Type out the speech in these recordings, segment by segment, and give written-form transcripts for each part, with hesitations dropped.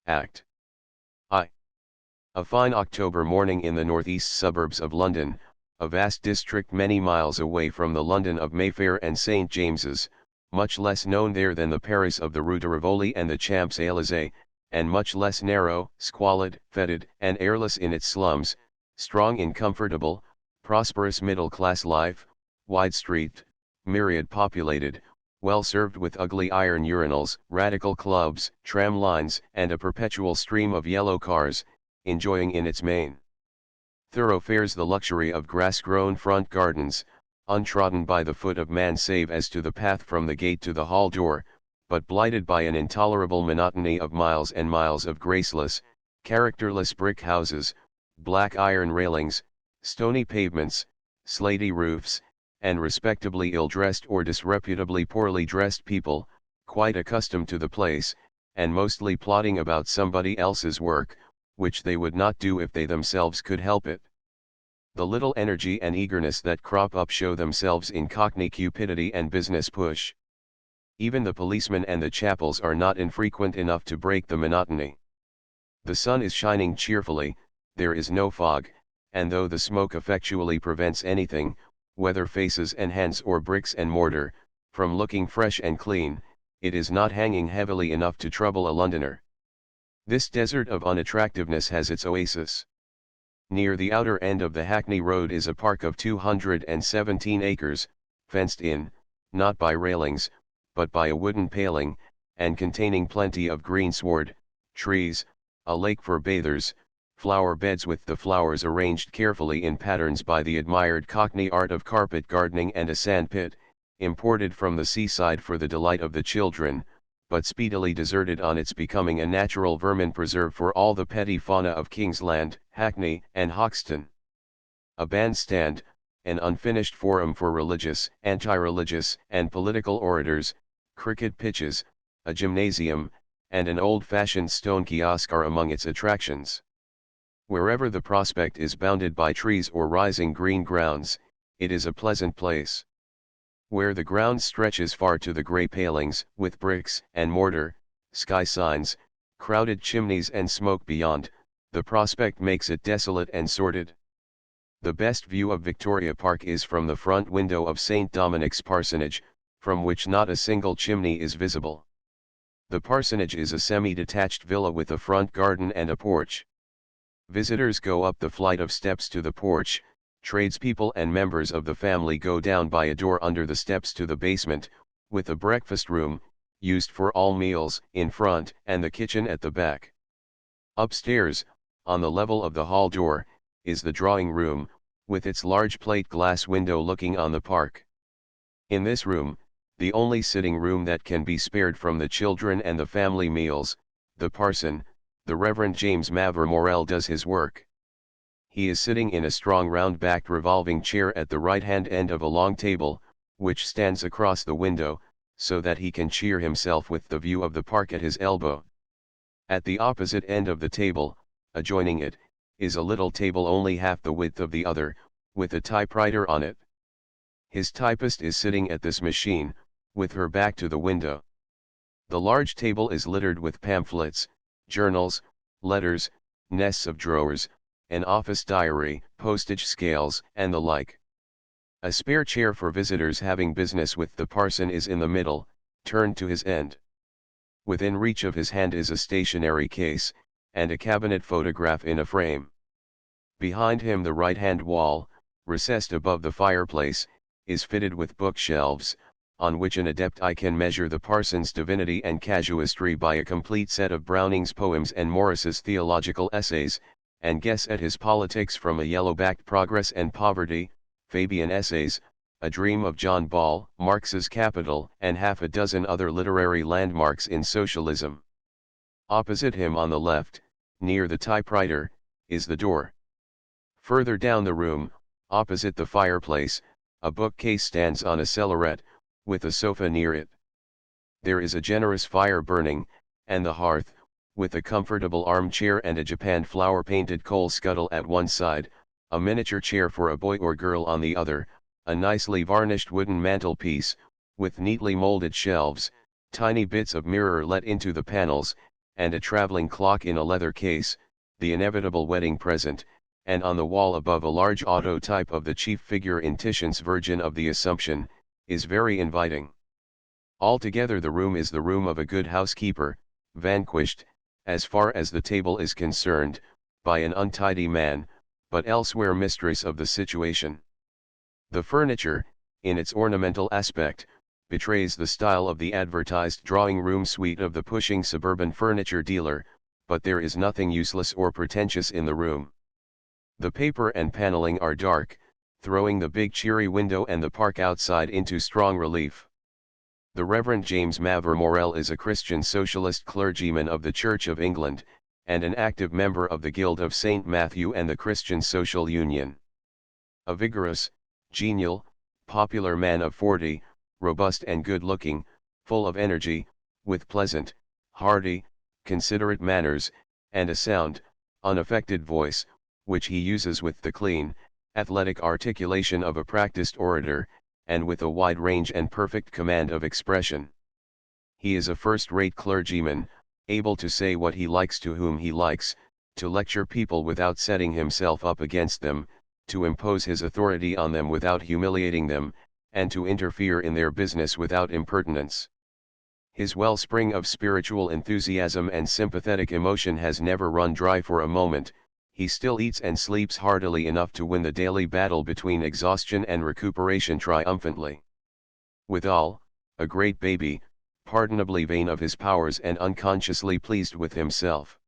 Act I. A fine October morning in the northeast suburbs of London, a vast district many miles away from the London of Mayfair and St. James's, much less known there than the Paris of the Rue de Rivoli and the Champs-Élysées, and much less narrow, squalid, fetid, and airless in its slums, strong in comfortable, prosperous middle-class life, wide-street, myriad populated, well served with ugly iron urinals, radical clubs, tram lines, and a perpetual stream of yellow cars, enjoying in its main thoroughfares the luxury of grass-grown front gardens, untrodden by the foot of man save as to the path from the gate to the hall door, but blighted by an intolerable monotony of miles and miles of graceless, characterless brick houses, black iron railings, stony pavements, slaty roofs, and respectably ill-dressed or disreputably poorly dressed people, quite accustomed to the place, and mostly plodding about somebody else's work, which they would not do if they themselves could help it. The little energy and eagerness that crop up show themselves in cockney cupidity and business push. Even the policemen and the chapels are not infrequent enough to break the monotony. The sun is shining cheerfully, there is no fog, and though the smoke effectually prevents anything, whether faces and hands or bricks and mortar, from looking fresh and clean, it is not hanging heavily enough to trouble a Londoner. This desert of unattractiveness has its oasis. Near the outer end of the Hackney Road is a park of 217 acres, fenced in, not by railings, but by a wooden paling, and containing plenty of greensward, trees, a lake for bathers, flower beds with the flowers arranged carefully in patterns by the admired Cockney art of carpet gardening, and a sandpit, imported from the seaside for the delight of the children, but speedily deserted on its becoming a natural vermin preserve for all the petty fauna of Kingsland, Hackney, and Hoxton. A bandstand, an unfinished forum for religious, anti-religious, and political orators, cricket pitches, a gymnasium, and an old-fashioned stone kiosk are among its attractions. Wherever the prospect is bounded by trees or rising green grounds, it is a pleasant place. Where the ground stretches far to the grey palings, with bricks and mortar, sky signs, crowded chimneys and smoke beyond, the prospect makes it desolate and sordid. The best view of Victoria Park is from the front window of St. Dominic's parsonage, from which not a single chimney is visible. The parsonage is a semi-detached villa with a front garden and a porch. Visitors go up the flight of steps to the porch, tradespeople and members of the family go down by a door under the steps to the basement, with a breakfast room, used for all meals, in front, and the kitchen at the back. Upstairs, on the level of the hall door, is the drawing room, with its large plate glass window looking on the park. In this room, the only sitting room that can be spared from the children and the family meals, the parson, the Reverend James Mavor Morell, does his work. He is sitting in a strong round-backed revolving chair at the right-hand end of a long table, which stands across the window, so that he can cheer himself with the view of the park at his elbow. At the opposite end of the table, adjoining it, is a little table only half the width of the other, with a typewriter on it. His typist is sitting at this machine, with her back to the window. The large table is littered with pamphlets, journals, letters, nests of drawers, an office diary, postage scales, and the like. A spare chair for visitors having business with the parson is in the middle, turned to his end. Within reach of his hand is a stationery case, and a cabinet photograph in a frame. Behind him the right-hand wall, recessed above the fireplace, is fitted with bookshelves, on which an adept eye can measure the parson's divinity and casuistry by a complete set of Browning's poems and Morris's theological essays, and guess at his politics from a yellow-backed Progress and Poverty, Fabian Essays, A Dream of John Ball, Marx's Capital, and half a dozen other literary landmarks in socialism. Opposite him on the left, near the typewriter, is the door. Further down the room, opposite the fireplace, a bookcase stands on a cellaret, with a sofa near it. There is a generous fire burning, and the hearth, with a comfortable armchair and a japanned flower-painted coal scuttle at one side, a miniature chair for a boy or girl on the other, a nicely varnished wooden mantelpiece, with neatly molded shelves, tiny bits of mirror let into the panels, and a traveling clock in a leather case, the inevitable wedding present, and on the wall above a large autotype of the chief figure in Titian's Virgin of the Assumption, is very inviting. Altogether the room is the room of a good housekeeper, vanquished, as far as the table is concerned, by an untidy man, but elsewhere mistress of the situation. The furniture, in its ornamental aspect, betrays the style of the advertised drawing-room suite of the pushing suburban furniture dealer, but there is nothing useless or pretentious in the room. The paper and paneling are dark, throwing the big cheery window and the park outside into strong relief. The Reverend James Mavor Morel is a Christian Socialist clergyman of the Church of England, and an active member of the Guild of St. Matthew and the Christian Social Union. A vigorous, genial, popular man of 40, robust and good-looking, full of energy, with pleasant, hearty, considerate manners, and a sound, unaffected voice, which he uses with the clean, athletic articulation of a practiced orator, and with a wide range and perfect command of expression. He is a first-rate clergyman, able to say what he likes to whom he likes, to lecture people without setting himself up against them, to impose his authority on them without humiliating them, and to interfere in their business without impertinence. His wellspring of spiritual enthusiasm and sympathetic emotion has never run dry for a moment. He still eats and sleeps heartily enough to win the daily battle between exhaustion and recuperation triumphantly. Withal, a great baby, pardonably vain of his powers and unconsciously pleased with himself.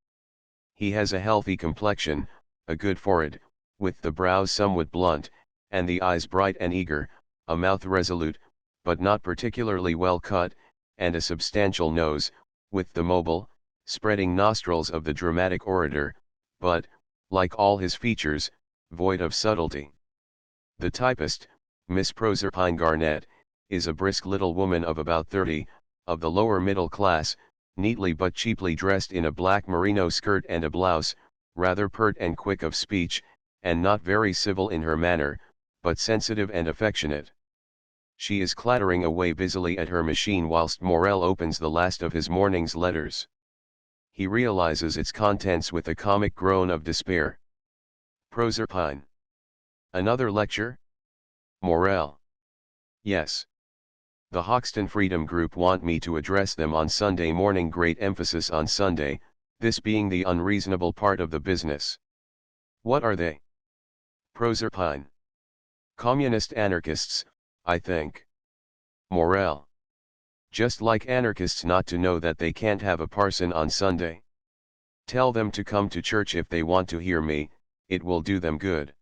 He has a healthy complexion, a good forehead, with the brows somewhat blunt, and the eyes bright and eager, a mouth resolute, but not particularly well cut, and a substantial nose, with the mobile, spreading nostrils of the dramatic orator, but, like all his features, void of subtlety. The typist, Miss Proserpine Garnett, is a brisk little woman of about 30, of the lower middle class, neatly but cheaply dressed in a black merino skirt and a blouse, rather pert and quick of speech, and not very civil in her manner, but sensitive and affectionate. She is clattering away busily at her machine whilst Morel opens the last of his morning's letters. He realizes its contents with a comic groan of despair. Proserpine. Another lecture? Morel. Yes. The Hoxton Freedom Group want me to address them on Sunday morning, great emphasis on Sunday, this being the unreasonable part of the business. What are they? Proserpine. Communist anarchists, I think. Morel. Just like anarchists not to know that they can't have a parson on Sunday. Tell them to come to church if they want to hear me, it will do them good.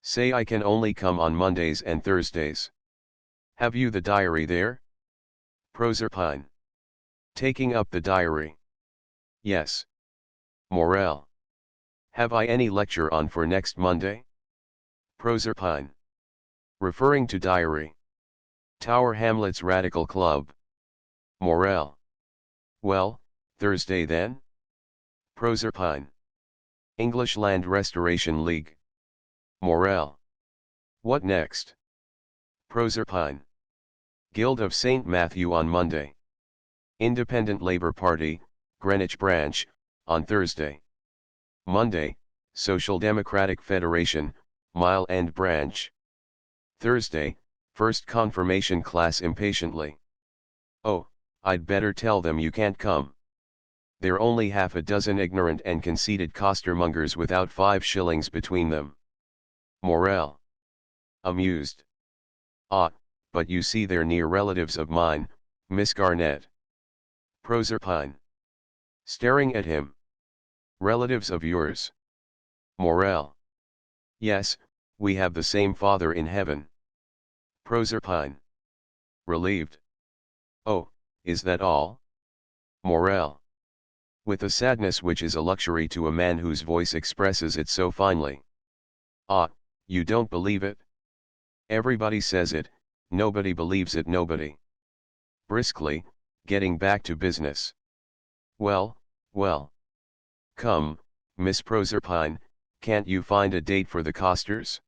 Say I can only come on Mondays and Thursdays. Have you the diary there? Proserpine. Taking up the diary. Yes. Morel. Have I any lecture on for next Monday? Proserpine. Referring to diary. Tower Hamlets Radical Club. Morel. Well, Thursday then? Proserpine. English Land Restoration League. Morel. What next? Proserpine. Guild of St. Matthew on Monday. Independent Labour Party, Greenwich Branch, on Thursday. Monday, Social Democratic Federation, Mile End Branch. Thursday, First Confirmation Class impatiently. Oh, I'd better tell them you can't come. They're only half a dozen ignorant and conceited costermongers without 5 shillings between them. Morel. Amused. Ah, but you see they're near relatives of mine, Miss Garnett. Proserpine. Staring at him. Relatives of yours. Morel. Yes, we have the same Father in heaven. Proserpine. Relieved. Oh, is that all? Morel. With a sadness which is a luxury to a man whose voice expresses it so finely. Ah, you don't believe it? Everybody says it, nobody believes it, nobody. Briskly, getting back to business. Well, well. Come, Miss Proserpine, can't you find a date for the costers?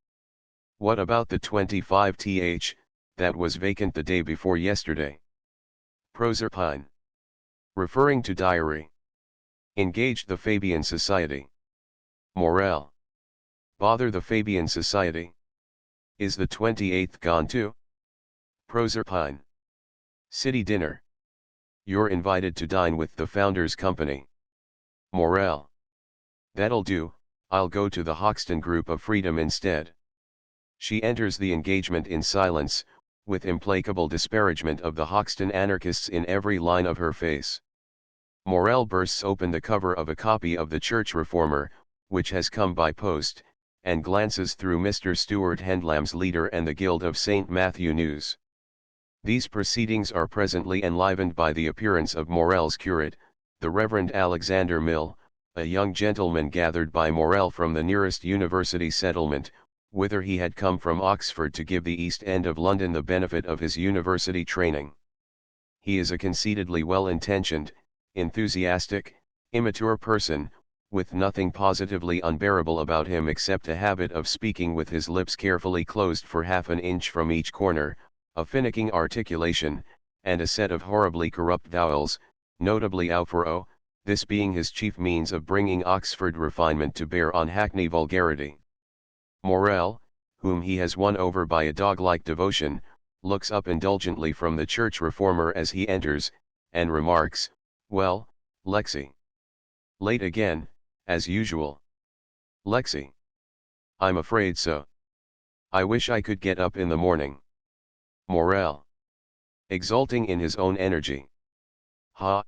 What about the 25th, that was vacant the day before yesterday? Proserpine. Referring to diary. Engaged the Fabian Society. Morel. Bother the Fabian Society. Is the 28th gone too? Proserpine. City dinner. You're invited to dine with the Founders Company. Morel. That'll do, I'll go to the Hoxton Group of Freedom instead. She enters the engagement in silence, with implacable disparagement of the Hoxton anarchists in every line of her face. Morel bursts open the cover of a copy of the Church Reformer, which has come by post, and glances through Mr. Stuart Hendlam's leader and the Guild of St. Matthew News. These proceedings are presently enlivened by the appearance of Morel's curate, the Reverend Alexander Mill, a young gentleman gathered by Morel from the nearest university settlement, whither he had come from Oxford to give the East End of London the benefit of his university training. He is a conceitedly well-intentioned, enthusiastic, immature person, with nothing positively unbearable about him except a habit of speaking with his lips carefully closed for half an inch from each corner, a finicking articulation, and a set of horribly corrupt vowels, notably au for o, this being his chief means of bringing Oxford refinement to bear on Hackney vulgarity. Morel, whom he has won over by a dog-like devotion, looks up indulgently from the Church Reformer as he enters, and remarks, "Well, Lexi. Late again, as usual." Lexi. "I'm afraid so. I wish I could get up in the morning." Morel. Exulting in his own energy. Ha!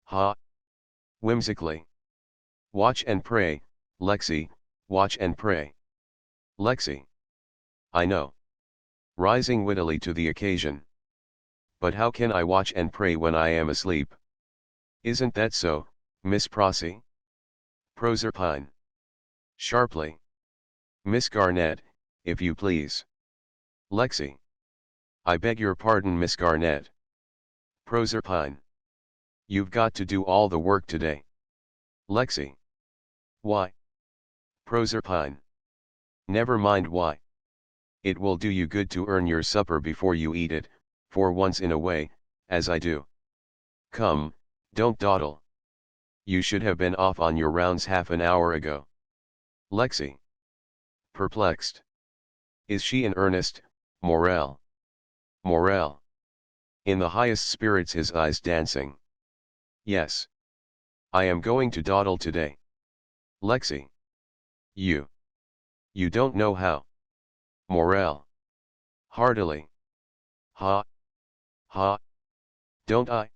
Ha! Whimsically. "Watch and pray, Lexi, watch and pray." Lexi. "I know." Rising wittily to the occasion. "But how can I watch and pray when I am asleep? Isn't that so, Miss Prossy?" Proserpine. Sharply. "Miss Garnett, if you please." Lexi. "I beg your pardon, Miss Garnett." Proserpine. "You've got to do all the work today." Lexi. "Why?" Proserpine. "Never mind why. It will do you good to earn your supper before you eat it, for once in a way, as I do. Come, don't dawdle. You should have been off on your rounds half an hour ago." Lexi. Perplexed. Is she in earnest, Morel? Morel. In the highest spirits, his eyes dancing. "Yes. I am going to dawdle today." Lexi. You don't know how." Morel. Heartily. "Ha! Ha! Don't I?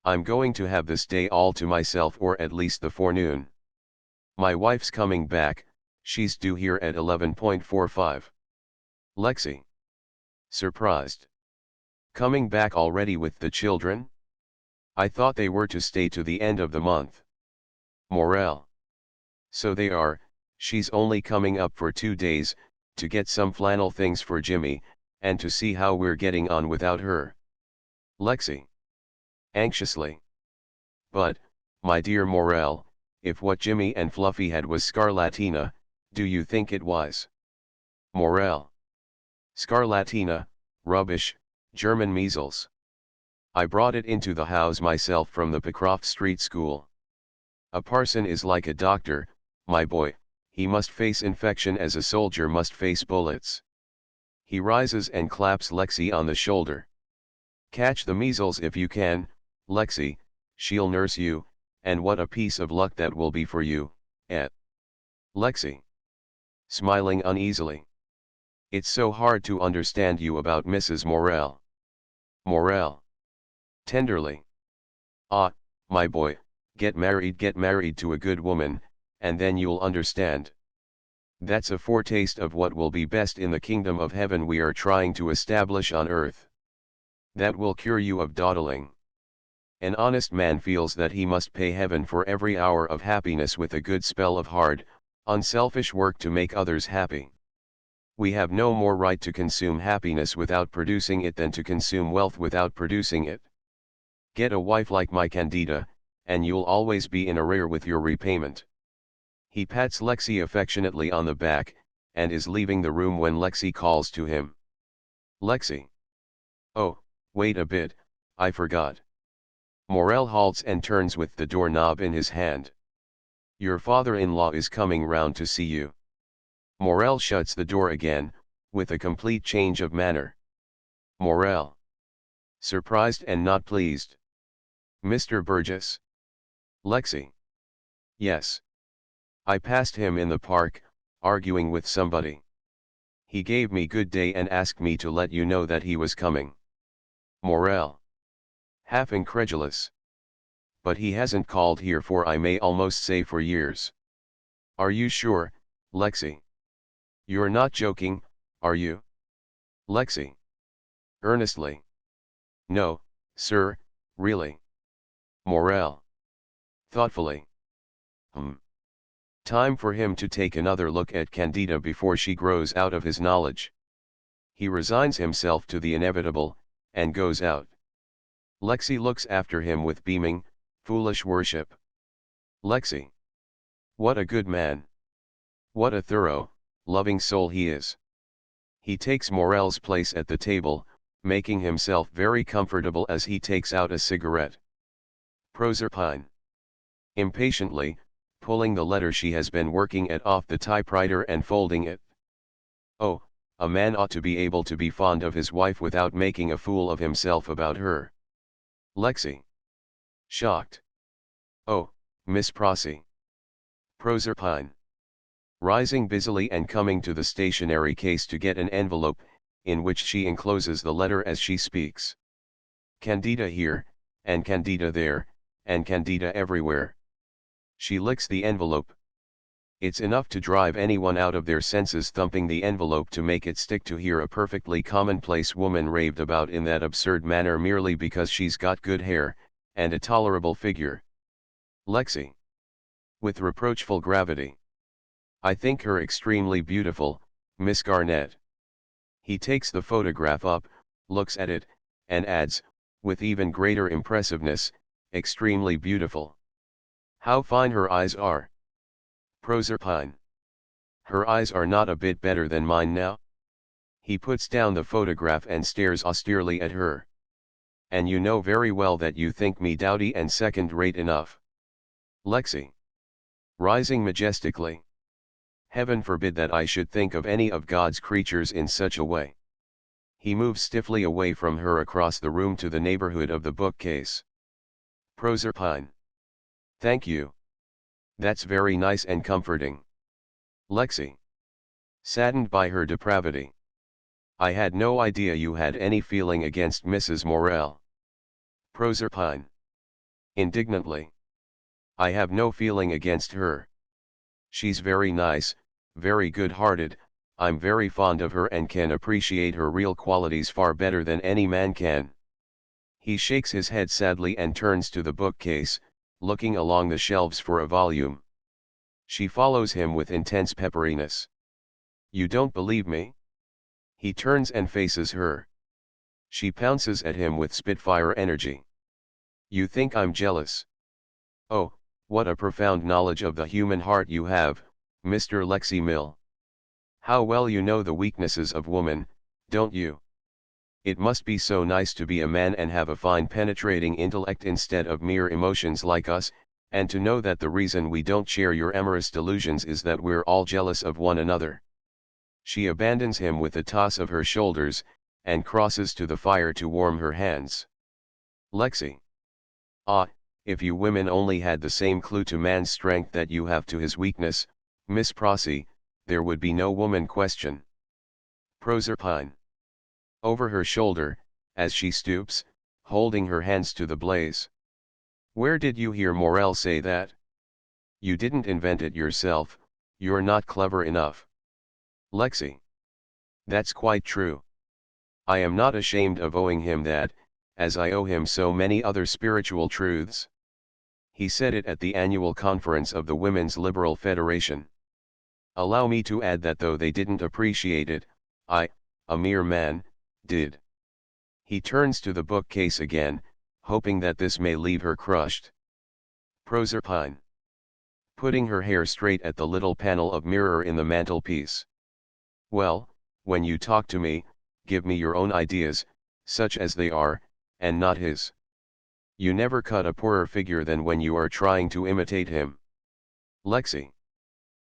I'm going to have this day all to myself, or at least the forenoon. My wife's coming back, she's due here at 11:45. Lexi. Surprised. "Coming back already with the children? I thought they were to stay to the end of the month." Morel. So they are, she's only coming up for 2 days, to get some flannel things for Jimmy, and to see how we're getting on without her. Lexi. Anxiously. "But, my dear Morel, if what Jimmy and Fluffy had was scarlatina, do you think it wise?" Morel. "Scarlatina, rubbish, German measles. I brought it into the house myself from the Pycroft Street School. A parson is like a doctor, my boy, he must face infection as a soldier must face bullets." He rises and claps Lexi on the shoulder. "Catch the measles if you can, Lexi, she'll nurse you, and what a piece of luck that will be for you, eh?" Lexi. Smiling uneasily. "It's so hard to understand you about Mrs. Morel." Morel. Tenderly. "Ah, my boy, get married to a good woman, and then you'll understand. That's a foretaste of what will be best in the kingdom of heaven we are trying to establish on earth. That will cure you of dawdling. An honest man feels that he must pay heaven for every hour of happiness with a good spell of hard, unselfish work to make others happy. We have no more right to consume happiness without producing it than to consume wealth without producing it. Get a wife like my Candida, and you'll always be in arrear with your repayment." He pats Lexi affectionately on the back, and is leaving the room when Lexi calls to him. Lexi. "Oh, wait a bit, I forgot. Morel halts and turns with the doorknob in his hand. Your father-in-law is coming round to see you. Morel shuts the door again, with a complete change of manner. Morel. Surprised and not pleased. Mr. Burgess. Lexi. Yes. I passed him in the park, arguing with somebody. He gave me good day and asked me to let you know that he was coming. Morel. Half incredulous. But he hasn't called here for I may almost say for years. Are you sure, Lexi? You're not joking, are you? Lexi. Earnestly. No, sir, really. Morel. Thoughtfully. Time for him to take another look at Candida before she grows out of his knowledge. He resigns himself to the inevitable, and goes out. Lexi looks after him with beaming, foolish worship. Lexi. What a good man. What a thorough, loving soul he is. He takes Morel's place at the table, making himself very comfortable as he takes out a cigarette. Proserpine. Impatiently, pulling the letter she has been working at off the typewriter and folding it. Oh, a man ought to be able to be fond of his wife without making a fool of himself about her. Lexi. Shocked. Oh, Miss Prossy. Proserpine. Rising busily and coming to the stationery case to get an envelope, in which she encloses the letter as she speaks. Candida here, and Candida there, and Candida everywhere. She licks the envelope. It's enough to drive anyone out of their senses thumping the envelope to make it stick to hear a perfectly commonplace woman raved about in that absurd manner merely because she's got good hair, and a tolerable figure. Lexi. With reproachful gravity. I think her extremely beautiful, Miss Garnett. He takes the photograph up, looks at it, and adds, with even greater impressiveness, extremely beautiful. How fine her eyes are. Proserpine. Her eyes are not a bit better than mine now. He puts down the photograph and stares austerely at her. And you know very well that you think me dowdy and second-rate enough. Lexi. Rising majestically. Heaven forbid that I should think of any of God's creatures in such a way. He moves stiffly away from her across the room to the neighborhood of the bookcase. Proserpine. Thank you. That's very nice and comforting. Lexi. Saddened by her depravity. I had no idea you had any feeling against Mrs. Morel. Proserpine. Indignantly. I have no feeling against her. She's very nice, very good-hearted, I'm very fond of her and can appreciate her real qualities far better than any man can. He shakes his head sadly and turns to the bookcase, looking along the shelves for a volume. She follows him with intense pepperiness. You don't believe me? He turns and faces her. She pounces at him with spitfire energy. You think I'm jealous? Oh, what a profound knowledge of the human heart you have, Mr. Lexi Mill. How well you know the weaknesses of woman, don't you? It must be so nice to be a man and have a fine penetrating intellect instead of mere emotions like us, and to know that the reason we don't share your amorous delusions is that we're all jealous of one another. She abandons him with a toss of her shoulders, and crosses to the fire to warm her hands. Lexi. Ah, if you women only had the same clue to man's strength that you have to his weakness, Miss Prossy, there would be no woman question. Proserpine. Over her shoulder, as she stoops, holding her hands to the blaze. Where did you hear Morel say that? You didn't invent it yourself, you're not clever enough. Lexi. That's quite true. I am not ashamed of owing him that, as I owe him so many other spiritual truths. He said it at the annual conference of the Women's Liberal Federation. Allow me to add that though they didn't appreciate it, I, a mere man, did. He turns to the bookcase again, hoping that this may leave her crushed. Proserpine. Putting her hair straight at the little panel of mirror in the mantelpiece. Well, when you talk to me, give me your own ideas, such as they are, and not his. You never cut a poorer figure than when you are trying to imitate him. Lexi.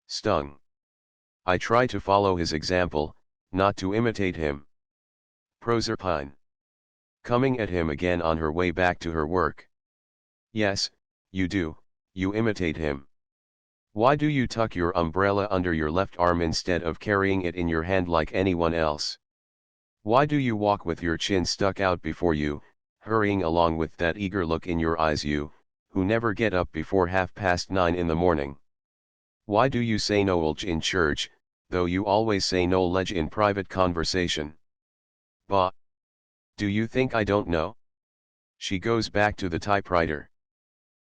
Stung. I try to follow his example, not to imitate him. Proserpine. Coming at him again on her way back to her work. Yes, you do, you imitate him. Why do you tuck your umbrella under your left arm instead of carrying it in your hand like anyone else? Why do you walk with your chin stuck out before you, hurrying along with that eager look in your eyes, you, who never get up before 9:30 in the morning? Why do you say knowledge in church, though you always say knowledge in private conversation? Bah! Do you think I don't know? She goes back to the typewriter.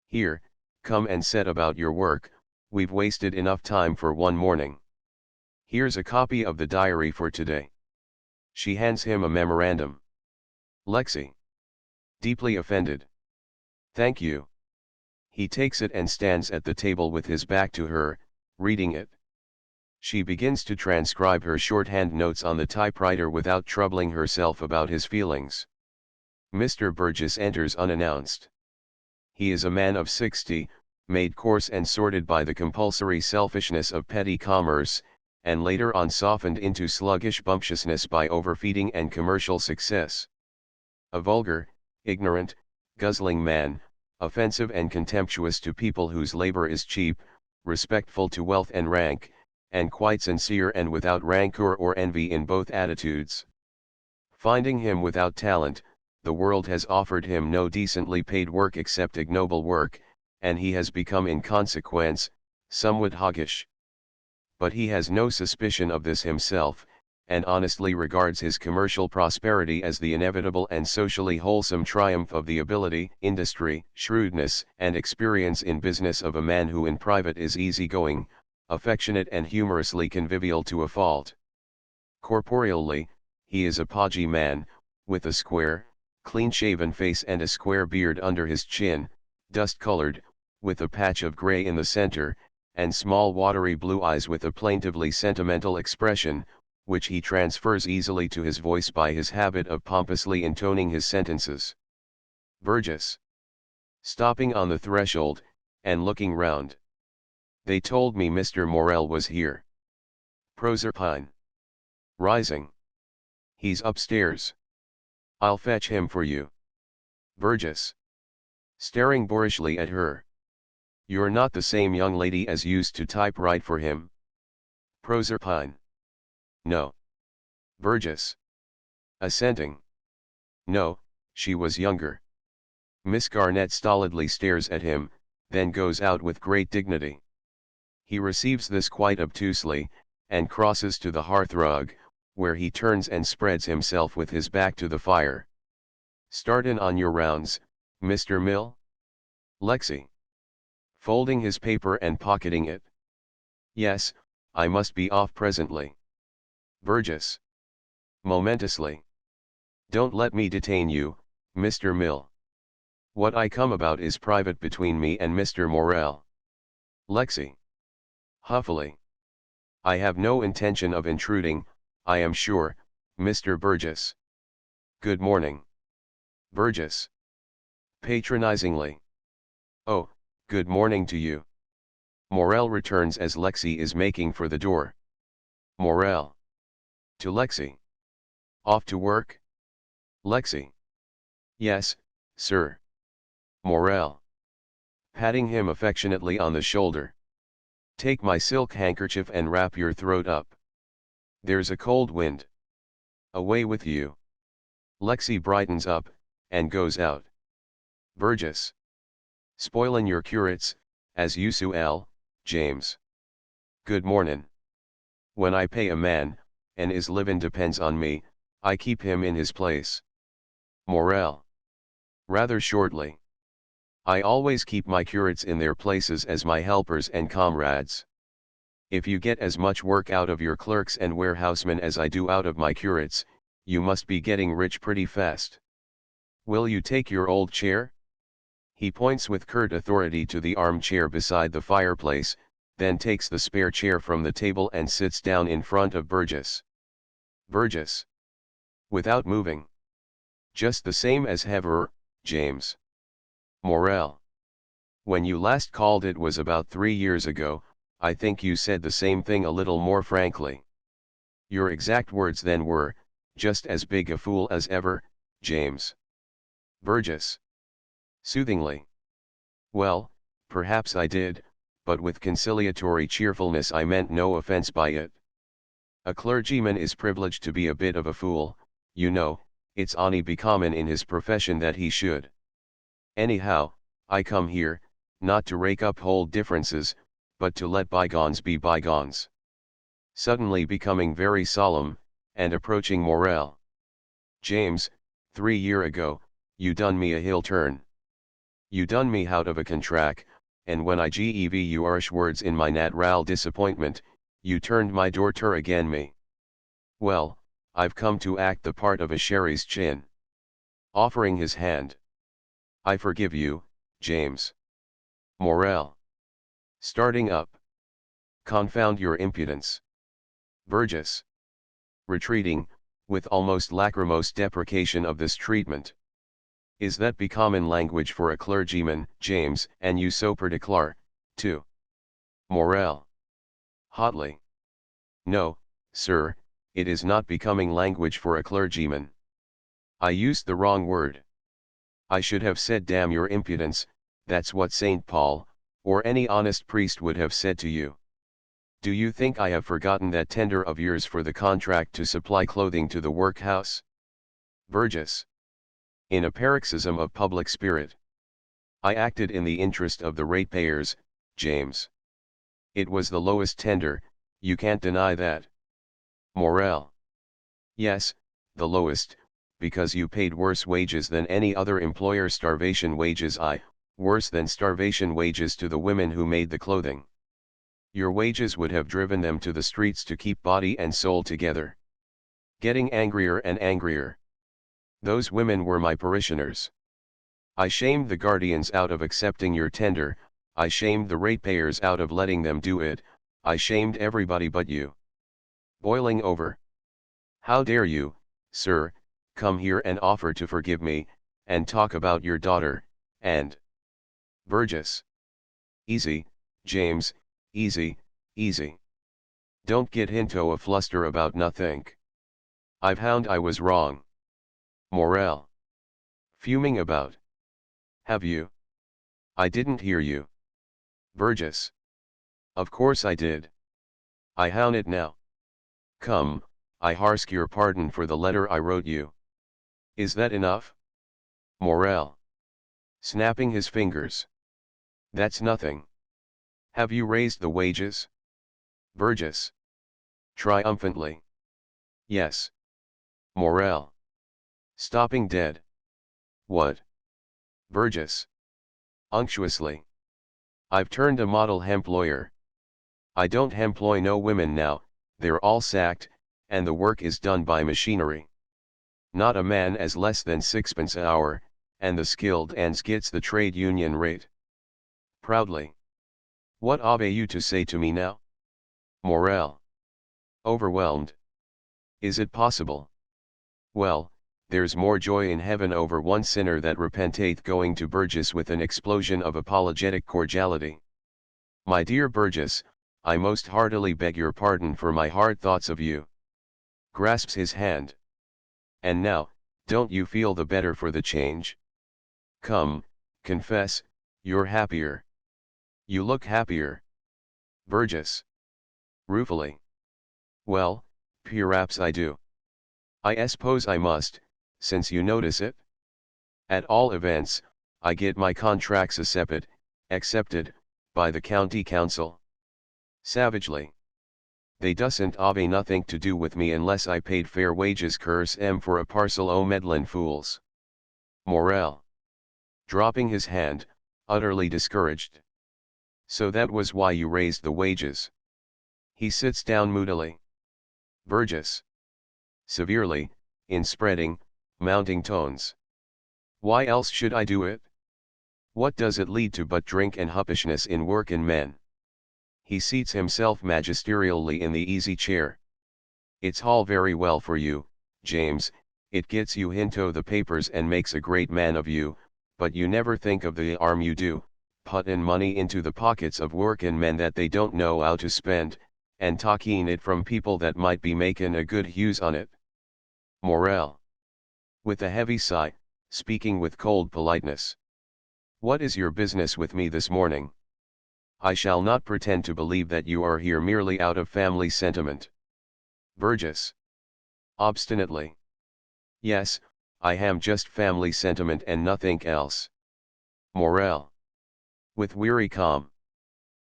Here, come and set about your work, we've wasted enough time for one morning. Here's a copy of the diary for today. She hands him a memorandum. Lexi. Deeply offended. Thank you. He takes it and stands at the table with his back to her, reading it. She begins to transcribe her shorthand notes on the typewriter without troubling herself about his feelings. Mr. Burgess enters unannounced. He is a man of 60, made coarse and sordid by the compulsory selfishness of petty commerce, and later on softened into sluggish bumptiousness by overfeeding and commercial success. A vulgar, ignorant, guzzling man, offensive and contemptuous to people whose labor is cheap, respectful to wealth and rank, and quite sincere and without rancor or envy in both attitudes. Finding him without talent, the world has offered him no decently paid work except ignoble work, and he has become in consequence, somewhat hoggish. But he has no suspicion of this himself, and honestly regards his commercial prosperity as the inevitable and socially wholesome triumph of the ability, industry, shrewdness, and experience in business of a man who in private is easygoing, affectionate and humorously convivial to a fault. Corporeally, he is a podgy man, with a square, clean-shaven face and a square beard under his chin, dust-colored, with a patch of gray in the center, and small watery blue eyes with a plaintively sentimental expression, which he transfers easily to his voice by his habit of pompously intoning his sentences. Burgess. Stopping on the threshold, and looking round. They told me Mr. Morel was here. Proserpine. Rising. He's upstairs. I'll fetch him for you. Burgess. Staring boorishly at her. You're not the same young lady as used to typewrite for him. Proserpine. No. Burgess. Assenting. No, she was younger. Miss Garnett stolidly stares at him, then goes out with great dignity. He receives this quite obtusely, and crosses to the hearthrug, where he turns and spreads himself with his back to the fire. Startin' on your rounds, Mr. Mill? Lexi. Folding his paper and pocketing it. Yes, I must be off presently. Burgess. Momentously. Don't let me detain you, Mr. Mill. What I come about is private between me and Mr. Morel. Lexi. Huffily. I have no intention of intruding, I am sure, Mr. Burgess. Good morning. Burgess. Patronizingly. Oh, good morning to you. Morel returns as Lexi is making for the door. Morel. To Lexi. Off to work? Lexi. Yes, sir. Morel. Patting him affectionately on the shoulder. Take my silk handkerchief and wrap your throat up. There's a cold wind. Away with you. Lexi brightens up, and goes out. Burgess. Spoilin' your curates, as usual, James. Good mornin'. When I pay a man, and his livin' depends on me, I keep him in his place. Morel. Rather shortly. I always keep my curates in their places as my helpers and comrades. If you get as much work out of your clerks and warehousemen as I do out of my curates, you must be getting rich pretty fast. Will you take your old chair? He points with curt authority to the armchair beside the fireplace, then takes the spare chair from the table and sits down in front of Burgess. Burgess. Without moving. Just the same as ever, James. Morel. When you last called it was about 3 years ago, I think you said the same thing a little more frankly. Your exact words then were, just as big a fool as ever, James. Burgess. Soothingly. Well, perhaps I did, but with conciliatory cheerfulness I meant no offense by it. A clergyman is privileged to be a bit of a fool, you know, it's only becomin' in his profession that he should. Anyhow, I come here, not to rake up whole differences, but to let bygones be bygones. Suddenly becoming very solemn, and approaching Morel. James, 3 year ago, you done me a hill turn. You done me hout of a contract, and when I gev you harsh words in my nat'ral disappointment, you turned my door tur again me. Well, I've come to act the part of a sherry's chin. Offering his hand. I forgive you, James. Morel. Starting up. Confound your impudence. Burgess. Retreating, with almost lachrymose deprecation of this treatment. Is that be common language for a clergyman, James, and you so particular, too? Morel. Hotly. No, sir, it is not becoming language for a clergyman. I used the wrong word. I should have said damn your impudence, that's what St. Paul, or any honest priest would have said to you. Do you think I have forgotten that tender of yours for the contract to supply clothing to the workhouse? Burgess. In a paroxysm of public spirit. I acted in the interest of the ratepayers, James. It was the lowest tender, you can't deny that. Morel. Yes, the lowest, because you paid worse wages than any other employer. Starvation wages, worse than starvation wages to the women who made the clothing. Your wages would have driven them to the streets to keep body and soul together. Getting angrier and angrier. Those women were my parishioners. I shamed the guardians out of accepting your tender, I shamed the ratepayers out of letting them do it, I shamed everybody but you. Boiling over. How dare you, sir, come here and offer to forgive me, and talk about your daughter, and... Burgess. Easy, James, easy, easy. Don't get into a fluster about nothink. I've found I was wrong. Morel. Fuming about. Have you? I didn't hear you. Burgess. Of course I did. I hound it now. Come, I harsk your pardon for the letter I wrote you. Is that enough? Morel. Snapping his fingers. That's nothing. Have you raised the wages? Burgess. Triumphantly. Yes. Morel. Stopping dead. What? Burgess. Unctuously. I've turned a model hemployer. I don't hemploy no women now, they're all sacked, and the work is done by machinery. Not a man as less than 6 pence a hour, and the skilled ans gets the trade union rate. Proudly. What have you to say to me now? Morel. Overwhelmed. Is it possible? Well, there's more joy in heaven over one sinner that repenteth. Going to Burgess with an explosion of apologetic cordiality. My dear Burgess, I most heartily beg your pardon for my hard thoughts of you. Grasps his hand. And now, don't you feel the better for the change? Come, confess, you're happier. You look happier. Burgess. Ruefully. Well, perhaps I do. I suppose I must, since you notice it. At all events, I get my contracts accepted, by the county council. Savagely. They doesn't have nothing to do with me unless I paid fair wages. Curse em for a parcel o' meddlin' fools. Morel. Dropping his hand, utterly discouraged. So that was why you raised the wages. He sits down moodily. Burgess. Severely, in spreading, mounting tones. Why else should I do it? What does it lead to but drink and huppishness in workin' men? He seats himself magisterially in the easy chair. It's all very well for you, James, it gets you into the papers and makes a great man of you, but you never think of the harm you do, puttin' money into the pockets of workin' men that they don't know how to spend, and takin' it from people that might be makin' a good use on it. Morel. With a heavy sigh, speaking with cold politeness. What is your business with me this morning? I shall not pretend to believe that you are here merely out of family sentiment. Burgess. Obstinately. Yes, I am just family sentiment and nothing else. Morel. With weary calm.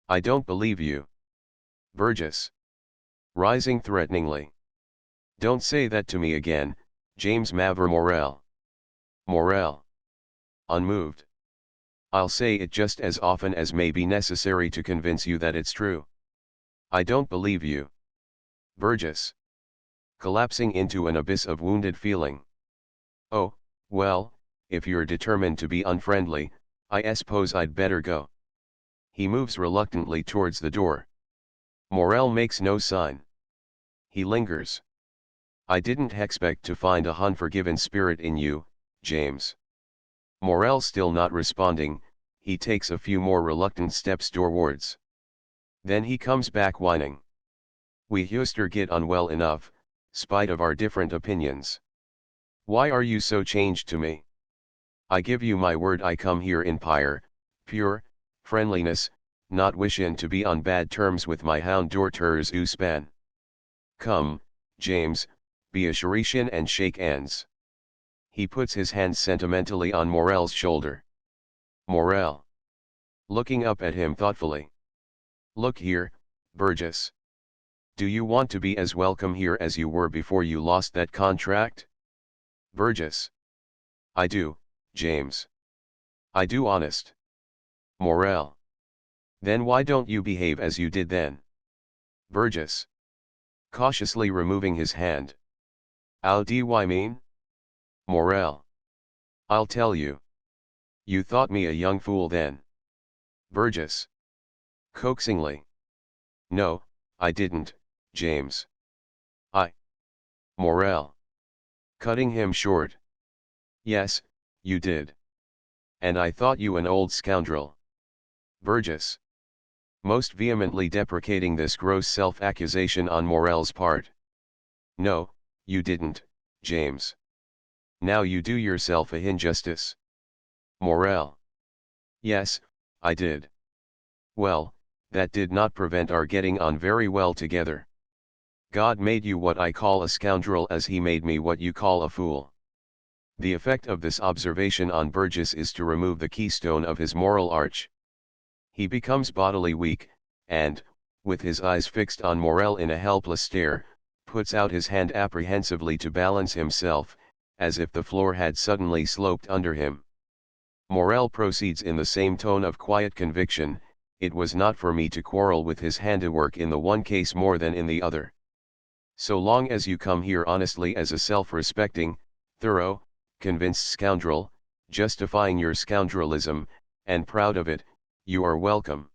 I don't believe you. Burgess. Rising threateningly. Don't say that to me again, James Maver Morel. Morel. Unmoved. I'll say it just as often as may be necessary to convince you that it's true. I don't believe you. Burgess. Collapsing into an abyss of wounded feeling. Oh, well, if you're determined to be unfriendly, I suppose I'd better go. He moves reluctantly towards the door. Morel makes no sign. He lingers. I didn't expect to find a unforgiven spirit in you, James. Morel still not responding, he takes a few more reluctant steps doorwards. Then he comes back whining. We Huster get on well enough, spite of our different opinions. Why are you so changed to me? I give you my word I come here in pure friendliness, not wishin' to be on bad terms with my hound daughters who span. Come, James, be a Sharishan and shake hands. He puts his hand sentimentally on Morel's shoulder. Morel. Looking up at him thoughtfully. Look here, Burgess. Do you want to be as welcome here as you were before you lost that contract? Burgess. I do, James. I do honest. Morel. Then why don't you behave as you did then? Burgess. Cautiously removing his hand. I'll do I mean? Morel. I'll tell you. You thought me a young fool then. Burgess. Coaxingly. No, I didn't, James. Morel. Cutting him short. Yes, you did. And I thought you an old scoundrel. Burgess. Most vehemently deprecating this gross self-accusation on Morel's part. No, you didn't, James. Now you do yourself a injustice. Morel. Yes, I did. Well, that did not prevent our getting on very well together. God made you what I call a scoundrel as he made me what you call a fool. The effect of this observation on Burgess is to remove the keystone of his moral arch. He becomes bodily weak, and, with his eyes fixed on Morel in a helpless stare, puts out his hand apprehensively to balance himself, as if the floor had suddenly sloped under him. Morel proceeds in the same tone of quiet conviction, it was not for me to quarrel with his handiwork in the one case more than in the other. So long as you come here honestly as a self-respecting, thorough, convinced scoundrel, justifying your scoundrelism, and proud of it, you are welcome.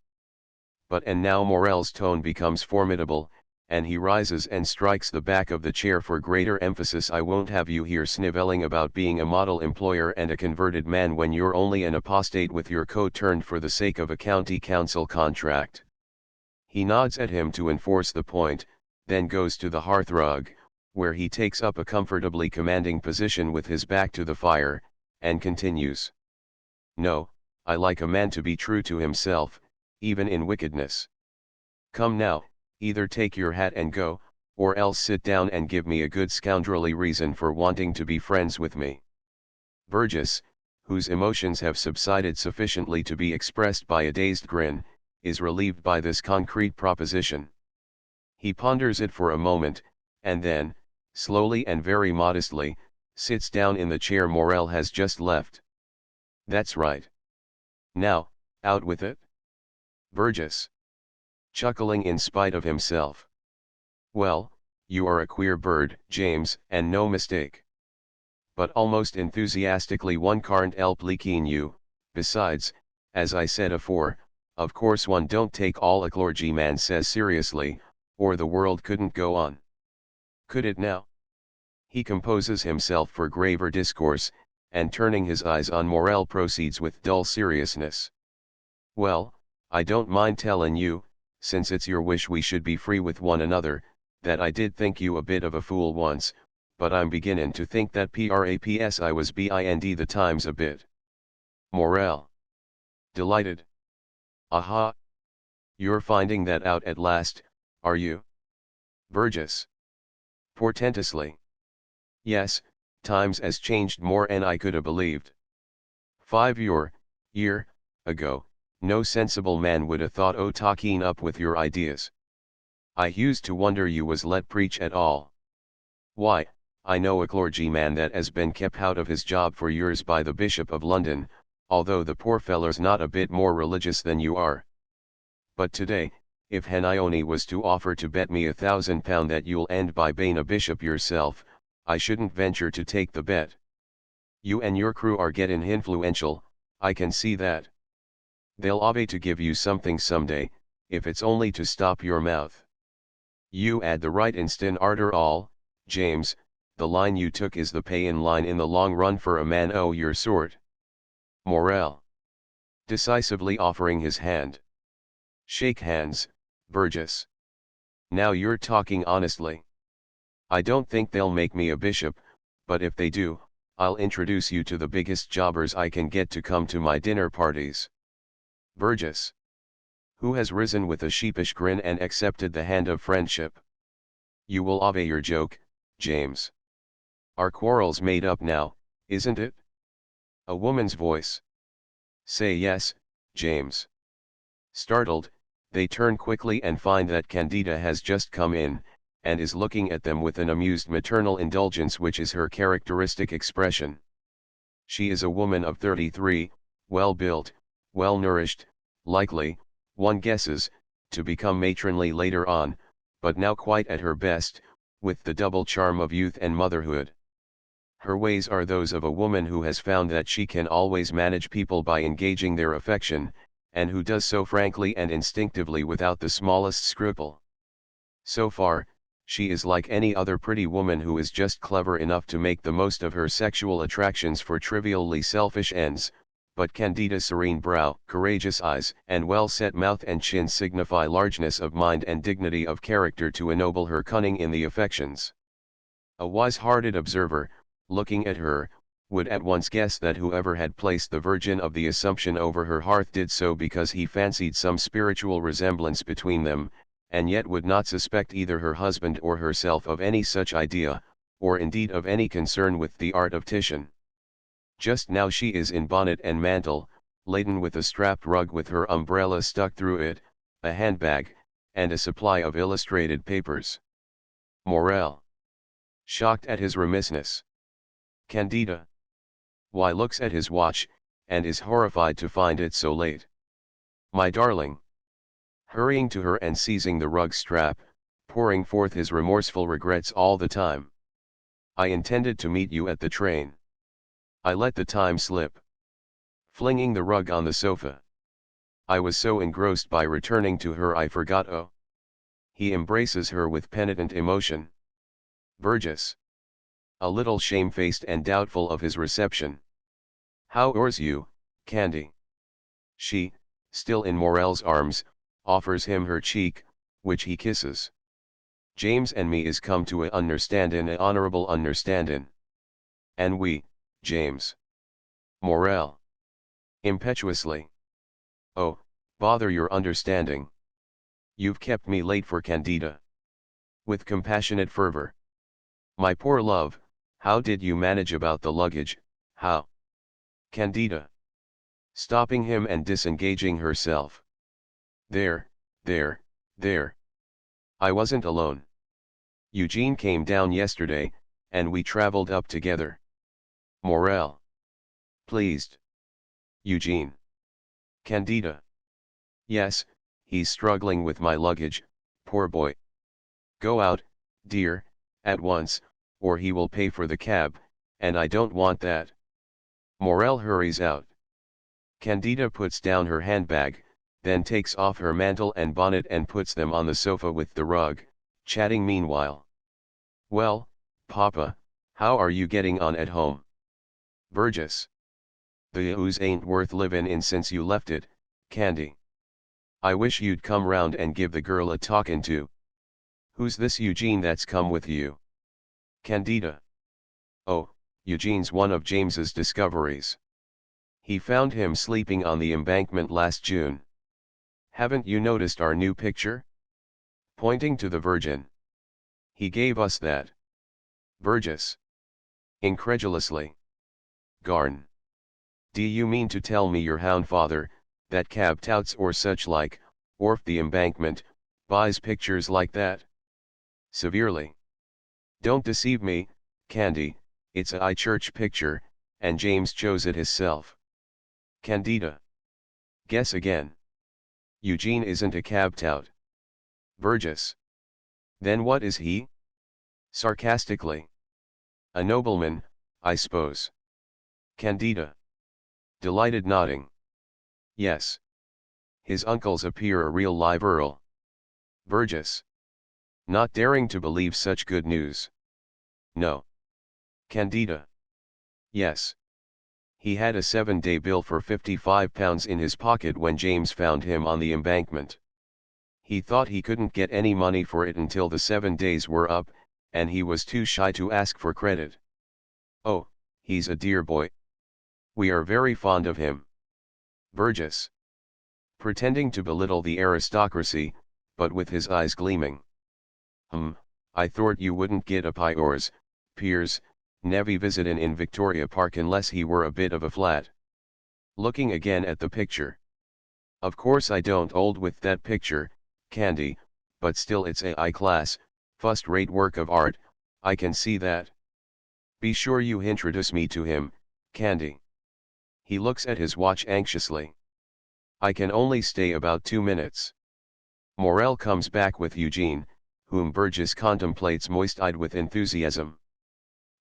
But and now Morel's tone becomes formidable, and he rises and strikes the back of the chair for greater emphasis. I won't have you here snivelling about being a model employer and a converted man when you're only an apostate with your coat turned for the sake of a county council contract. He nods at him to enforce the point, then goes to the hearthrug, where he takes up a comfortably commanding position with his back to the fire, and continues. No, I like a man to be true to himself, even in wickedness. Come now, either take your hat and go, or else sit down and give me a good scoundrelly reason for wanting to be friends with me. Burgess, whose emotions have subsided sufficiently to be expressed by a dazed grin, is relieved by this concrete proposition. He ponders it for a moment, and then, slowly and very modestly, sits down in the chair Morel has just left. That's right. Now, out with it. Burgess. Chuckling in spite of himself. Well, you are a queer bird, James, and no mistake. But almost enthusiastically one can't help liking you. Besides, as I said afore, of course one don't take all a clergyman says seriously, or the world couldn't go on. Could it now? He composes himself for graver discourse, and turning his eyes on Morel proceeds with dull seriousness. Well, I don't mind tellin' you, since it's your wish we should be free with one another, that I did think you a bit of a fool once, but I'm beginnin' to think that perhaps I was behind the times a bit. Morel. Delighted. Aha. You're finding that out at last, are you? Burgess. Portentously. Yes, times has changed more 'an I could a believed. 5 year ago, no sensible man would a thought o' talking up with your ideas. I used to wonder you was let preach at all. Why, I know a clergyman that has been kept out of his job for years by the Bishop of London, although the poor feller's not a bit more religious than you are. But today, if Henione was to offer to bet me £1,000 that you'll end by being a bishop yourself, I shouldn't venture to take the bet. You and your crew are gettin' influential, I can see that. They'll obey to give you something someday, if it's only to stop your mouth. You 'ad the right instant arter all, James, the line you took is the pay-in line in the long run for a man o' your sort. Morel. Decisively offering his hand. Shake hands, Burgess. Now you're talking honestly. I don't think they'll make me a bishop, but if they do, I'll introduce you to the biggest jobbers I can get to come to my dinner parties. Burgess. Who has risen with a sheepish grin and accepted the hand of friendship. You will obey your joke, James. Our quarrel's made up now, isn't it? A woman's voice. Say yes, James. Startled, they turn quickly and find that Candida has just come in, and is looking at them with an amused maternal indulgence which is her characteristic expression. She is a woman of 33, well-built, well-nourished, likely, one guesses, to become matronly later on, but now quite at her best, with the double charm of youth and motherhood. Her ways are those of a woman who has found that she can always manage people by engaging their affection, and who does so frankly and instinctively without the smallest scruple. So far, she is like any other pretty woman who is just clever enough to make the most of her sexual attractions for trivially selfish ends, but Candida's serene brow, courageous eyes, and well-set mouth and chin signify largeness of mind and dignity of character to ennoble her cunning in the affections. A wise-hearted observer, looking at her, would at once guess that whoever had placed the Virgin of the Assumption over her hearth did so because he fancied some spiritual resemblance between them, and yet would not suspect either her husband or herself of any such idea, or indeed of any concern with the art of Titian. Just now she is in bonnet and mantle, laden with a strapped rug with her umbrella stuck through it, a handbag, and a supply of illustrated papers. Morel. Shocked at his remissness. Candida. Why looks at his watch, and is horrified to find it so late. My darling. Hurrying to her and seizing the rug strap, pouring forth his remorseful regrets all the time. I intended to meet you at the train. I let the time slip. Flinging the rug on the sofa. I was so engrossed by returning to her I forgot. Oh. He embraces her with penitent emotion. Burgess. A little shamefaced and doubtful of his reception. How ours you, Candy? She, still in Morel's arms, offers him her cheek, which he kisses. James and me is come to a understandin', a honorable understandin'. And we, James. Morel. Impetuously. Oh, bother your understanding. You've kept me late for Candida. With compassionate fervor. My poor love, how did you manage about the luggage, how? Candida. Stopping him and disengaging herself. There, there, there. I wasn't alone. Eugene came down yesterday, and we traveled up together. Morel. Pleased. Eugene. Candida. Yes, he's struggling with my luggage, poor boy. Go out, dear, at once, or he will pay for the cab, and I don't want that. Morel hurries out. Candida puts down her handbag, then takes off her mantle and bonnet and puts them on the sofa with the rug, chatting meanwhile. Well, Papa, how are you getting on at home? Burgess. The ooze ain't worth livin' in since you left it, Candy. I wish you'd come round and give the girl a talkin' to. Who's this Eugene that's come with you? Candida. Oh, Eugene's one of James's discoveries. He found him sleeping on the embankment last June. Haven't you noticed our new picture? Pointing to the Virgin. He gave us that. Burgess. Incredulously. Garn. Do you mean to tell me your hound father, that cab touts or such like, orf the embankment, buys pictures like that? Severely. Don't deceive me, Candy, it's a church picture, and James chose it hisself. Candida. Guess again. Eugene isn't a cab tout. Burgess. Then what is he? Sarcastically. A nobleman, I suppose. Candida. Delighted nodding. Yes. His uncles appear a real live earl. Burgess. Not daring to believe such good news. No. Candida. Yes. He had a 7-day bill for £55 in his pocket when James found him on the embankment. He thought he couldn't get any money for it until the 7 days were up, and he was too shy to ask for credit. Oh, he's a dear boy. We are very fond of him. Burgess. Pretending to belittle the aristocracy, but with his eyes gleaming. I thought you wouldn't get a Piers, Nevy visitin' in Victoria Park unless he were a bit of a flat. Looking again at the picture. Of course I don't hold with that picture, Candy, but still it's a high-class, first-rate work of art, I can see that. Be sure you introduce me to him, Candy. He looks at his watch anxiously. I can only stay about 2 minutes. Morel comes back with Eugene, whom Burgess contemplates moist-eyed with enthusiasm.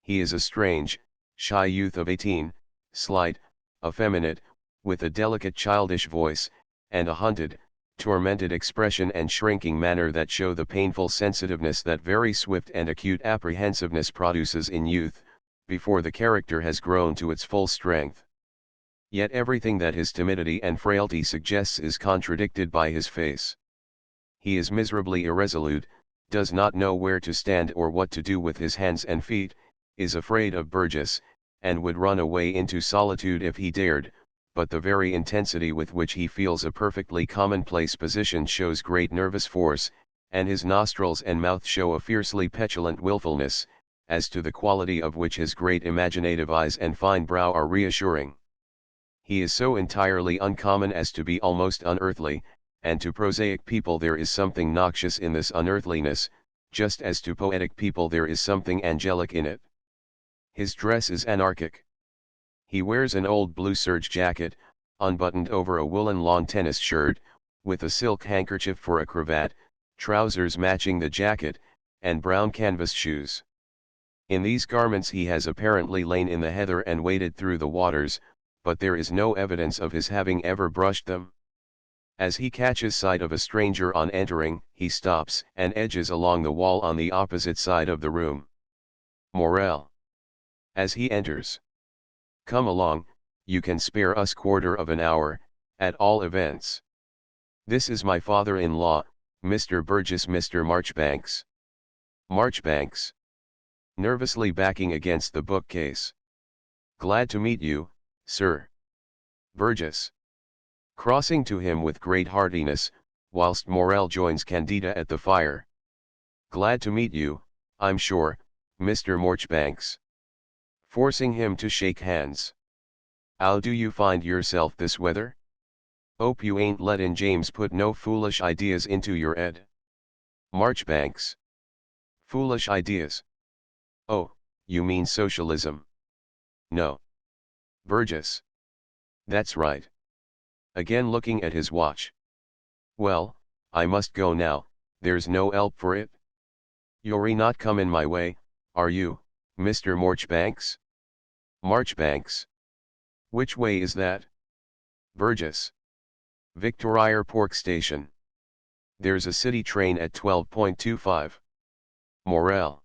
He is a strange, shy youth of 18, slight, effeminate, with a delicate childish voice, and a hunted, tormented expression and shrinking manner that show the painful sensitiveness that very swift and acute apprehensiveness produces in youth, before the character has grown to its full strength. Yet everything that his timidity and frailty suggests is contradicted by his face. He is miserably irresolute, does not know where to stand or what to do with his hands and feet, is afraid of Burgess, and would run away into solitude if he dared, but the very intensity with which he feels a perfectly commonplace position shows great nervous force, and his nostrils and mouth show a fiercely petulant willfulness, as to the quality of which his great imaginative eyes and fine brow are reassuring. He is so entirely uncommon as to be almost unearthly, and to prosaic people there is something noxious in this unearthliness, just as to poetic people there is something angelic in it. His dress is anarchic. He wears an old blue serge jacket, unbuttoned over a woolen lawn tennis shirt, with a silk handkerchief for a cravat, trousers matching the jacket, and brown canvas shoes. In these garments he has apparently lain in the heather and waded through the waters, but there is no evidence of his having ever brushed them. As he catches sight of a stranger on entering, he stops and edges along the wall on the opposite side of the room. Morel. As he enters. Come along, you can spare us quarter of an hour, at all events. This is my father-in-law, Mr. Burgess, Mr. Marchbanks. Marchbanks. Nervously backing against the bookcase. Glad to meet you, sir. Burgess. Crossing to him with great heartiness, whilst Morel joins Candida at the fire. Glad to meet you, I'm sure, Mr. Marchbanks. Forcing him to shake hands. How do you find yourself this weather? Hope you ain't lettin' James put no foolish ideas into your head. Marchbanks. Foolish ideas. Oh, you mean socialism. No. Burgess. That's right. Again looking at his watch. Well, I must go now, there's no help for it. You're not comin' my way, are you, Mr. Marchbanks? Marchbanks. Which way is that? Burgess. Victoria Pork Station. There's a city train at 12.25. Morel.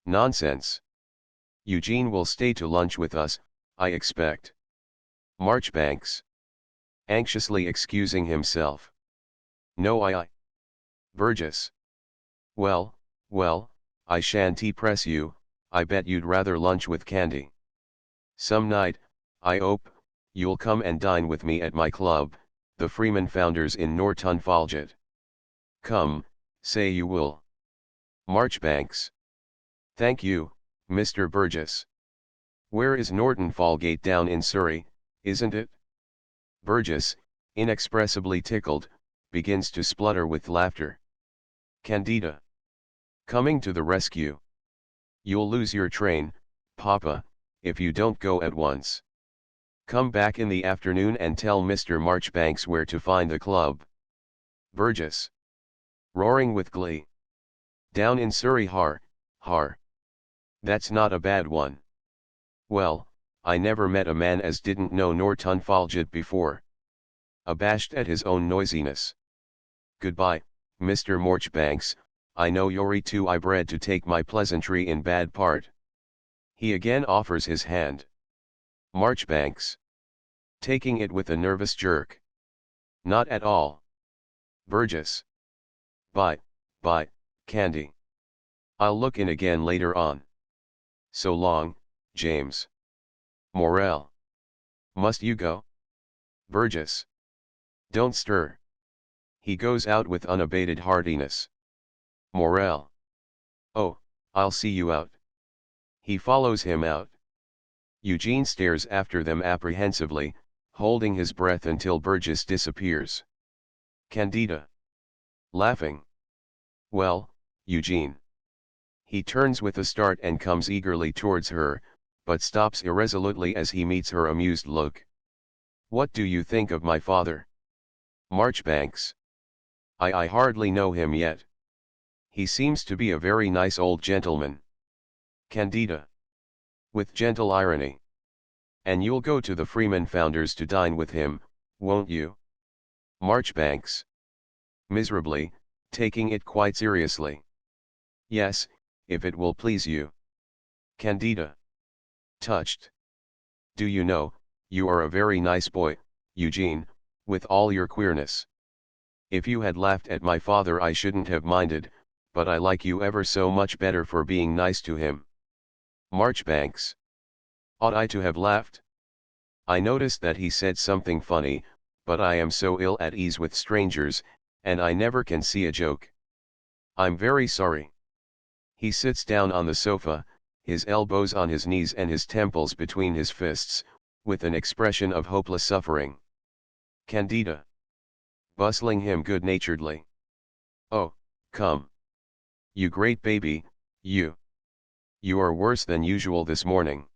Nonsense. Eugene will stay to lunch with us, I expect. Marchbanks. Anxiously excusing himself. No I. Burgess. Well, well, I shan't press you, I bet you'd rather lunch with Candy. Some night, I 'ope, you'll come and dine with me at my club, the Freeman Founders in Norton Folgate. Come, say you will. Marchbanks. Thank you, Mr. Burgess. Where is Norton Folgate? Down in Surrey, isn't it? Burgess, inexpressibly tickled, begins to splutter with laughter. Candida. Coming to the rescue. You'll lose your train, Papa, if you don't go at once. Come back in the afternoon and tell Mr. Marchbanks where to find the club. Burgess. Roaring with glee. Down in Surrey, har, har. That's not a bad one. Well, I never met a man as didn't know Norton Folgate before. Abashed at his own noisiness. Goodbye, Mr. Marchbanks, I know you're too bred to take my pleasantry in bad part. He again offers his hand. Marchbanks. Taking it with a nervous jerk. Not at all. Burgess. Bye, Candy. I'll look in again later on. So long, James. Morel. Must you go? Burgess. Don't stir. He goes out with unabated heartiness. Morel. Oh, I'll see you out. He follows him out. Eugene stares after them apprehensively, holding his breath until Burgess disappears. Candida. Laughing. Well, Eugene. He turns with a start and comes eagerly towards her, but stops irresolutely as he meets her amused look. What do you think of my father? Marchbanks. I hardly know him yet. He seems to be a very nice old gentleman. Candida. With gentle irony. And you'll go to the Freeman Founders to dine with him, won't you? Marchbanks. Miserably, taking it quite seriously. Yes, if it will please you. Candida. Touched. Do you know, you are a very nice boy, Eugene, with all your queerness. If you had laughed at my father I shouldn't have minded, but I like you ever so much better for being nice to him. Marchbanks. Ought I to have laughed? I noticed that he said something funny, but I am so ill at ease with strangers, and I never can see a joke. I'm very sorry. He sits down on the sofa, his elbows on his knees and his temples between his fists, with an expression of hopeless suffering. Candida. Bustling him good-naturedly. Oh, come. You great baby, you. You are worse than usual this morning.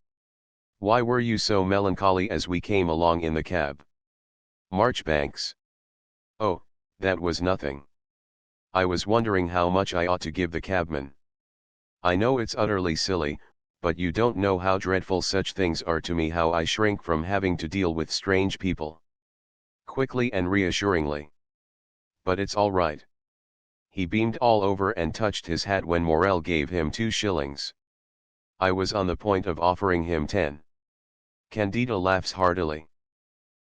Why were you so melancholy as we came along in the cab? Marchbanks. Oh, that was nothing. I was wondering how much I ought to give the cabman. I know it's utterly silly, but you don't know how dreadful such things are to me, how I shrink from having to deal with strange people. Quickly and reassuringly. But it's all right. He beamed all over and touched his hat when Morel gave him 2 shillings. I was on the point of offering him 10. Candida laughs heartily.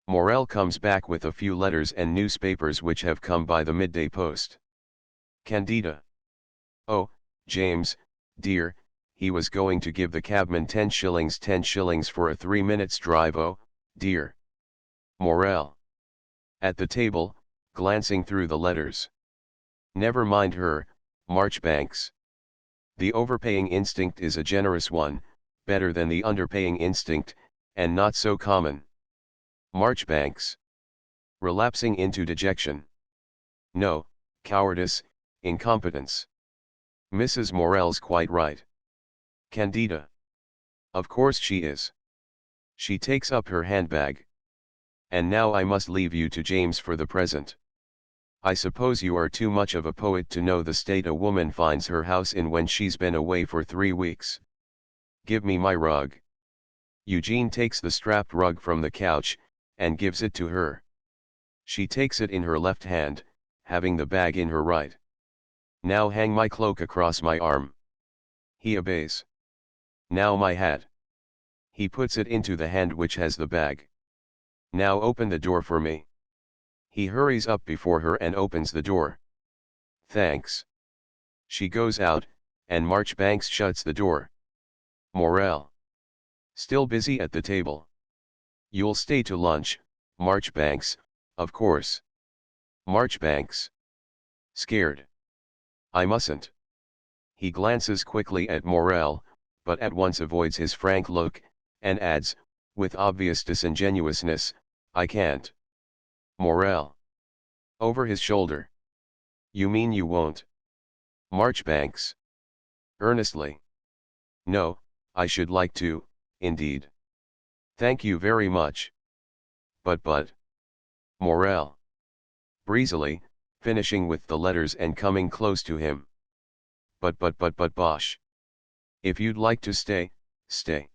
Morel comes back with a few letters and newspapers which have come by the midday post. Candida. Oh, James, dear, he was going to give the cabman 10 shillings for a 3 minutes drive. Oh, dear. Morel. At the table, glancing through the letters. Never mind her, Marchbanks. The overpaying instinct is a generous one, better than the underpaying instinct, and not so common. Marchbanks. Relapsing into dejection. No, cowardice, incompetence. Mrs. Morel's quite right. Candida. Of course she is. She takes up her handbag. And now I must leave you to James for the present. I suppose you are too much of a poet to know the state a woman finds her house in when she's been away for 3 weeks. Give me my rug. Eugene takes the strapped rug from the couch, and gives it to her. She takes it in her left hand, having the bag in her right. Now hang my cloak across my arm. He obeys. Now my hat. He puts it into the hand which has the bag. Now open the door for me. He hurries up before her and opens the door. Thanks. She goes out, and Marchbanks shuts the door. Morel. Still busy at the table. You'll stay to lunch, Marchbanks, of course. Marchbanks. Scared. I mustn't. He glances quickly at Morel, but at once avoids his frank look, and adds, with obvious disingenuousness, I can't. Morel. Over his shoulder. You mean you won't? Marchbanks. Earnestly. No, I should like to, indeed. Thank you very much. But. Morel. Breezily, finishing with the letters and coming close to him. But bosh. If you'd like to stay, stay.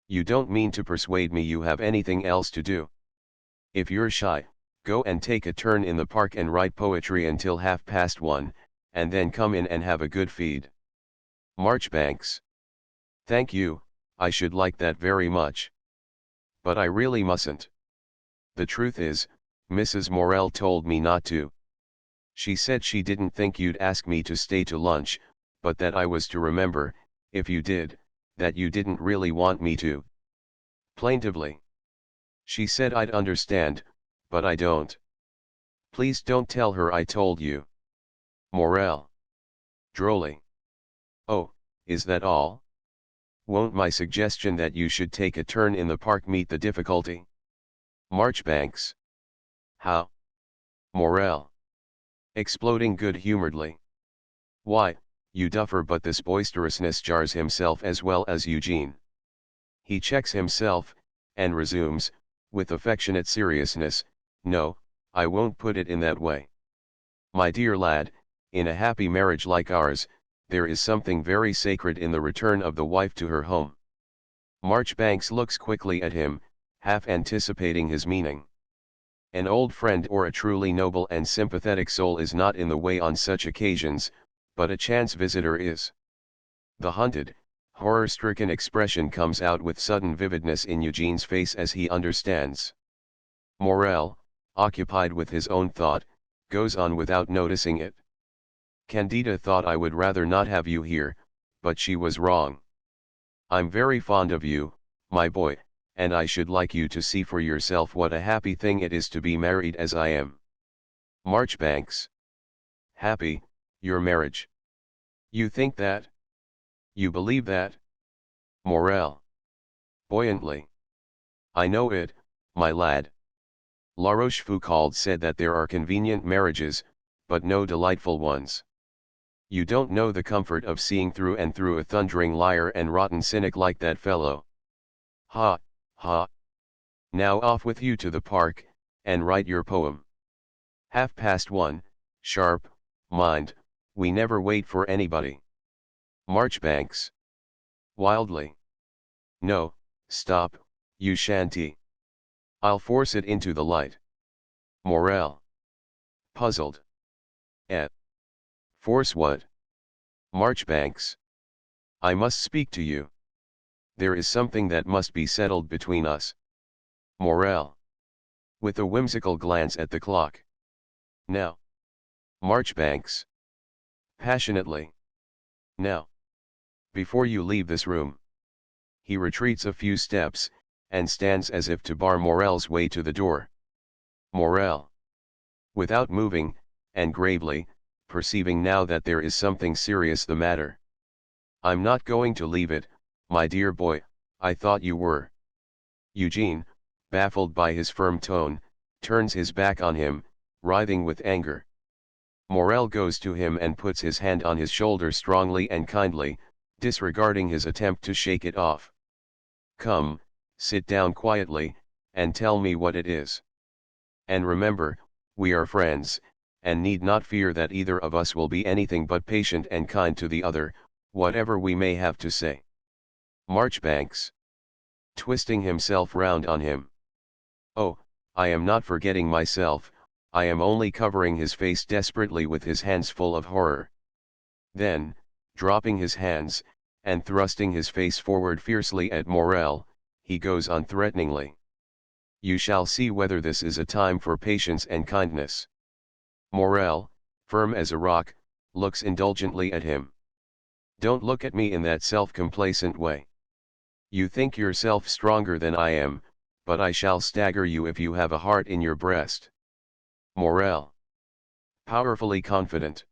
You don't mean to persuade me you have anything else to do. If you're shy, go and take a turn in the park and write poetry until 1:30, and then come in and have a good feed. Marchbanks. Thank you, I should like that very much. But I really mustn't. The truth is, Mrs. Morel told me not to. She said she didn't think you'd ask me to stay to lunch, but that I was to remember, if you did, that you didn't really want me to. Plaintively. She said I'd understand, but I don't. Please don't tell her I told you. Morel. Drolly. Oh, is that all? Won't my suggestion that you should take a turn in the park meet the difficulty? Marchbanks. How? Morel. Exploding good-humoredly. Why, you duffer, but this boisterousness jars himself as well as Eugene. He checks himself, and resumes, with affectionate seriousness, no, I won't put it in that way. My dear lad, in a happy marriage like ours, there is something very sacred in the return of the wife to her home. Marchbanks looks quickly at him, half anticipating his meaning. An old friend or a truly noble and sympathetic soul is not in the way on such occasions, but a chance visitor is. The hunted, horror-stricken expression comes out with sudden vividness in Eugene's face as he understands. Morel, occupied with his own thought, goes on without noticing it. Candida thought I would rather not have you here, but she was wrong. I'm very fond of you, my boy, and I should like you to see for yourself what a happy thing it is to be married as I am. Marchbanks. Happy, your marriage? You think that? You believe that? Morel. Buoyantly. I know it, my lad. La Rochefoucauld said that there are convenient marriages, but no delightful ones. You don't know the comfort of seeing through and through a thundering liar and rotten cynic like that fellow. Ha, ha. Now off with you to the park, and write your poem. 1:30, sharp, mind, we never wait for anybody. Marchbanks. Wildly. No, stop, you shan't. I'll force it into the light. Morel. Puzzled. Force what? Marchbanks. I must speak to you. There is something that must be settled between us. Morel. With a whimsical glance at the clock. Now. Marchbanks. Passionately. Now. Before you leave this room. He retreats a few steps, and stands as if to bar Morel's way to the door. Morel. Without moving, and gravely, perceiving now that there is something serious the matter. I'm not going to leave it, my dear boy, I thought you were. Eugene, baffled by his firm tone, turns his back on him, writhing with anger. Morel goes to him and puts his hand on his shoulder strongly and kindly, disregarding his attempt to shake it off. Come, sit down quietly, and tell me what it is. And remember, we are friends, and need not fear that either of us will be anything but patient and kind to the other, whatever we may have to say. Marchbanks. Twisting himself round on him. Oh, I am not forgetting myself, I am only covering his face desperately with his hands full of horror. Then, dropping his hands, and thrusting his face forward fiercely at Morel, he goes on threateningly. You shall see whether this is a time for patience and kindness. Morel, firm as a rock, looks indulgently at him. Don't look at me in that self-complacent way. You think yourself stronger than I am, but I shall stagger you if you have a heart in your breast. Morel. Powerfully confident.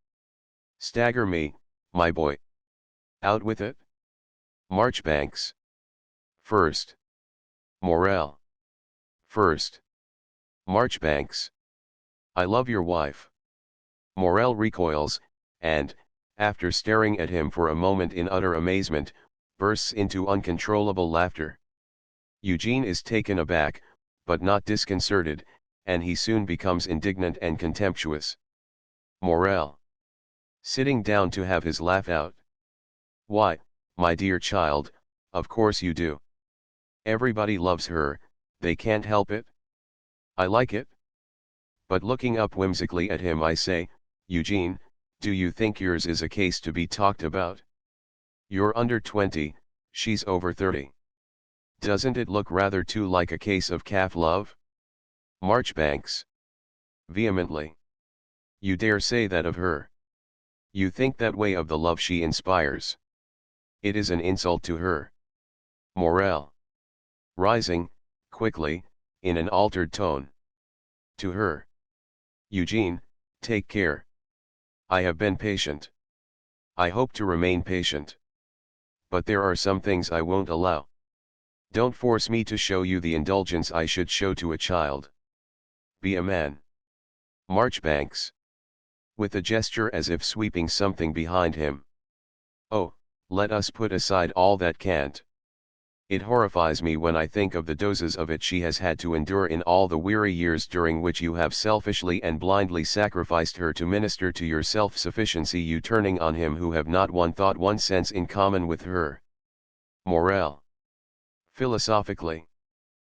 Stagger me, my boy. Out with it. Marchbanks. First. Morel. First. Marchbanks. I love your wife. Morel recoils, and, after staring at him for a moment in utter amazement, bursts into uncontrollable laughter. Eugene is taken aback, but not disconcerted, and he soon becomes indignant and contemptuous. Morel. Sitting down to have his laugh out. Why, my dear child, of course you do. Everybody loves her, they can't help it. I like it. But looking up whimsically at him I say, Eugene, do you think yours is a case to be talked about? You're under 20, she's over 30. Doesn't it look rather too like a case of calf love? Marchbanks. Vehemently. You dare say that of her? You think that way of the love she inspires? It is an insult to her. Morel. Rising, quickly, in an altered tone. To her. Eugene, take care. I have been patient. I hope to remain patient. But there are some things I won't allow. Don't force me to show you the indulgence I should show to a child. Be a man. Marchbanks. With a gesture as if sweeping something behind him. Oh, let us put aside all that cant. It horrifies me when I think of the doses of it she has had to endure in all the weary years during which you have selfishly and blindly sacrificed her to minister to your self-sufficiency, you turning on him who have not one thought, one sense in common with her. Morel. Philosophically.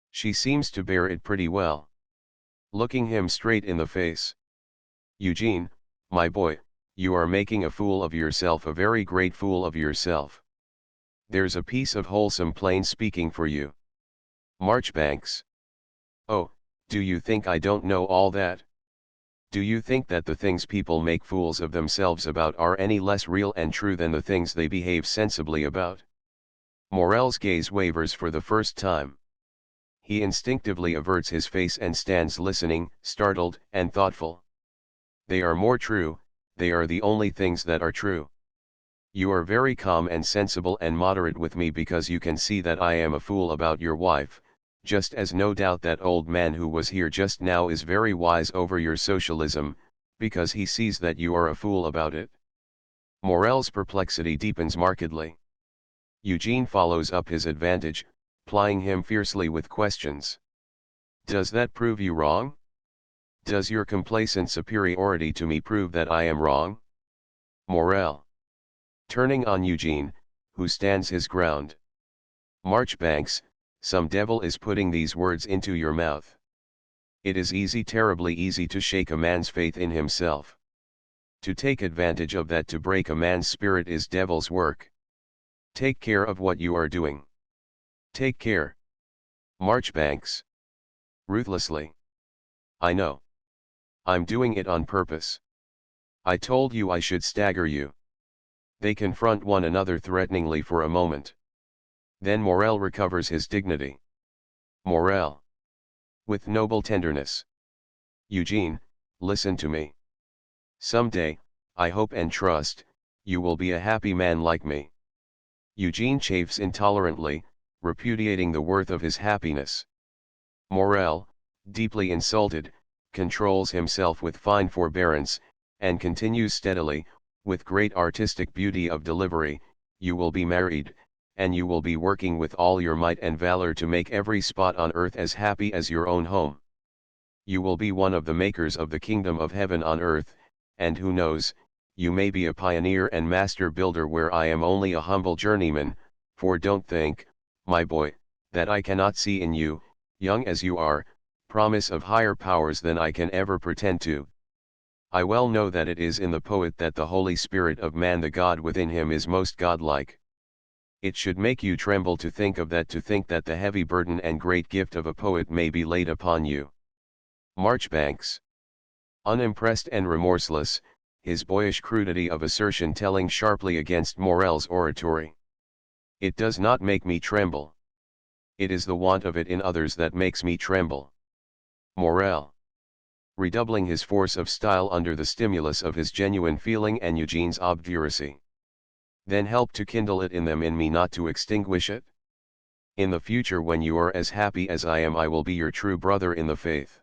She seems to bear it pretty well. Looking him straight in the face. Eugene, my boy, you are making a fool of yourself, a very great fool of yourself. There's a piece of wholesome plain speaking for you. Marchbanks. Oh, do you think I don't know all that? Do you think that the things people make fools of themselves about are any less real and true than the things they behave sensibly about? Morel's gaze wavers for the first time. He instinctively averts his face and stands listening, startled and thoughtful. They are more true, they are the only things that are true. You are very calm and sensible and moderate with me because you can see that I am a fool about your wife, just as no doubt that old man who was here just now is very wise over your socialism, because he sees that you are a fool about it. Morel's perplexity deepens markedly. Eugene follows up his advantage, plying him fiercely with questions. Does that prove you wrong? Does your complacent superiority to me prove that I am wrong? Morel. Turning on Eugene, who stands his ground. Marchbanks, some devil is putting these words into your mouth. It is easy, terribly easy, to shake a man's faith in himself. To take advantage of that to break a man's spirit is devil's work. Take care of what you are doing. Take care. Marchbanks. Ruthlessly. I know. I'm doing it on purpose. I told you I should stagger you. They confront one another threateningly for a moment. Then Morel recovers his dignity. Morel. With noble tenderness. Eugene, listen to me. Some day, I hope and trust, you will be a happy man like me. Eugene chafes intolerantly, repudiating the worth of his happiness. Morel, deeply insulted, controls himself with fine forbearance, and continues steadily, with great artistic beauty of delivery, you will be married, and you will be working with all your might and valor to make every spot on earth as happy as your own home. You will be one of the makers of the kingdom of heaven on earth, and who knows, you may be a pioneer and master builder where I am only a humble journeyman, for don't think, my boy, that I cannot see in you, young as you are, promise of higher powers than I can ever pretend to. I well know that it is in the poet that the Holy Spirit of man, the God within him, is most godlike. It should make you tremble to think of that, to think that the heavy burden and great gift of a poet may be laid upon you. Marchbanks. Unimpressed and remorseless, his boyish crudity of assertion telling sharply against Morel's oratory. It does not make me tremble. It is the want of it in others that makes me tremble. Morel. Redoubling his force of style under the stimulus of his genuine feeling and Eugene's obduracy. Then help to kindle it in them, in me, not to extinguish it. In the future, when you are as happy as I am, I will be your true brother in the faith.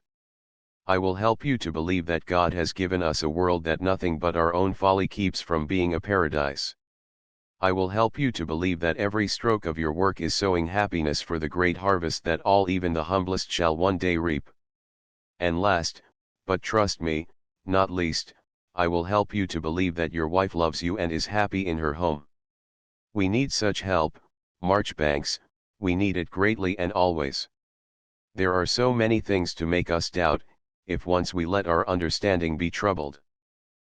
I will help you to believe that God has given us a world that nothing but our own folly keeps from being a paradise. I will help you to believe that every stroke of your work is sowing happiness for the great harvest that all, even the humblest, shall one day reap. And last, but trust me, not least, I will help you to believe that your wife loves you and is happy in her home. We need such help, Marchbanks, we need it greatly and always. There are so many things to make us doubt, if once we let our understanding be troubled.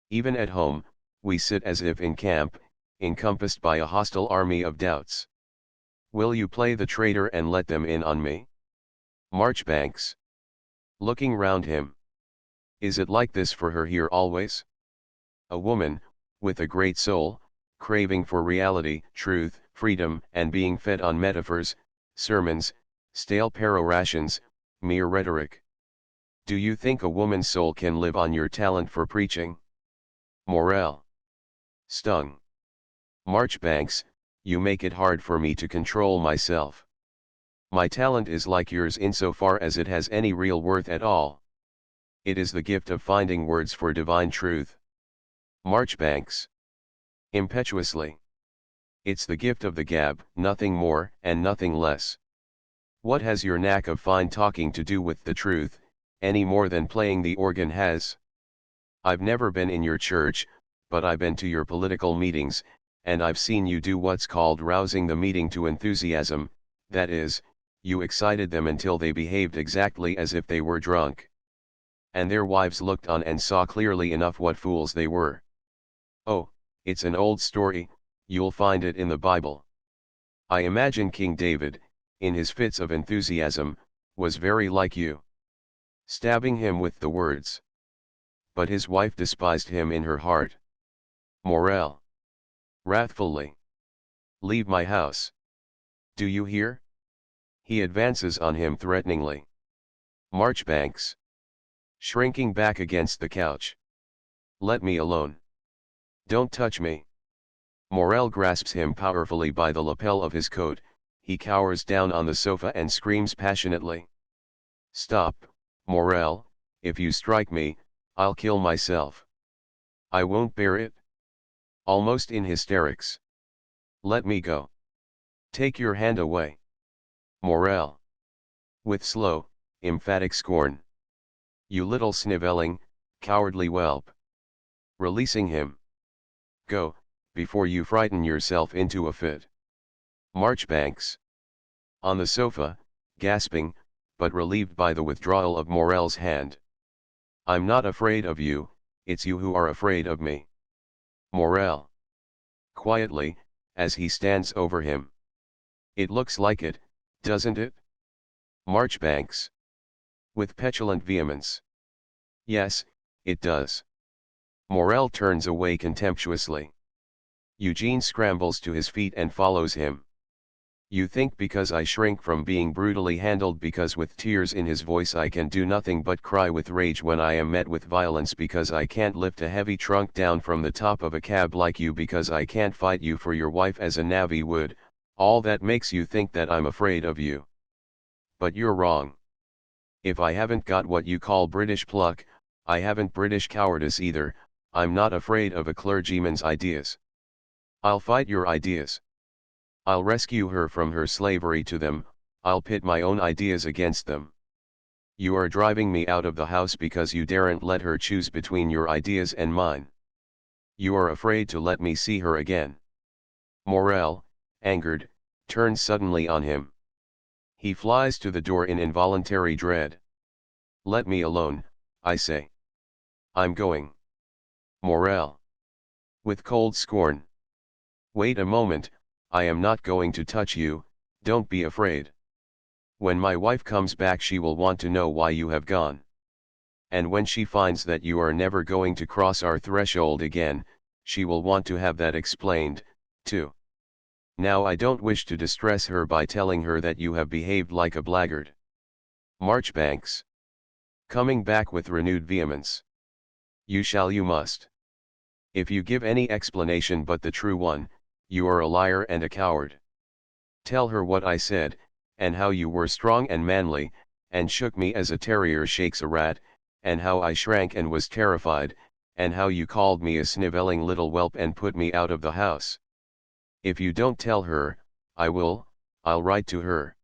Even at home, we sit as if in camp, encompassed by a hostile army of doubts. Will you play the traitor and let them in on me? Marchbanks. Looking round him. Is it like this for her here always? A woman, with a great soul, craving for reality, truth, freedom, and being fed on metaphors, sermons, stale perorations, mere rhetoric. Do you think a woman's soul can live on your talent for preaching? Morel. Stung. Marchbanks, you make it hard for me to control myself. My talent is like yours insofar as it has any real worth at all. It is the gift of finding words for divine truth. Marchbanks. Impetuously. It's the gift of the gab, nothing more and nothing less. What has your knack of fine talking to do with the truth, any more than playing the organ has? I've never been in your church, but I've been to your political meetings, and I've seen you do what's called rousing the meeting to enthusiasm, that is, you excited them until they behaved exactly as if they were drunk. And their wives looked on and saw clearly enough what fools they were. Oh, it's an old story, you'll find it in the Bible. I imagine King David, in his fits of enthusiasm, was very like you. Stabbing him with the words. But his wife despised him in her heart. Morel. Wrathfully. Leave my house. Do you hear? He advances on him threateningly. Marchbanks. Shrinking back against the couch. Let me alone. Don't touch me. Morel grasps him powerfully by the lapel of his coat, he cowers down on the sofa and screams passionately. Stop, Morel, if you strike me, I'll kill myself. I won't bear it. Almost in hysterics. Let me go. Take your hand away. Morel. With slow, emphatic scorn. You little snivelling, cowardly whelp. Releasing him. Go, before you frighten yourself into a fit. Marchbanks. On the sofa, gasping, but relieved by the withdrawal of Morel's hand. I'm not afraid of you, it's you who are afraid of me. Morel. Quietly, as he stands over him. It looks like it, doesn't it? Marchbanks. With petulant vehemence. Yes, it does. Morel turns away contemptuously. Eugene scrambles to his feet and follows him. You think because I shrink from being brutally handled, because with tears in his voice I can do nothing but cry with rage when I am met with violence, because I can't lift a heavy trunk down from the top of a cab like you, because I can't fight you for your wife as a navvy would, all that makes you think that I'm afraid of you. But you're wrong. If I haven't got what you call British pluck, I haven't British cowardice either. I'm not afraid of a clergyman's ideas. I'll fight your ideas. I'll rescue her from her slavery to them, I'll pit my own ideas against them. You are driving me out of the house because you daren't let her choose between your ideas and mine. You are afraid to let me see her again. Morel, angered, turns suddenly on him. He flies to the door in involuntary dread. Let me alone, I say. I'm going. Morel. With cold scorn. Wait a moment, I am not going to touch you, don't be afraid. When my wife comes back she will want to know why you have gone. And when she finds that you are never going to cross our threshold again, she will want to have that explained, too. Now I don't wish to distress her by telling her that you have behaved like a blackguard. Marchbanks. Coming back with renewed vehemence. You shall, you must. If you give any explanation but the true one, you are a liar and a coward. Tell her what I said, and how you were strong and manly, and shook me as a terrier shakes a rat, and how I shrank and was terrified, and how you called me a snivelling little whelp and put me out of the house. If you don't tell her, I'll write to her.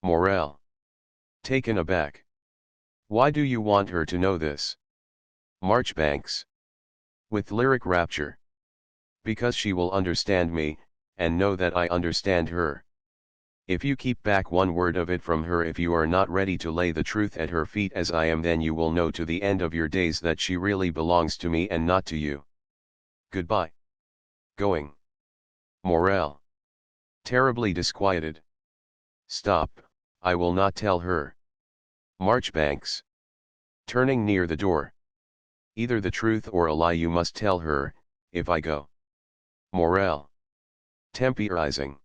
Morel. Taken aback. Why do you want her to know this? Marchbanks. With lyric rapture. Because she will understand me, and know that I understand her. If you keep back one word of it from her, if you are not ready to lay the truth at her feet as I am, then you will know to the end of your days that she really belongs to me and not to you. Goodbye. Going. Morel. Terribly disquieted. Stop, I will not tell her. Marchbanks. Turning near the door. Either the truth or a lie you must tell her, if I go. Morel. Temporizing.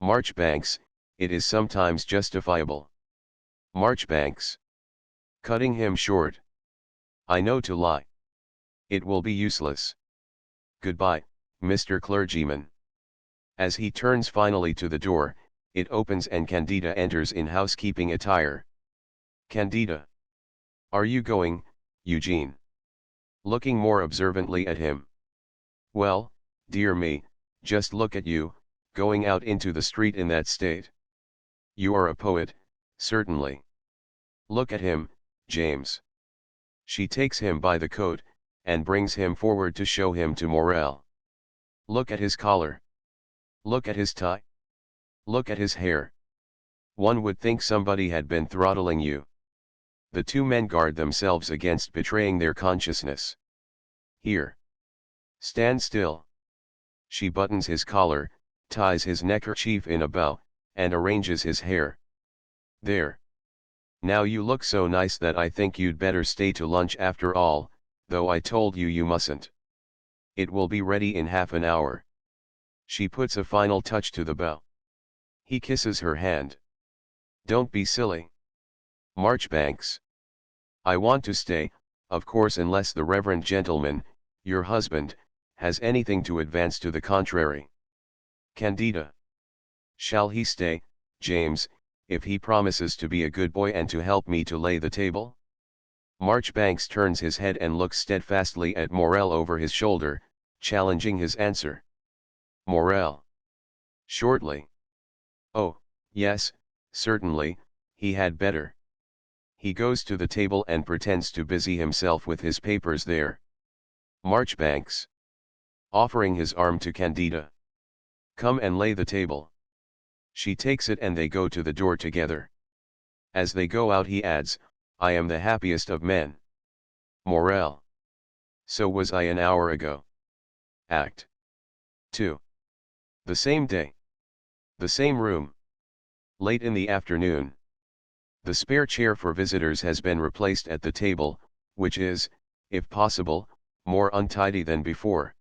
Marchbanks, it is sometimes justifiable. Marchbanks. Cutting him short. I know to lie. It will be useless. Goodbye, Mr. Clergyman. As he turns finally to the door, it opens and Candida enters in housekeeping attire. Candida. Are you going, Eugene? Looking more observantly at him. Well, dear me, just look at you, going out into the street in that state. You are a poet, certainly. Look at him, James. She takes him by the coat, and brings him forward to show him to Morel. Look at his collar. Look at his tie. Look at his hair. One would think somebody had been throttling you. The two men guard themselves against betraying their consciousness. Here. Stand still. She buttons his collar, ties his neckerchief in a bow, and arranges his hair. There. Now you look so nice that I think you'd better stay to lunch after all, though I told you you mustn't. It will be ready in half an hour. She puts a final touch to the bow. He kisses her hand. Don't be silly. Marchbanks. I want to stay, of course, unless the reverend gentleman, your husband, has anything to advance to the contrary. Candida. Shall he stay, James, if he promises to be a good boy and to help me to lay the table? Marchbanks turns his head and looks steadfastly at Morel over his shoulder, challenging his answer. Morel. Shortly. Oh, yes, certainly, he had better. He goes to the table and pretends to busy himself with his papers there. Marchbanks. Offering his arm to Candida. Come and lay the table. She takes it and they go to the door together. As they go out he adds, I am the happiest of men. Morel. So was I an hour ago. Act 2. The same day. The same room. Late in the afternoon. The spare chair for visitors has been replaced at the table, which is, if possible, more untidy than before.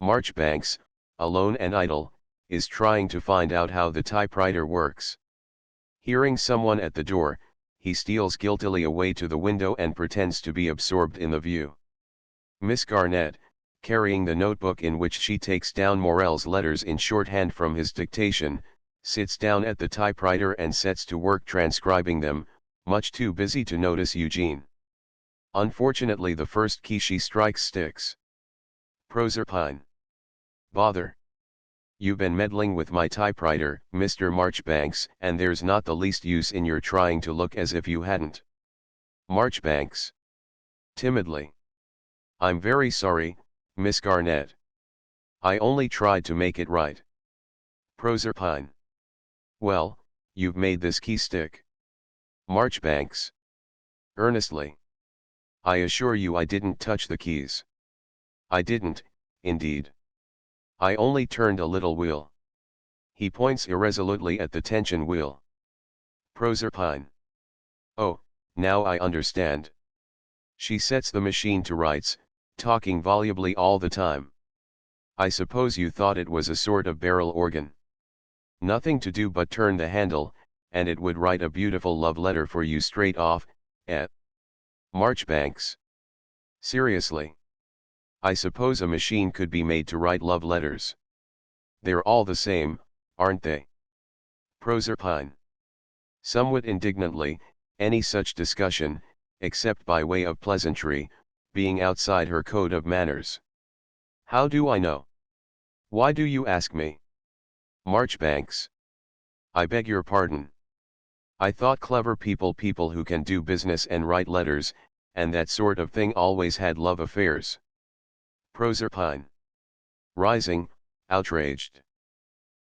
Marchbanks, alone and idle, is trying to find out how the typewriter works. Hearing someone at the door, he steals guiltily away to the window and pretends to be absorbed in the view. Miss Garnett, carrying the notebook in which she takes down Morel's letters in shorthand from his dictation, sits down at the typewriter and sets to work transcribing them, much too busy to notice Eugene. Unfortunately, the first key she strikes sticks. Proserpine. Bother. You've been meddling with my typewriter, Mr. Marchbanks, and there's not the least use in your trying to look as if you hadn't. Marchbanks. Timidly. I'm very sorry, Miss Garnett. I only tried to make it right. Proserpine. Well, you've made this key stick. Marchbanks. Earnestly. I assure you I didn't touch the keys. I didn't, indeed. I only turned a little wheel. He points irresolutely at the tension wheel. Proserpine. Oh, now I understand. She sets the machine to rights, talking volubly all the time. I suppose you thought it was a sort of barrel organ. Nothing to do but turn the handle, and it would write a beautiful love letter for you straight off, eh? Marchbanks. Seriously. I suppose a machine could be made to write love letters. They're all the same, aren't they? Proserpine. Somewhat indignantly, any such discussion, except by way of pleasantry, being outside her code of manners. How do I know? Why do you ask me? Marchbanks. I beg your pardon. I thought clever people who can do business and write letters, and that sort of thing always had love affairs. Proserpine. Rising, outraged.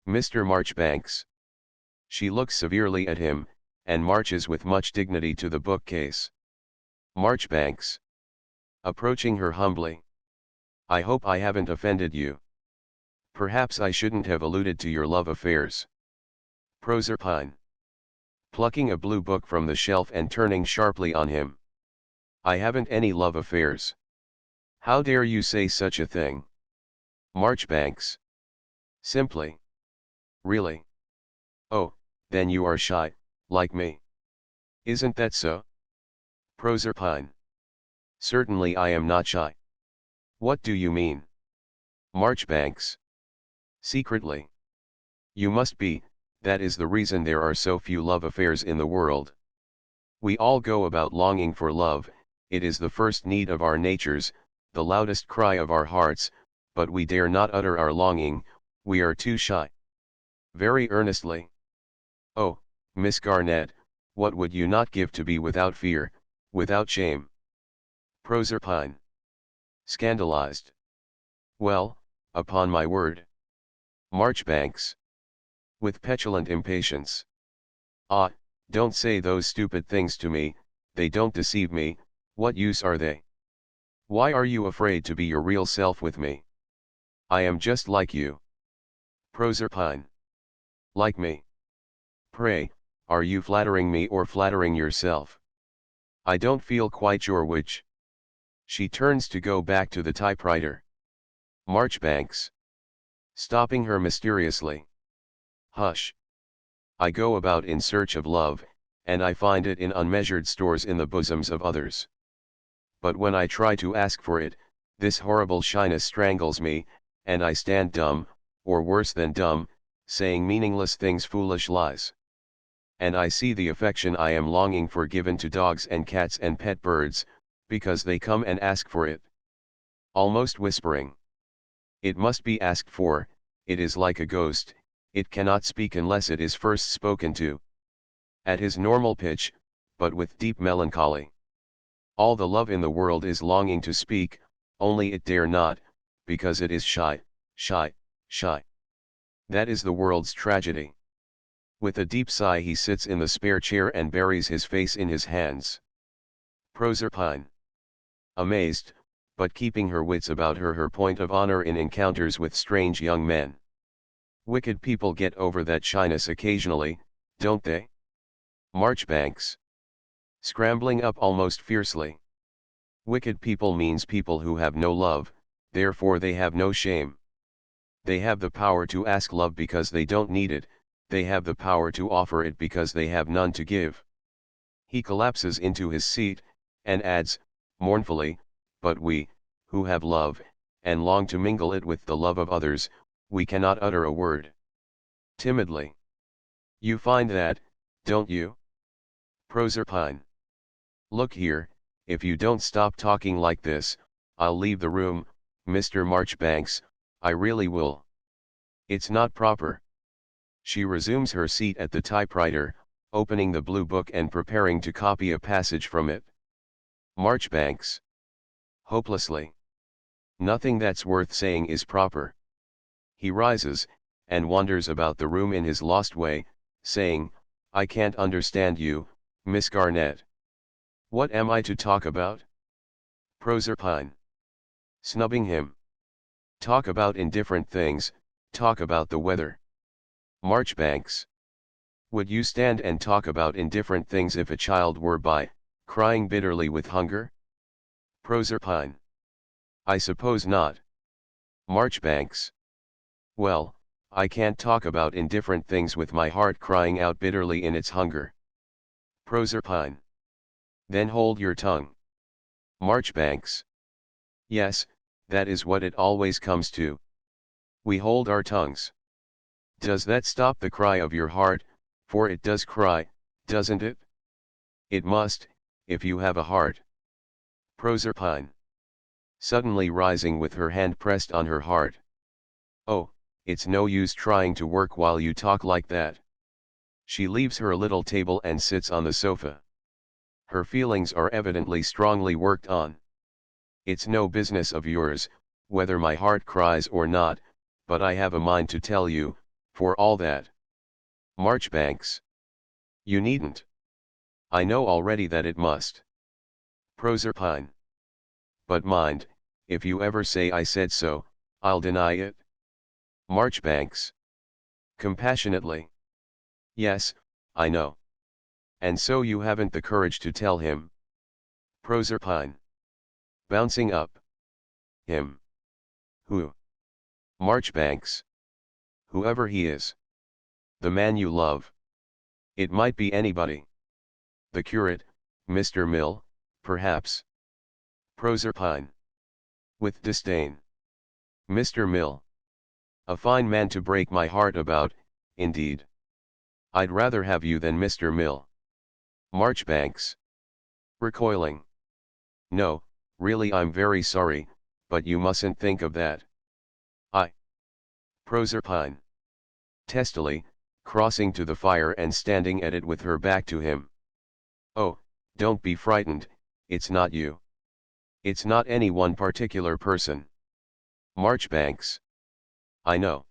Mr. Marchbanks. She looks severely at him, and marches with much dignity to the bookcase. Marchbanks. Approaching her humbly. I hope I haven't offended you. Perhaps I shouldn't have alluded to your love affairs. Proserpine. Plucking a blue book from the shelf and turning sharply on him. I haven't any love affairs. How dare you say such a thing? Marchbanks. Simply. Really? Oh, then you are shy, like me. Isn't that so? Proserpine. Certainly I am not shy. What do you mean? Marchbanks. Secretly. You must be, that is the reason there are so few love affairs in the world. We all go about longing for love, it is the first need of our natures, the loudest cry of our hearts, but we dare not utter our longing, we are too shy. Very earnestly. Oh, Miss Garnett, what would you not give to be without fear, without shame? Proserpine. Scandalized. Well, upon my word. Marchbanks. With petulant impatience. Ah, don't say those stupid things to me, they don't deceive me, what use are they? Why are you afraid to be your real self with me? I am just like you. Proserpine. Like me. Pray, are you flattering me or flattering yourself? I don't feel quite sure which. She turns to go back to the typewriter. Marchbanks. Stopping her mysteriously. Hush. I go about in search of love, and I find it in unmeasured stores in the bosoms of others. But when I try to ask for it, this horrible shyness strangles me, and I stand dumb, or worse than dumb, saying meaningless things, foolish lies. And I see the affection I am longing for given to dogs and cats and pet birds, because they come and ask for it. Almost whispering. It must be asked for, it is like a ghost, it cannot speak unless it is first spoken to. At his normal pitch, but with deep melancholy. All the love in the world is longing to speak, only it dare not, because it is shy, shy, shy. That is the world's tragedy. With a deep sigh he sits in the spare chair and buries his face in his hands. Proserpine. Amazed, but keeping her wits about her, her point of honor in encounters with strange young men. Wicked people get over that shyness occasionally, don't they? Marchbanks. Scrambling up almost fiercely. Wicked people means people who have no love, therefore they have no shame. They have the power to ask love because they don't need it, they have the power to offer it because they have none to give. He collapses into his seat, and adds, mournfully, but we, who have love, and long to mingle it with the love of others, we cannot utter a word. Timidly. You find that, don't you? Proserpine. Look here, if you don't stop talking like this, I'll leave the room, Mr. Marchbanks, I really will. It's not proper. She resumes her seat at the typewriter, opening the blue book and preparing to copy a passage from it. Marchbanks. Hopelessly. Nothing that's worth saying is proper. He rises, and wanders about the room in his lost way, saying, I can't understand you, Miss Garnett. What am I to talk about? Proserpine. Snubbing him. Talk about indifferent things, talk about the weather. Marchbanks. Would you stand and talk about indifferent things if a child were by, crying bitterly with hunger? Proserpine. I suppose not. Marchbanks. Well, I can't talk about indifferent things with my heart crying out bitterly in its hunger. Proserpine. Then hold your tongue. Marchbanks. Yes, that is what it always comes to. We hold our tongues. Does that stop the cry of your heart, for it does cry, doesn't it? It must, if you have a heart. Proserpine. Suddenly rising with her hand pressed on her heart. Oh, it's no use trying to work while you talk like that. She leaves her little table and sits on the sofa. Her feelings are evidently strongly worked on. It's no business of yours, whether my heart cries or not, but I have a mind to tell you, for all that. Marchbanks. You needn't. I know already that it must. Proserpine. But mind, if you ever say I said so, I'll deny it. Marchbanks. Compassionately. Yes, I know. And so you haven't the courage to tell him. Proserpine. Bouncing up. Him. Who? Marchbanks. Whoever he is. The man you love. It might be anybody. The curate, Mr. Mill, perhaps. Proserpine. With disdain. Mr. Mill. A fine man to break my heart about, indeed. I'd rather have you than Mr. Mill. Marchbanks. Recoiling. No, really I'm very sorry, but you mustn't think of that. Proserpine. Testily, crossing to the fire and standing at it with her back to him. Oh, don't be frightened, it's not you. It's not any one particular person. Marchbanks. I know.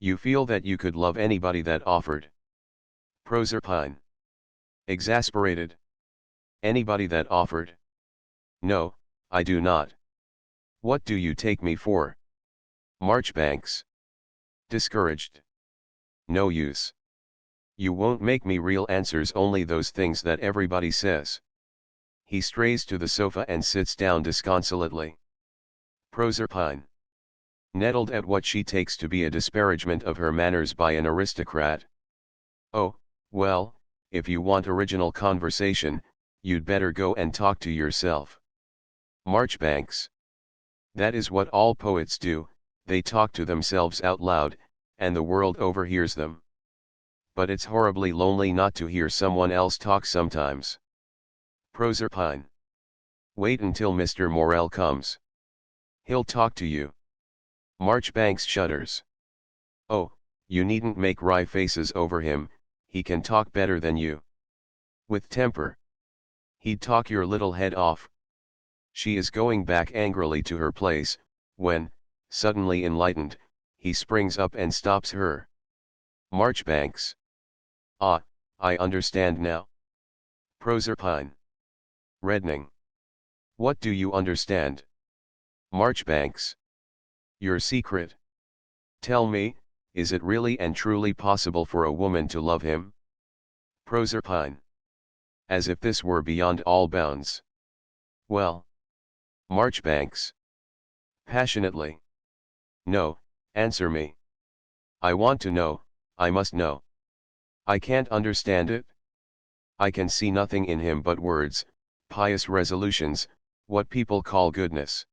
You feel that you could love anybody that offered. Proserpine. Exasperated. Anybody that offered? No, I do not. What do you take me for? Marchbanks. Discouraged. No use. You won't make me real answers, only those things that everybody says. He strays to the sofa and sits down disconsolately. Proserpine. Nettled at what she takes to be a disparagement of her manners by an aristocrat. Oh, well, if you want original conversation, you'd better go and talk to yourself. Marchbanks. That is what all poets do, they talk to themselves out loud, and the world overhears them. But it's horribly lonely not to hear someone else talk sometimes. Proserpine. Wait until Mr. Morel comes. He'll talk to you. Marchbanks shudders. Oh, you needn't make wry faces over him, he can talk better than you. With temper. He'd talk your little head off. She is going back angrily to her place, when, suddenly enlightened, he springs up and stops her. Marchbanks. Ah, I understand now. Proserpine. Reddening. What do you understand? Marchbanks. Your secret. Tell me, is it really and truly possible for a woman to love him? Proserpine. As if this were beyond all bounds. Well. Marchbanks. Passionately. No, answer me. I want to know, I must know. I can't understand it. I can see nothing in him but words, pious resolutions, what people call goodness.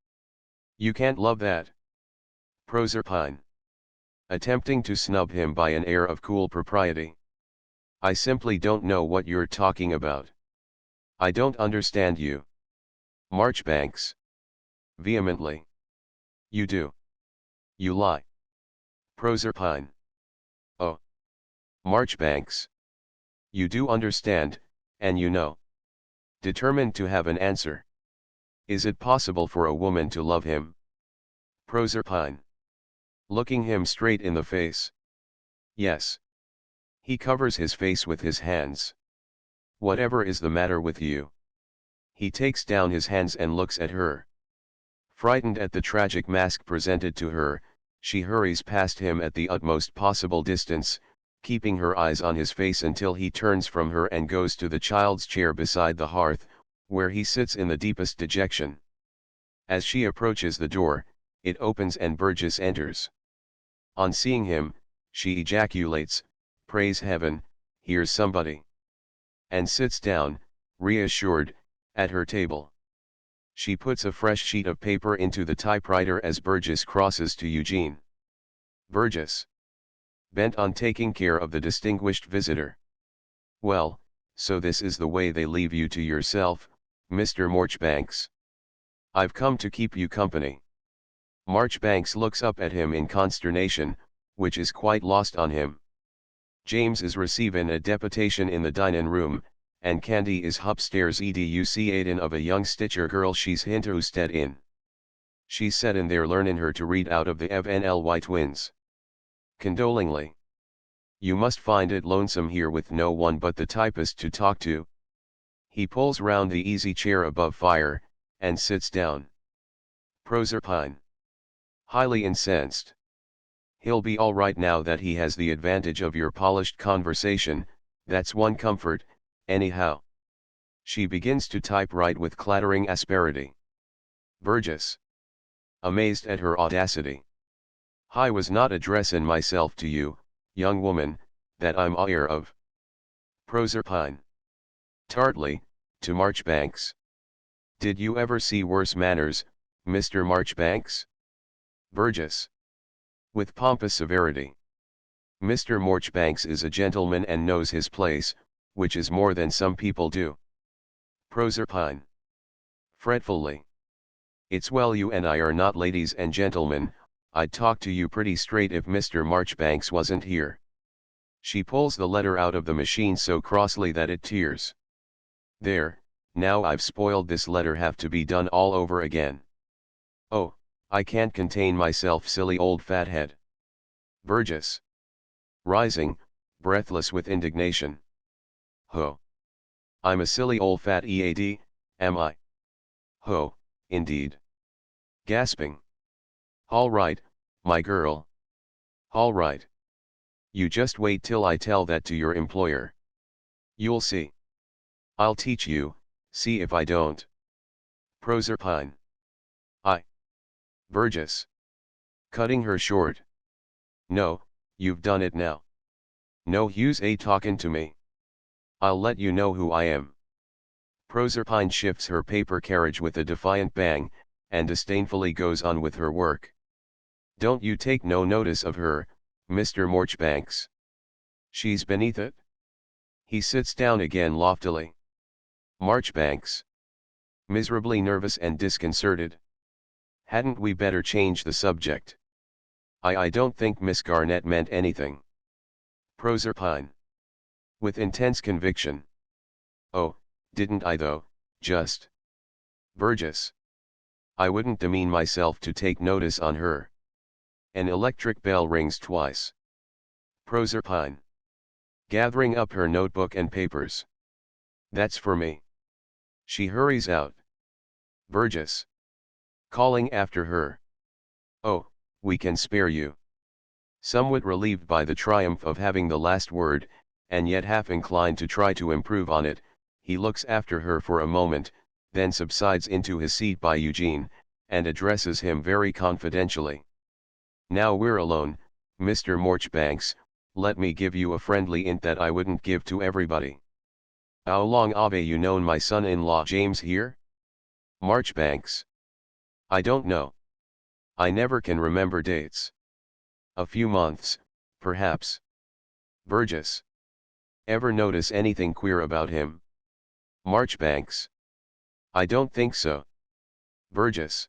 You can't love that. Proserpine. Attempting to snub him by an air of cool propriety. I simply don't know what you're talking about. I don't understand you. Marchbanks. Vehemently. You do. You lie. Proserpine. Oh. Marchbanks. You do understand, and you know. Determined to have an answer. Is it possible for a woman to love him? Proserpine. Looking him straight in the face. Yes. He covers his face with his hands. Whatever is the matter with you? He takes down his hands and looks at her. Frightened at the tragic mask presented to her, she hurries past him at the utmost possible distance, keeping her eyes on his face until he turns from her and goes to the child's chair beside the hearth, where he sits in the deepest dejection. As she approaches the door, it opens and Burgess enters. On seeing him, she ejaculates, "Praise heaven, here's somebody," and sits down, reassured, at her table. She puts a fresh sheet of paper into the typewriter as Burgess crosses to Eugene. Burgess, bent on taking care of the distinguished visitor. "Well, so this is the way they leave you to yourself, Mr. Marchbanks. I've come to keep you company." Marchbanks looks up at him in consternation, which is quite lost on him. James is receiving a deputation in the dinin' room, and Candy is hupstairs educatin' of a young Stitcher girl she's interested in. She's settin' there learnin' her to read out of the FNLY twins. Condolingly, "You must find it lonesome here with no one but the typist to talk to." He pulls round the easy chair above fire, and sits down. Proserpine, highly incensed. "He'll be all right now that he has the advantage of your polished conversation, that's one comfort, anyhow." She begins to typewrite with clattering asperity. Burgess, amazed at her audacity. "I was not addressin' myself to you, young woman, that I'm aware of." Proserpine, tartly, to Marchbanks, "Did you ever see worse manners, Mr. Marchbanks?" Burgess, with pompous severity, "Mr. Marchbanks is a gentleman and knows his place, which is more than some people do." Proserpine, fretfully, "It's well you and I are not ladies and gentlemen. I'd talk to you pretty straight if Mr. Marchbanks wasn't here." She pulls the letter out of the machine so crossly that it tears. "There, now I've spoiled this letter, have to be done all over again. Oh, I can't contain myself, silly old fathead." Burgess, rising, breathless with indignation, "Ho! I'm a silly old fat ead, am I? Ho, indeed." Gasping, "All right, my girl. All right. You just wait till I tell that to your employer. You'll see. I'll teach you, see if I don't." Proserpine, "I." Burgess, cutting her short, "No, you've done it now. No use talkin' to me. I'll let you know who I am." Proserpine shifts her paper carriage with a defiant bang, and disdainfully goes on with her work. "Don't you take no notice of her, Mr. Marchbanks. She's beneath it." He sits down again loftily. Marchbanks, miserably nervous and disconcerted, "Hadn't we better change the subject? I don't think Miss Garnett meant anything." Proserpine, with intense conviction, "Oh, didn't I though, just." Burgess, "I wouldn't demean myself to take notice on her." An electric bell rings twice. Proserpine, gathering up her notebook and papers, "That's for me." She hurries out. Burgess, calling after her, "Oh, we can spare you." Somewhat relieved by the triumph of having the last word, and yet half inclined to try to improve on it, he looks after her for a moment, then subsides into his seat by Eugene, and addresses him very confidentially. "Now we're alone, Mr. Marchbanks, let me give you a friendly hint that I wouldn't give to everybody. How long have you known my son-in-law James here?" Marchbanks, "I don't know. I never can remember dates. A few months, perhaps." Burgess, "Ever notice anything queer about him?" Marchbanks, "I don't think so." Burgess,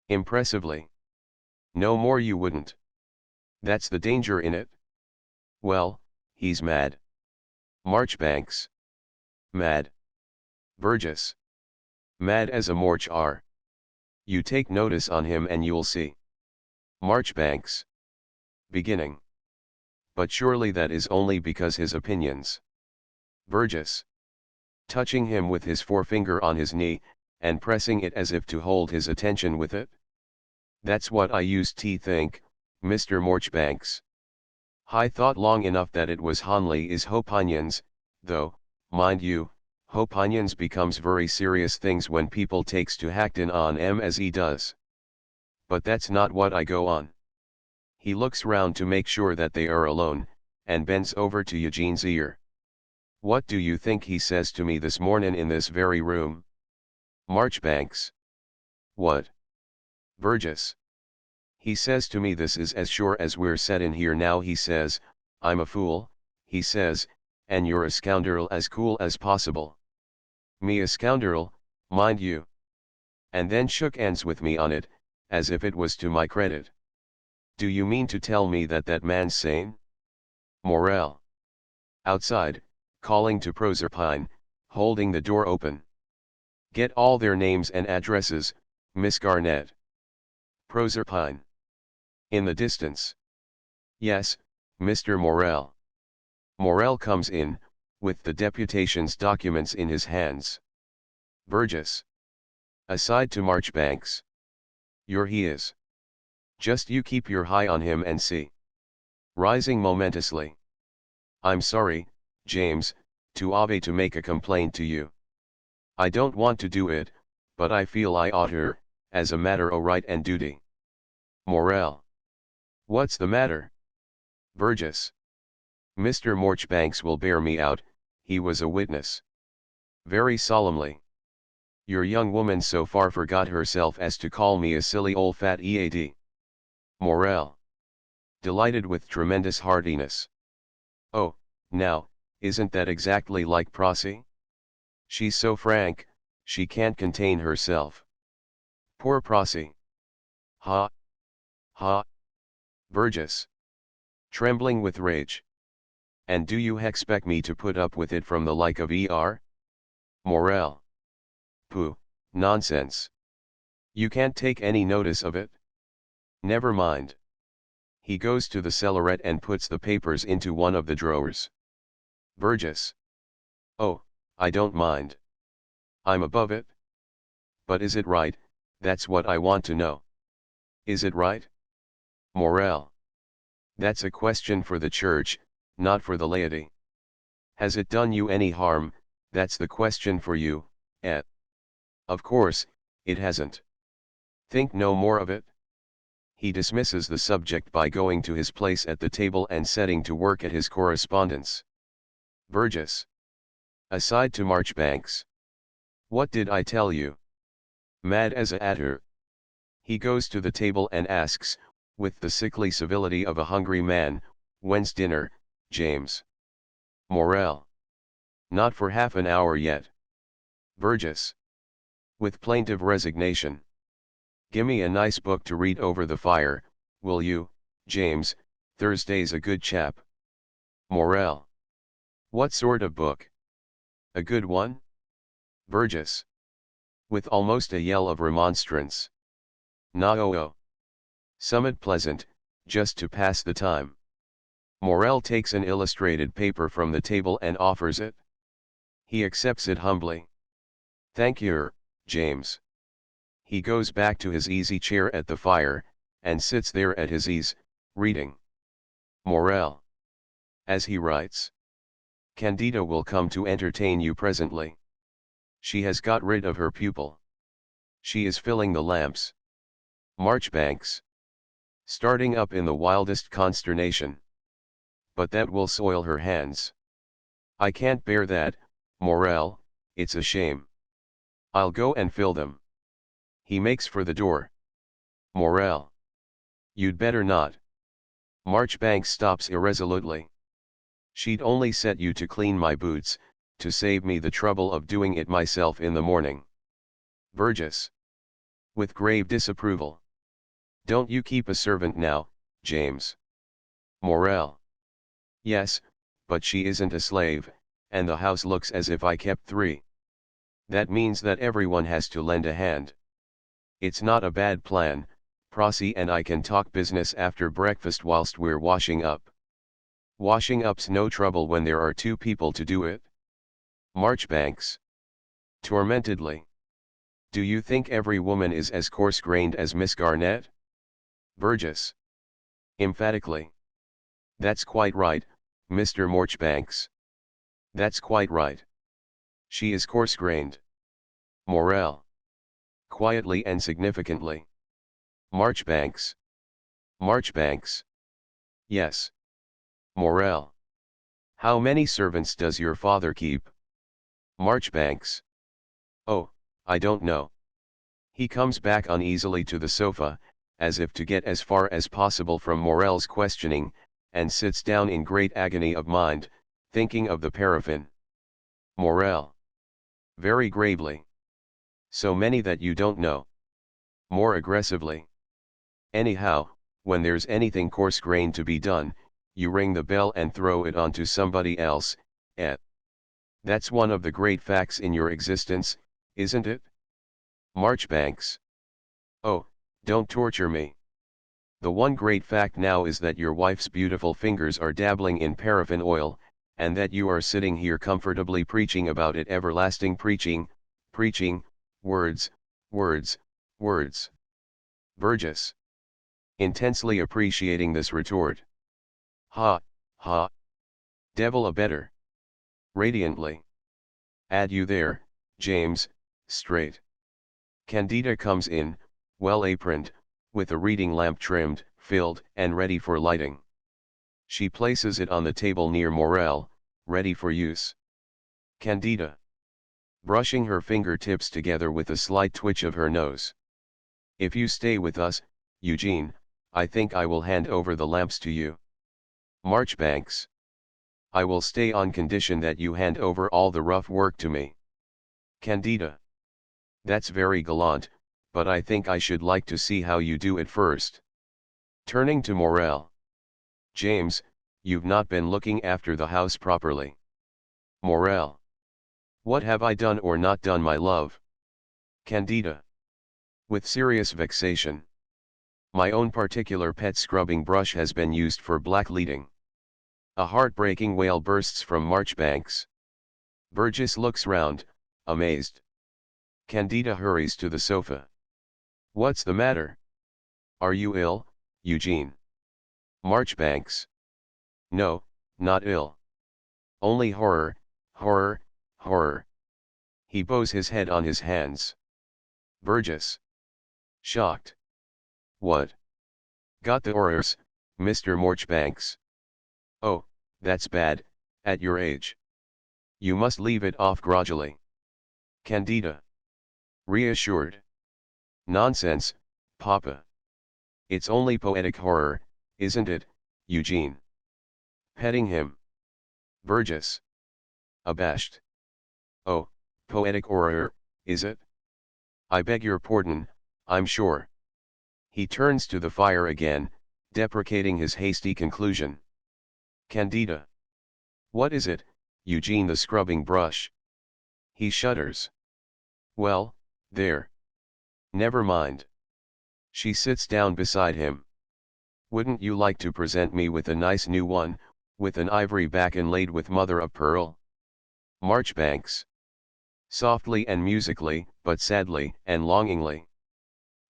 impressively, "No more you wouldn't. That's the danger in it. Well, he's mad." Marchbanks, "Mad?" Burgess, "Mad as a morch are. You take notice on him and you'll see." Marchbanks, beginning, "But surely that is only because his opinions." Burgess, touching him with his forefinger on his knee, and pressing it as if to hold his attention with it. "That's what I used to think, Mr. Marchbanks. I thought long enough that it was Hanley's opinions, though, mind you, opinions becomes very serious things when people takes to actin' on 'em as he does. But that's not what I go on. He looks round to make sure that they are alone, and bends over to Eugene's ear. What do you think he says to me this mornin' in this very room? Marchbanks. What? Burgess. He says to me, this is as sure as we're set in here now, he says, I'm a fool, he says, and you're a scoundrel, as cool as possible. Me a scoundrel, mind you. And then shook hands with me on it, as if it was to my credit. Do you mean to tell me that that man's sane? Morel. Outside, calling to Proserpine, holding the door open. Get all their names and addresses, Miss Garnett. Proserpine. In the distance. Yes, Mr. Morel. Morel comes in, with the deputation's documents in his hands. Burgess. Aside to Marchbanks. You're he is. Just you keep your eye on him and see. Rising momentously. I'm sorry, James, to make a complaint to you. I don't want to do it, but I feel I oughter, as a matter o' right and duty. Morel. What's the matter? Burgess. Mr. Marchbanks will bear me out, he was a witness. Very solemnly. Your young woman so far forgot herself as to call me a silly old fat ead. Morel. Delighted with tremendous heartiness. Oh, now, isn't that exactly like Prosy? She's so frank, she can't contain herself. Poor Prosy. Ha! Ha! Burgess. Trembling with rage. And do you expect me to put up with it from the like of Er? Morel. Pooh, nonsense. You can't take any notice of it? Never mind. He goes to the cellarette and puts the papers into one of the drawers. Burgess. Oh, I don't mind. I'm above it. But is it right? That's what I want to know. Is it right? Morel. That's a question for the church, not for the laity. Has it done you any harm? That's the question for you, eh? Of course, it hasn't. Think no more of it. He dismisses the subject by going to his place at the table and setting to work at his correspondence. Burgess. Aside to Marchbanks. What did I tell you? Mad as a adder. He goes to the table and asks, with the sickly civility of a hungry man, when's dinner, James? Morel. Not for half an hour yet. Burgess. With plaintive resignation. Gimme a nice book to read over the fire, will you, James? Thursday's a good chap. Morel. What sort of book? A good one? Burgess. With almost a yell of remonstrance. No. Summit pleasant, just to pass the time. Morel takes an illustrated paper from the table and offers it. He accepts it humbly. Thank yer, James. He goes back to his easy chair at the fire, and sits there at his ease, reading. Morel. As he writes. Candida will come to entertain you presently. She has got rid of her pupil. She is filling the lamps. Marchbanks. Starting up in the wildest consternation. But that will soil her hands. I can't bear that, Morel, it's a shame. I'll go and fill them. He makes for the door. Morel. You'd better not. Marchbanks stops irresolutely. She'd only set you to clean my boots, to save me the trouble of doing it myself in the morning. Burgess. With grave disapproval. Don't you keep a servant now, James? Morel. Yes, but she isn't a slave, and the house looks as if I kept 3. That means that everyone has to lend a hand. It's not a bad plan. Prosy and I can talk business after breakfast whilst we're washing up. Washing up's no trouble when there are 2 people to do it. Marchbanks. Tormentedly. Do you think every woman is as coarse-grained as Miss Garnett? Burgess. Emphatically. That's quite right, Mr. Marchbanks. That's quite right. She is coarse-grained. Morel. Quietly and significantly. Marchbanks. Marchbanks. Yes. Morel. How many servants does your father keep? Marchbanks. Oh, I don't know. He comes back uneasily to the sofa, as if to get as far as possible from Morel's questioning, and sits down in great agony of mind, thinking of the paraffin. Morel. Very gravely. So many that you don't know. More aggressively. Anyhow, when there's anything coarse-grained to be done, you ring the bell and throw it on to somebody else, eh? That's one of the great facts in your existence, isn't it? Marchbanks. Oh, don't torture me. The one great fact now is that your wife's beautiful fingers are dabbling in paraffin oil, and that you are sitting here comfortably preaching about it, everlasting preaching, words, words, words. Burgess. Intensely appreciating this retort. Ha, ha. Devil a better. Radiantly. Add you there, James, straight. Candida comes in, well aproned, with a reading lamp trimmed, filled, and ready for lighting. She places it on the table near Morel, ready for use. Candida. Brushing her fingertips together with a slight twitch of her nose. If you stay with us, Eugene, I think I will hand over the lamps to you. Marchbanks. I will stay on condition that you hand over all the rough work to me. Candida. That's very gallant, but I think I should like to see how you do it first. Turning to Morel. James, you've not been looking after the house properly. Morel. What have I done or not done, my love? Candida. With serious vexation. My own particular pet scrubbing brush has been used for blackleading. A heartbreaking wail bursts from Marchbanks. Burgess looks round, amazed. Candida hurries to the sofa. What's the matter? Are you ill, Eugene? Marchbanks. No, not ill. Only horror, horror, horror. He bows his head on his hands. Burgess. Shocked. What? Got the horrors, Mr. Marchbanks? Oh, that's bad, at your age. You must leave it off gradually. Candida. Reassured. Nonsense, Papa. It's only poetic horror, isn't it, Eugene? Petting him. Burgess. Abashed. Oh, poetic horror, is it? I beg your pardon, I'm sure. He turns to the fire again, deprecating his hasty conclusion. Candida. What is it, Eugene? The scrubbing brush. He shudders. Well, there. Never mind. She sits down beside him. Wouldn't you like to present me with a nice new one, with an ivory back inlaid with mother of pearl? Marchbanks. Softly and musically, but sadly and longingly.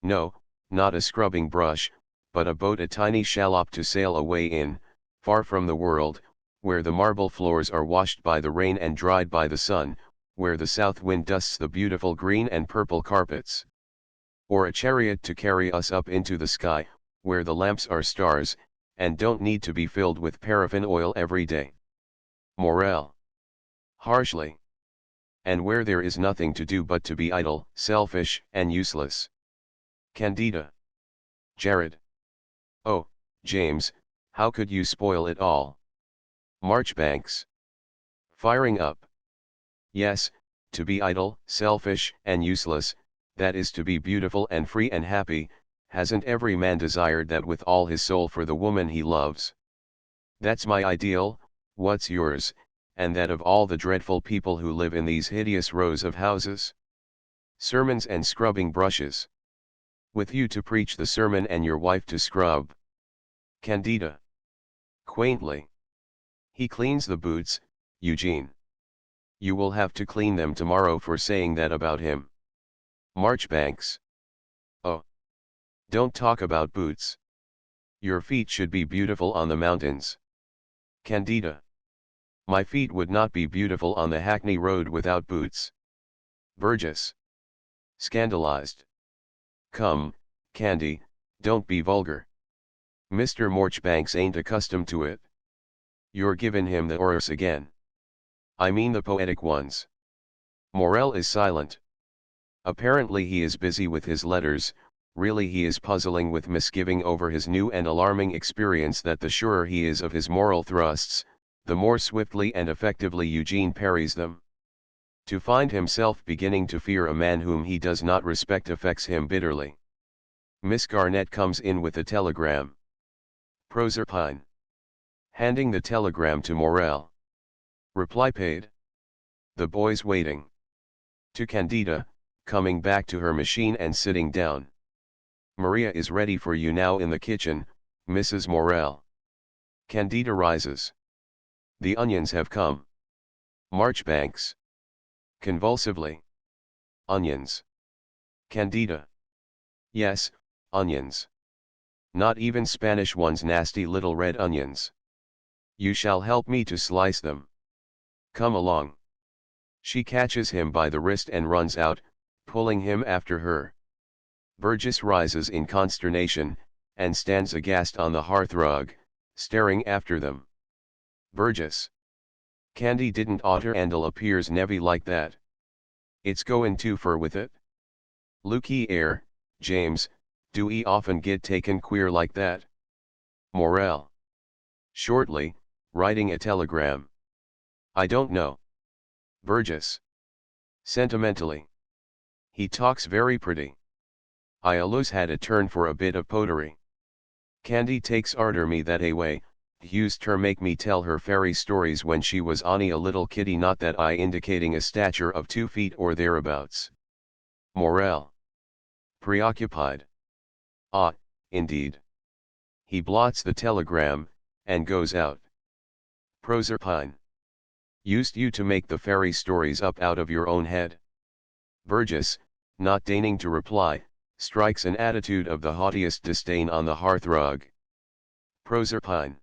No, not a scrubbing brush, but a boat, a tiny shallop to sail away in, far from the world, where the marble floors are washed by the rain and dried by the sun, where the south wind dusts the beautiful green and purple carpets. Or a chariot to carry us up into the sky, where the lamps are stars, and don't need to be filled with paraffin oil every day. Morel. Harshly. And where there is nothing to do but to be idle, selfish, and useless. Candida. Jared. Oh, James, how could you spoil it all? Marchbanks. Firing up. Yes, to be idle, selfish, and useless, that is to be beautiful and free and happy. Hasn't every man desired that with all his soul for the woman he loves? That's my ideal, what's yours, and that of all the dreadful people who live in these hideous rows of houses? Sermons and scrubbing brushes. With you to preach the sermon and your wife to scrub. Candida. Quaintly. He cleans the boots, Eugene. You will have to clean them tomorrow for saying that about him. Marchbanks. Oh. Don't talk about boots. Your feet should be beautiful on the mountains. Candida. My feet would not be beautiful on the Hackney Road without boots. Burgess. Scandalized. Come, Candy, don't be vulgar. Mr. Marchbanks ain't accustomed to it. You're givin' him the horrors again. I mean the poetic ones. Morel is silent. Apparently he is busy with his letters, really he is puzzling with misgiving over his new and alarming experience that the surer he is of his moral thrusts, the more swiftly and effectively Eugene parries them. To find himself beginning to fear a man whom he does not respect affects him bitterly. Miss Garnett comes in with a telegram. Proserpine. Handing the telegram to Morel. Reply paid. The boy's waiting. To Candida, coming back to her machine and sitting down. Maria is ready for you now in the kitchen, Mrs. Morel. Candida rises. The onions have come. Marchbanks. Convulsively. Onions. Candida. Yes, onions. Not even Spanish ones, nasty little red onions. You shall help me to slice them. Come along. She catches him by the wrist and runs out, pulling him after her. Burgess rises in consternation, and stands aghast on the hearthrug, staring after them. Burgess. Candy didn't oughter and'll appears nevy like that. It's goin' too fur with it. Looky 'ere, James, do 'e often get taken queer like that? Morel. Shortly, writing a telegram. I don't know. Burgess. Sentimentally. He talks very pretty. I allus had a turn for a bit of potery. Candy takes arter me that a way, used her make me tell her fairy stories when she was ony a little kitty, not that I indicating a stature of 2 feet or thereabouts. Morel. Preoccupied. Ah, indeed. He blots the telegram, and goes out. Proserpine. Used you to make the fairy stories up out of your own head? Burgess, not deigning to reply, strikes an attitude of the haughtiest disdain on the hearthrug. Proserpine.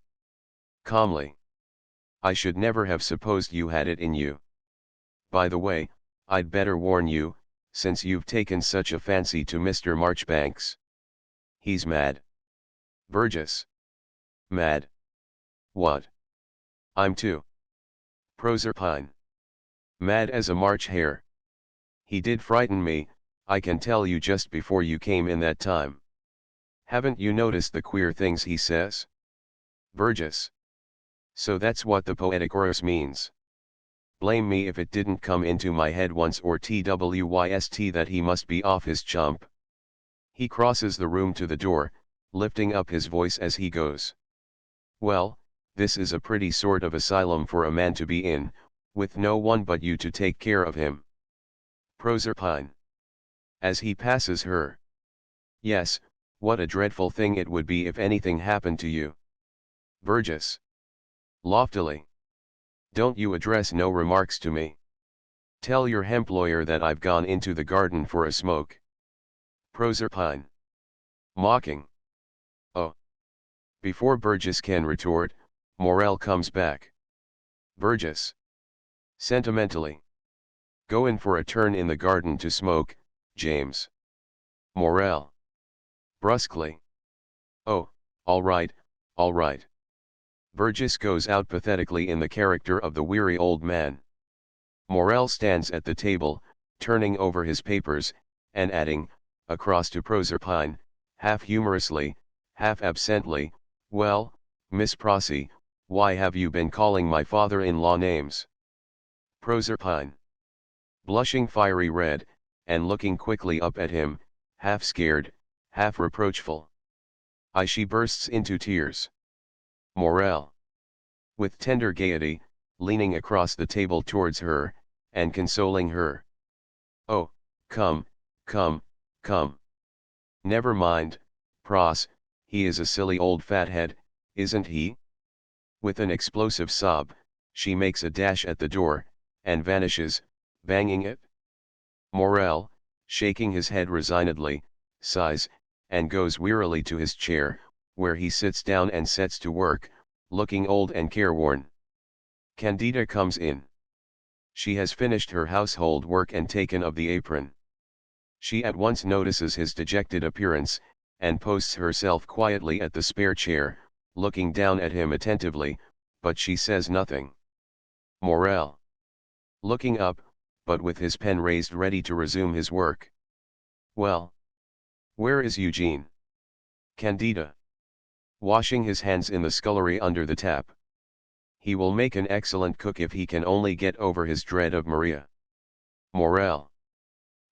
Calmly. I should never have supposed you had it in you. By the way, I'd better warn you, since you've taken such a fancy to Mr. Marchbanks. He's mad. Burgess. Mad? What? I'm too. Proserpine. Mad as a March hare. He did frighten me, I can tell you, just before you came in that time. Haven't you noticed the queer things he says? Burgess. So that's what the poetic chorus means. Blame me if it didn't come into my head once or twyst that he must be off his chump. He crosses the room to the door, lifting up his voice as he goes. Well, this is a pretty sort of asylum for a man to be in, with no one but you to take care of him. Proserpine. As he passes her. Yes, what a dreadful thing it would be if anything happened to you. Burgess. Loftily. Don't you address no remarks to me. Tell your hemployer that I've gone into the garden for a smoke. Proserpine. Mocking. Oh. Before Burgess can retort, Morel comes back. Burgess. Sentimentally. Go in for a turn in the garden to smoke, James. Morel. Brusquely. Oh, all right, all right. Burgess goes out pathetically in the character of the weary old man. Morel stands at the table, turning over his papers, and adding, across to Proserpine, half humorously, half absently, well, Miss Prossy, why have you been calling my father-in-law names? Proserpine. Blushing fiery red, and looking quickly up at him, half scared, half reproachful. She bursts into tears. Morel. With tender gaiety, leaning across the table towards her, and consoling her. Oh, come, come, come. Never mind, Pross, he is a silly old fathead, isn't he? With an explosive sob, she makes a dash at the door, and vanishes, banging it. Morel, shaking his head resignedly, sighs, and goes wearily to his chair, where he sits down and sets to work, looking old and careworn. Candida comes in. She has finished her household work and taken of the apron. She at once notices his dejected appearance, and posts herself quietly at the spare chair, looking down at him attentively, but she says nothing. Morel. Looking up, but with his pen raised ready to resume his work. Well? Where is Eugene? Candida. Washing his hands in the scullery under the tap. He will make an excellent cook if he can only get over his dread of Maria. Morel.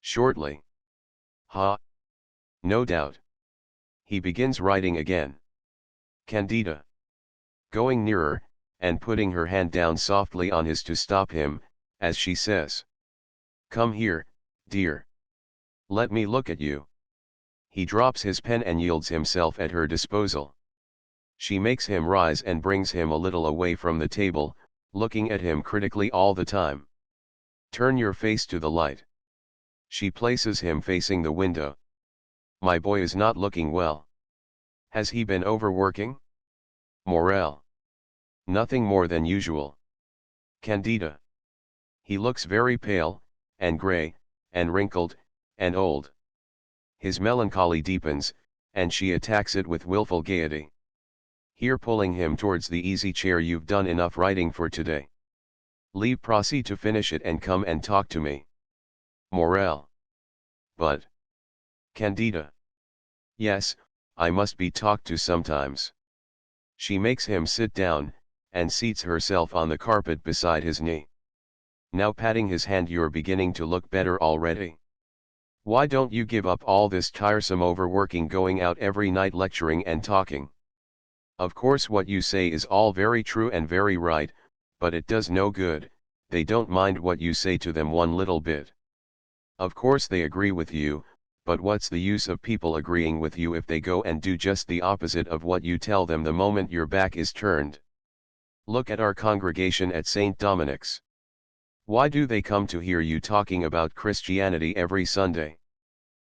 Shortly. Ha! No doubt. He begins writing again. Candida. Going nearer, and putting her hand down softly on his to stop him, as she says. Come here, dear. Let me look at you. He drops his pen and yields himself at her disposal. She makes him rise and brings him a little away from the table, looking at him critically all the time. Turn your face to the light. She places him facing the window. My boy is not looking well. Has he been overworking? Morel. Nothing more than usual. Candida. He looks very pale, and grey, and wrinkled, and old. His melancholy deepens, and she attacks it with wilful gaiety. Here pulling him towards the easy chair. You've done enough writing for today. Leave Prossy to finish it and come and talk to me. Morel. But. Candida. Yes, I must be talked to sometimes. She makes him sit down, and seats herself on the carpet beside his knee. Now patting his hand. You're beginning to look better already. Why don't you give up all this tiresome overworking, going out every night lecturing and talking? Of course what you say is all very true and very right, but it does no good. They don't mind what you say to them one little bit. Of course they agree with you, but what's the use of people agreeing with you if they go and do just the opposite of what you tell them the moment your back is turned? Look at our congregation at St. Dominic's. Why do they come to hear you talking about Christianity every Sunday?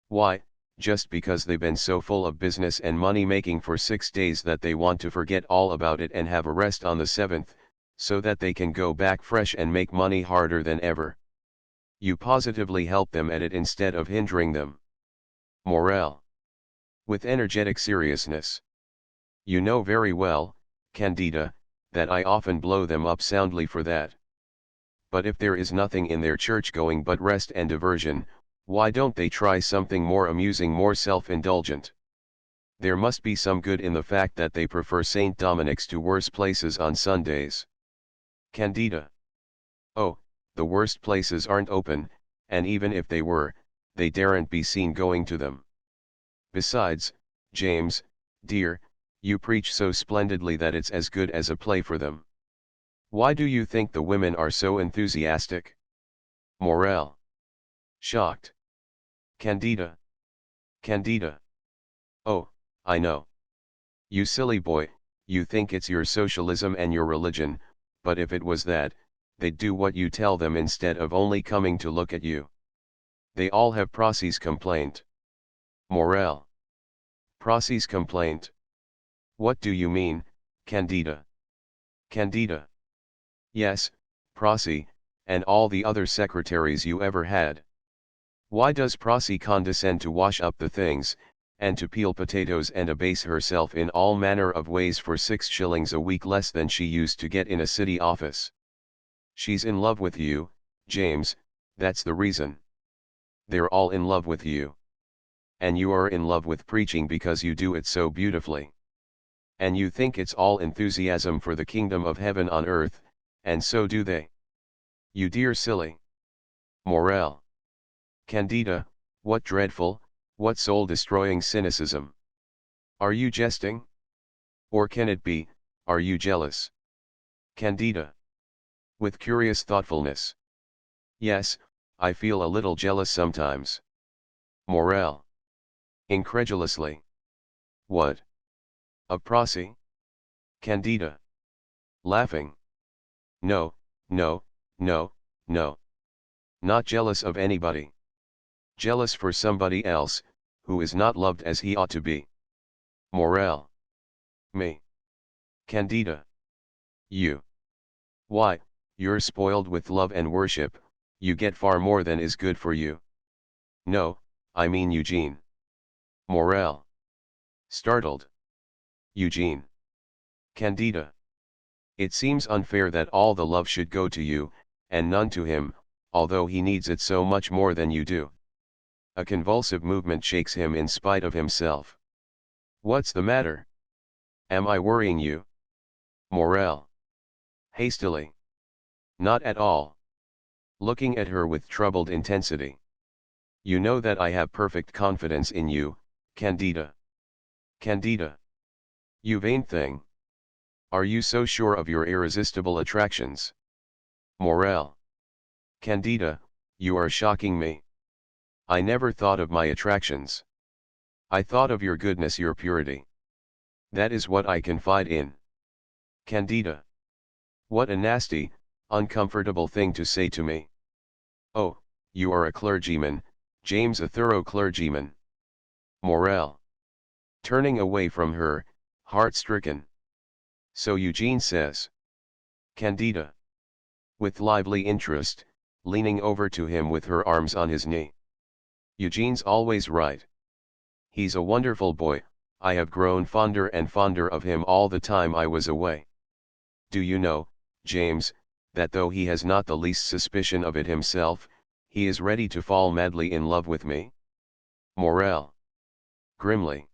Why, just because they've been so full of business and money making for 6 days that they want to forget all about it and have a rest on the 7th, so that they can go back fresh and make money harder than ever. You positively help them at it instead of hindering them. Morel. With energetic seriousness. You know very well, Candida, that I often blow them up soundly for that. But if there is nothing in their church going but rest and diversion, why don't they try something more amusing, more self-indulgent? There must be some good in the fact that they prefer St. Dominic's to worse places on Sundays. Candida. Oh, the worst places aren't open, and even if they were, they daren't be seen going to them. Besides, James, dear, you preach so splendidly that it's as good as a play for them. Why do you think the women are so enthusiastic? Morel. Shocked. Candida. Candida. Oh, I know. You silly boy, you think it's your socialism and your religion, but if it was that, they'd do what you tell them instead of only coming to look at you. They all have Prossy's complaint. Morel. Prossy's complaint. What do you mean, Candida? Candida. Yes, Prossy, and all the other secretaries you ever had. Why does Prossy condescend to wash up the things, and to peel potatoes and abase herself in all manner of ways for 6 shillings a week less than she used to get in a city office? She's in love with you, James, that's the reason. They're all in love with you. And you are in love with preaching because you do it so beautifully. And you think it's all enthusiasm for the kingdom of heaven on earth, and so do they. You dear silly. Morel. Candida, what dreadful, what soul-destroying cynicism. Are you jesting? Or can it be, are you jealous? Candida. With curious thoughtfulness. Yes, I feel a little jealous sometimes. Morel. Incredulously. What? Of Prossy? Candida. Laughing. No, no, no, no. Not jealous of anybody. Jealous for somebody else, who is not loved as he ought to be. Morel. Me. Candida. You. Why, you're spoiled with love and worship, you get far more than is good for you. No, I mean Eugene. Morel. Startled. Eugene. Candida. It seems unfair that all the love should go to you, and none to him, although he needs it so much more than you do. A convulsive movement shakes him in spite of himself. What's the matter? Am I worrying you? Morel. Hastily. Not at all. Looking at her with troubled intensity. You know that I have perfect confidence in you, Candida. Candida. You vain thing. Are you so sure of your irresistible attractions? Morel. Candida, you are shocking me. I never thought of my attractions. I thought of your goodness, your purity. That is what I confide in. Candida. What a nasty, uncomfortable thing to say to me. Oh, you are a clergyman, James, a thorough clergyman. Morel. Turning away from her, heart-stricken. So Eugene says. Candida. With lively interest, leaning over to him with her arms on his knee. Eugene's always right. He's a wonderful boy, I have grown fonder and fonder of him all the time I was away. Do you know, James, that though he has not the least suspicion of it himself, he is ready to fall madly in love with me? Morel. Grimly.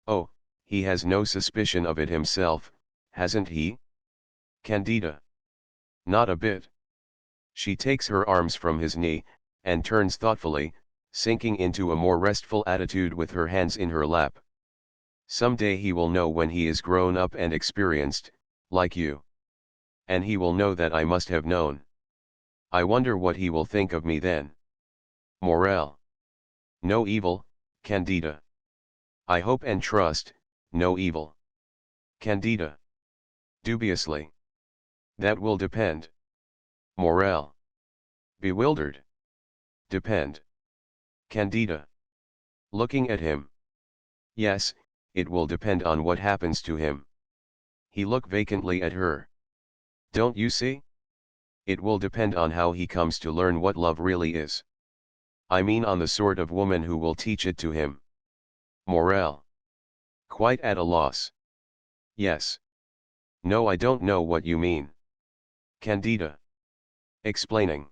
Oh, he has no suspicion of it himself, hasn't he? Candida. Not a bit. She takes her arms from his knee, and turns thoughtfully, sinking into a more restful attitude with her hands in her lap. Some day he will know when he is grown up and experienced, like you. And he will know that I must have known. I wonder what he will think of me then. Morel. No evil, Candida. I hope and trust, no evil. Candida. Dubiously. That will depend. Morel. Bewildered. Depend. Candida. Looking at him. Yes, it will depend on what happens to him. He looked vacantly at her. Don't you see? It will depend on how he comes to learn what love really is. I mean on the sort of woman who will teach it to him. Morel. Quite at a loss. Yes. No, I don't know what you mean. Candida. Explaining.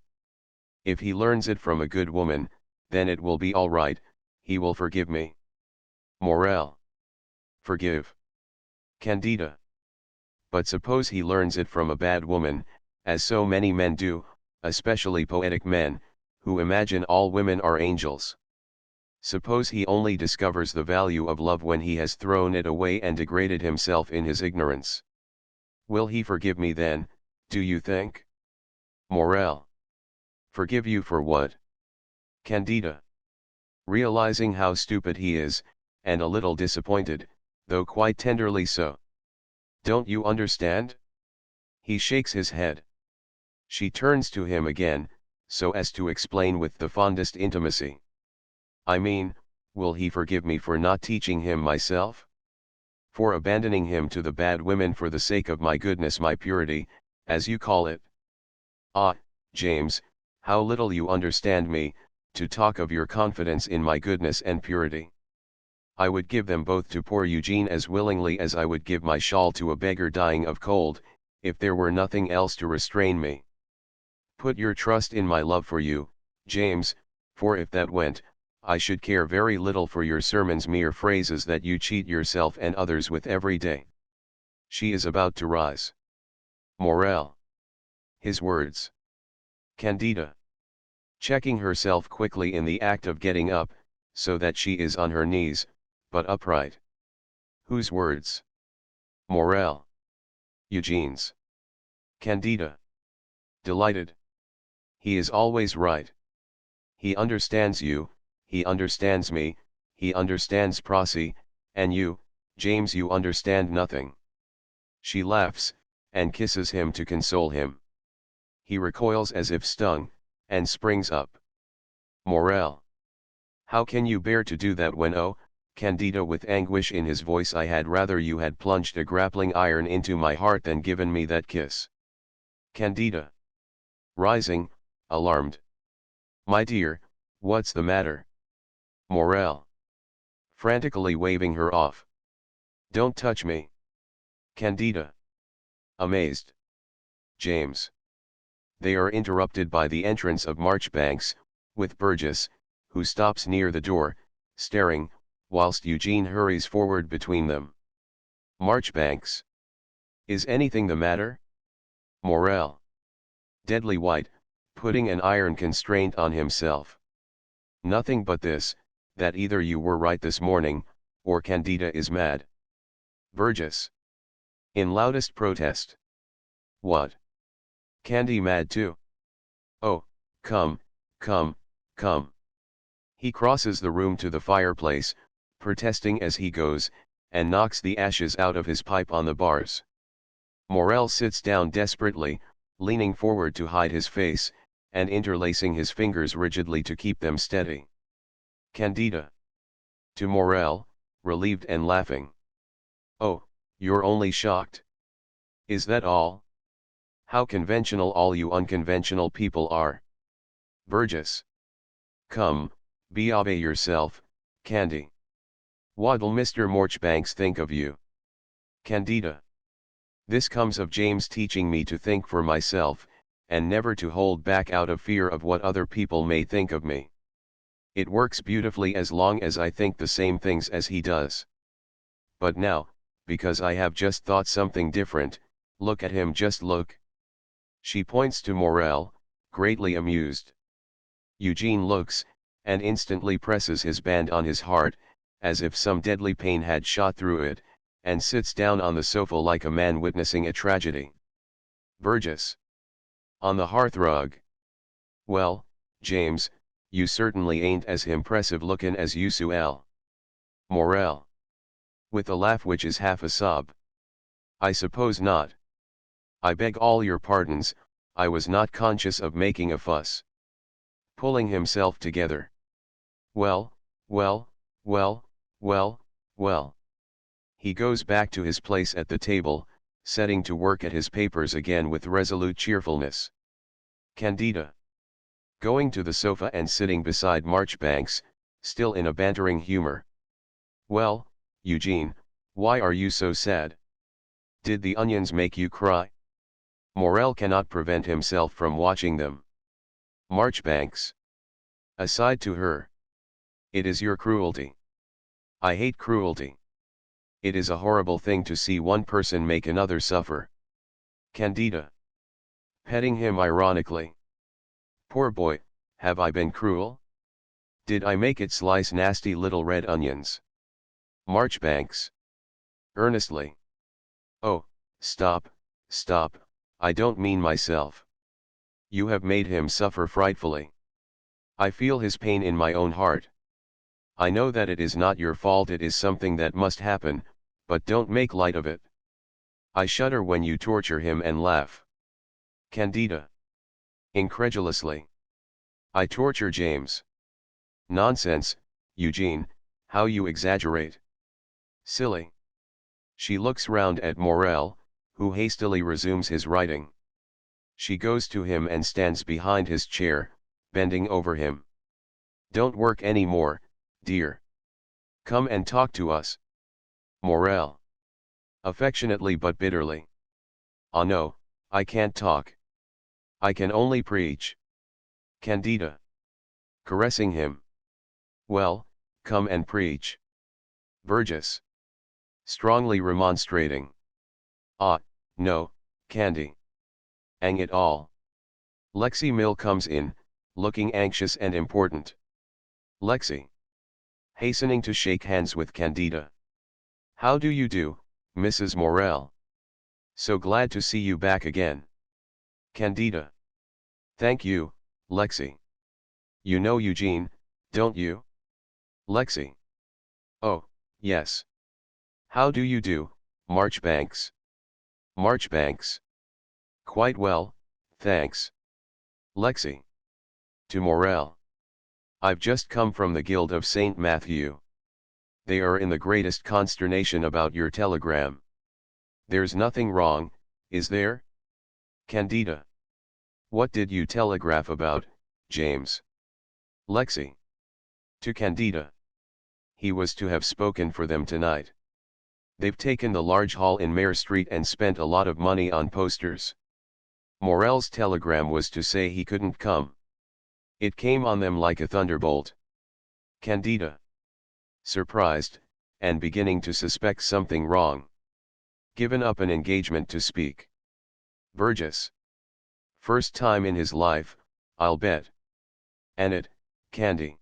If he learns it from a good woman, then it will be all right, he will forgive me. Morel. Forgive. Candida. But suppose he learns it from a bad woman, as so many men do, especially poetic men, who imagine all women are angels. Suppose he only discovers the value of love when he has thrown it away and degraded himself in his ignorance. Will he forgive me then, do you think? Morel. Forgive you for what? Candida. Realizing how stupid he is, and a little disappointed, though quite tenderly so. Don't you understand? He shakes his head. She turns to him again, so as to explain with the fondest intimacy. I mean, will he forgive me for not teaching him myself? For abandoning him to the bad women for the sake of my goodness, my purity, as you call it? Ah, James, how little you understand me, to talk of your confidence in my goodness and purity. I would give them both to poor Eugene as willingly as I would give my shawl to a beggar dying of cold, if there were nothing else to restrain me. Put your trust in my love for you, James, for if that went, I should care very little for your sermons, mere phrases that you cheat yourself and others with every day. She is about to rise. Morel. His words. Candida. Checking herself quickly in the act of getting up, so that she is on her knees, but upright. Whose words? Morel. Eugene's. Candida. Delighted. He is always right. He understands you, he understands me, he understands Prossy, and you, James, you understand nothing. She laughs, and kisses him to console him. He recoils as if stung, and springs up. Morel. How can you bear to do that when, oh, Candida with anguish in his voice, I had rather you had plunged a grappling iron into my heart than given me that kiss. Candida. Rising, alarmed. My dear, what's the matter? Morel. Frantically waving her off. Don't touch me. Candida. Amazed. James. They are interrupted by the entrance of Marchbanks, with Burgess, who stops near the door, staring, whilst Eugene hurries forward between them. Marchbanks. Is anything the matter? Morel. Deadly white, putting an iron constraint on himself. Nothing but this, that either you were right this morning, or Candida is mad. Burgess. In loudest protest. What? Candy mad too? Oh, come, come, come. He crosses the room to the fireplace, protesting as he goes, and knocks the ashes out of his pipe on the bars. Morel sits down desperately, leaning forward to hide his face, and interlacing his fingers rigidly to keep them steady. Candida. To Morel, relieved and laughing. Oh, you're only shocked. Is that all? How conventional all you unconventional people are. Burgess. Come, be obey yourself, Candy. What'll Mr. Marchbanks think of you? Candida. This comes of James teaching me to think for myself, and never to hold back out of fear of what other people may think of me. It works beautifully as long as I think the same things as he does. But now, because I have just thought something different, look at him, just look. She points to Morel, greatly amused. Eugene looks, and instantly presses his band on his heart, as if some deadly pain had shot through it, and sits down on the sofa like a man witnessing a tragedy. Burgess. On the hearthrug. Well, James, you certainly ain't as impressive lookin' as usual. Morel. With a laugh which is half a sob. I suppose not. I beg all your pardons, I was not conscious of making a fuss. Pulling himself together. Well, well, well, well, well. He goes back to his place at the table, setting to work at his papers again with resolute cheerfulness. Candida. Going to the sofa and sitting beside Marchbanks, still in a bantering humor. Well, Eugene, why are you so sad? Did the onions make you cry? Morel cannot prevent himself from watching them. Marchbanks. Aside to her. It is your cruelty. I hate cruelty. It is a horrible thing to see one person make another suffer. Candida. Petting him ironically. Poor boy, have I been cruel? Did I make it slice nasty little red onions? Marchbanks. Earnestly. Oh, stop, stop, I don't mean myself. You have made him suffer frightfully. I feel his pain in my own heart. I know that it is not your fault, it is something that must happen, but don't make light of it. I shudder when you torture him and laugh. Candida. Incredulously. I torture James. Nonsense, Eugene, how you exaggerate. Silly. She looks round at Morel, who hastily resumes his writing. She goes to him and stands behind his chair, bending over him. Don't work any more, dear. Come and talk to us. Morel. Affectionately but bitterly. Ah no, I can't talk. I can only preach. Candida. Caressing him. Well, come and preach. Burgess. Strongly remonstrating. Ah, no, Candy. Ang it all. Lexi Mill comes in, looking anxious and important. Lexi. Hastening to shake hands with Candida. How do you do, Mrs. Morel? So glad to see you back again. Candida. Thank you, Lexi. You know Eugene, don't you? Lexi. Oh, yes. How do you do, Marchbanks? Marchbanks. Quite well, thanks. Lexi. To Morel. I've just come from the Guild of St. Matthew. They are in the greatest consternation about your telegram. There's nothing wrong, is there? Candida. What did you telegraph about, James? Lexi. To Candida. He was to have spoken for them tonight. They've taken the large hall in Mare Street and spent a lot of money on posters. Morel's telegram was to say he couldn't come. It came on them like a thunderbolt. Candida. Surprised, and beginning to suspect something wrong. Given up an engagement to speak. Burgess. First time in his life, I'll bet. Annette, Candy.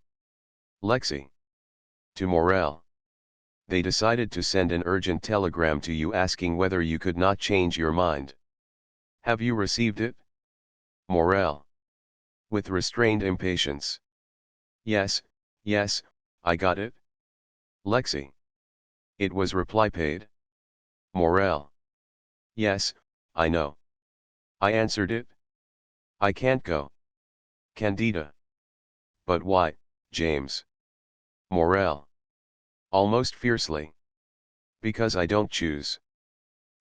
Lexi. To Morel. They decided to send an urgent telegram to you asking whether you could not change your mind. Have you received it? Morel. With restrained impatience. Yes, I got it. Lexi. It was reply paid. Morel. Yes, I know. I answered it. I can't go. Candida. But why, James? Morel. Almost fiercely. Because I don't choose.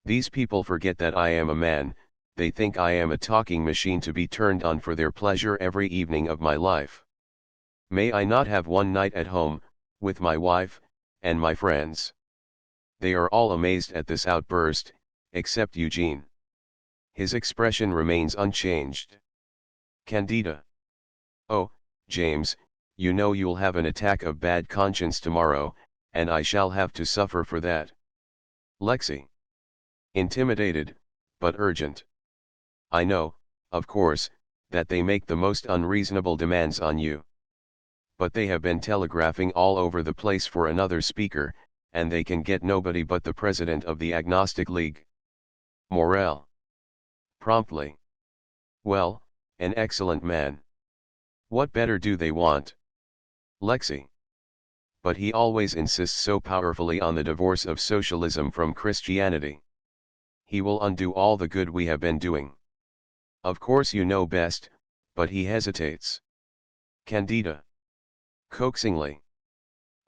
These people forget that I am a man, they think I am a talking machine to be turned on for their pleasure every evening of my life. May I not have one night at home, with my wife, and my friends? They are all amazed at this outburst, except Eugene. His expression remains unchanged. Candida. Oh, James, you know you'll have an attack of bad conscience tomorrow, and I shall have to suffer for that. Lexi. Intimidated, but urgent. I know, of course, that they make the most unreasonable demands on you. But they have been telegraphing all over the place for another speaker, and they can get nobody but the president of the Agnostic League. Morel. Promptly. Well, an excellent man. What better do they want? Lexi. But he always insists so powerfully on the divorce of socialism from Christianity. He will undo all the good we have been doing. Of course you know best, but he hesitates. Candida. Coaxingly.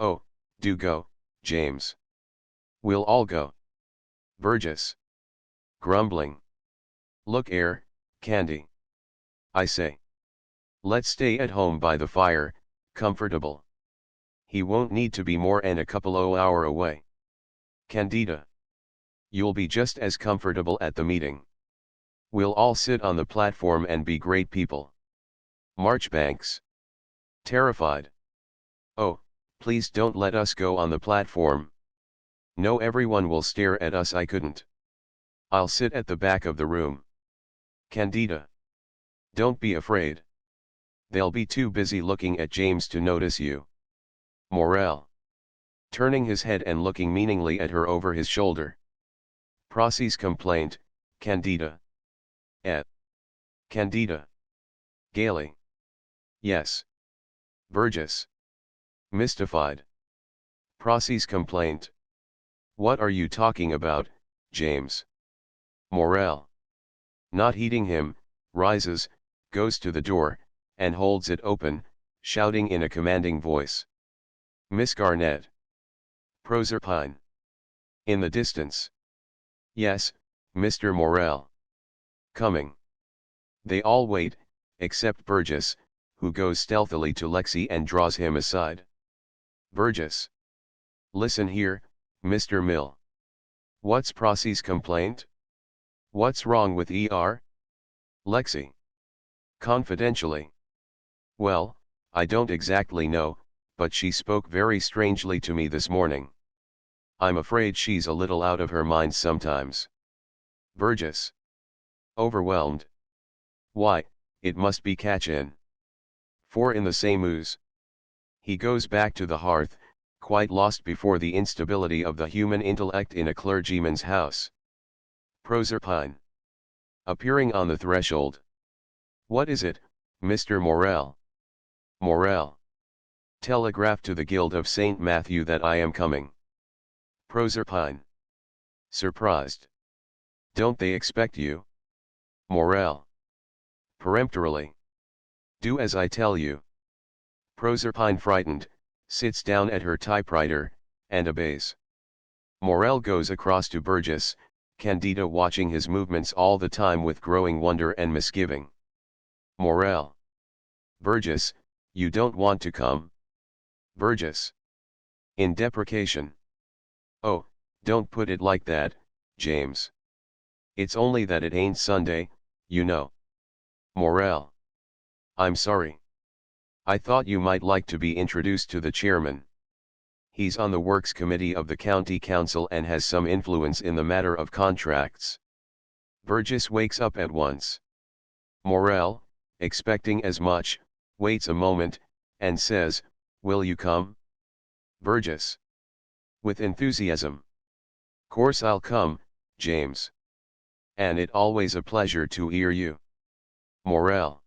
Oh, do go, James. We'll all go. Burgess. Grumbling. Look Candy. I say. Let's stay at home by the fire, comfortable. He won't need to be more than a couple of hours away. Candida. You'll be just as comfortable at the meeting. We'll all sit on the platform and be great people. Marchbanks. Terrified. Oh, please don't let us go on the platform. No, everyone will stare at us. I couldn't. I'll sit at the back of the room. Candida. Don't be afraid. They'll be too busy looking at James to notice you. Morel. Turning his head and looking meaningly at her over his shoulder. Prossy's complaint, Candida. Candida. Gaily. Yes. Burgess. Mystified. Prossy's complaint. What are you talking about, James? Morel. Not heeding him, rises, goes to the door, and holds it open, shouting in a commanding voice. Miss Garnett. Proserpine. In the distance. Yes, Mr. Morel. Coming. They all wait, except Burgess, who goes stealthily to Lexi and draws him aside. Burgess. Listen here, Mr. Mill. What's Prossy's complaint? What's wrong with ER? Lexi. Confidentially. Well, I don't exactly know, but she spoke very strangely to me this morning. I'm afraid she's a little out of her mind sometimes. Burgess. Overwhelmed. Why, it must be catch-in. Four in the same ooze. He goes back to the hearth, quite lost before the instability of the human intellect in a clergyman's house. Proserpine. Appearing on the threshold. What is it, Mr. Morel? Morel. Telegraph to the Guild of St. Matthew that I am coming. Proserpine. Surprised. Don't they expect you? Morel. Peremptorily. Do as I tell you. Proserpine, frightened, sits down at her typewriter, and obeys. Morel goes across to Burgess, Candida watching his movements all the time with growing wonder and misgiving. Morel. Burgess, you don't want to come? Burgess. In deprecation. Oh, don't put it like that, James. It's only that it ain't Sunday, you know. Morel. I'm sorry. I thought you might like to be introduced to the chairman. He's on the works committee of the county council and has some influence in the matter of contracts. Burgess wakes up at once. Morel, expecting as much, waits a moment, and says, "Will you come?" Burgess. With enthusiasm. "Course I'll come, James. And it always a pleasure to hear you." Morel.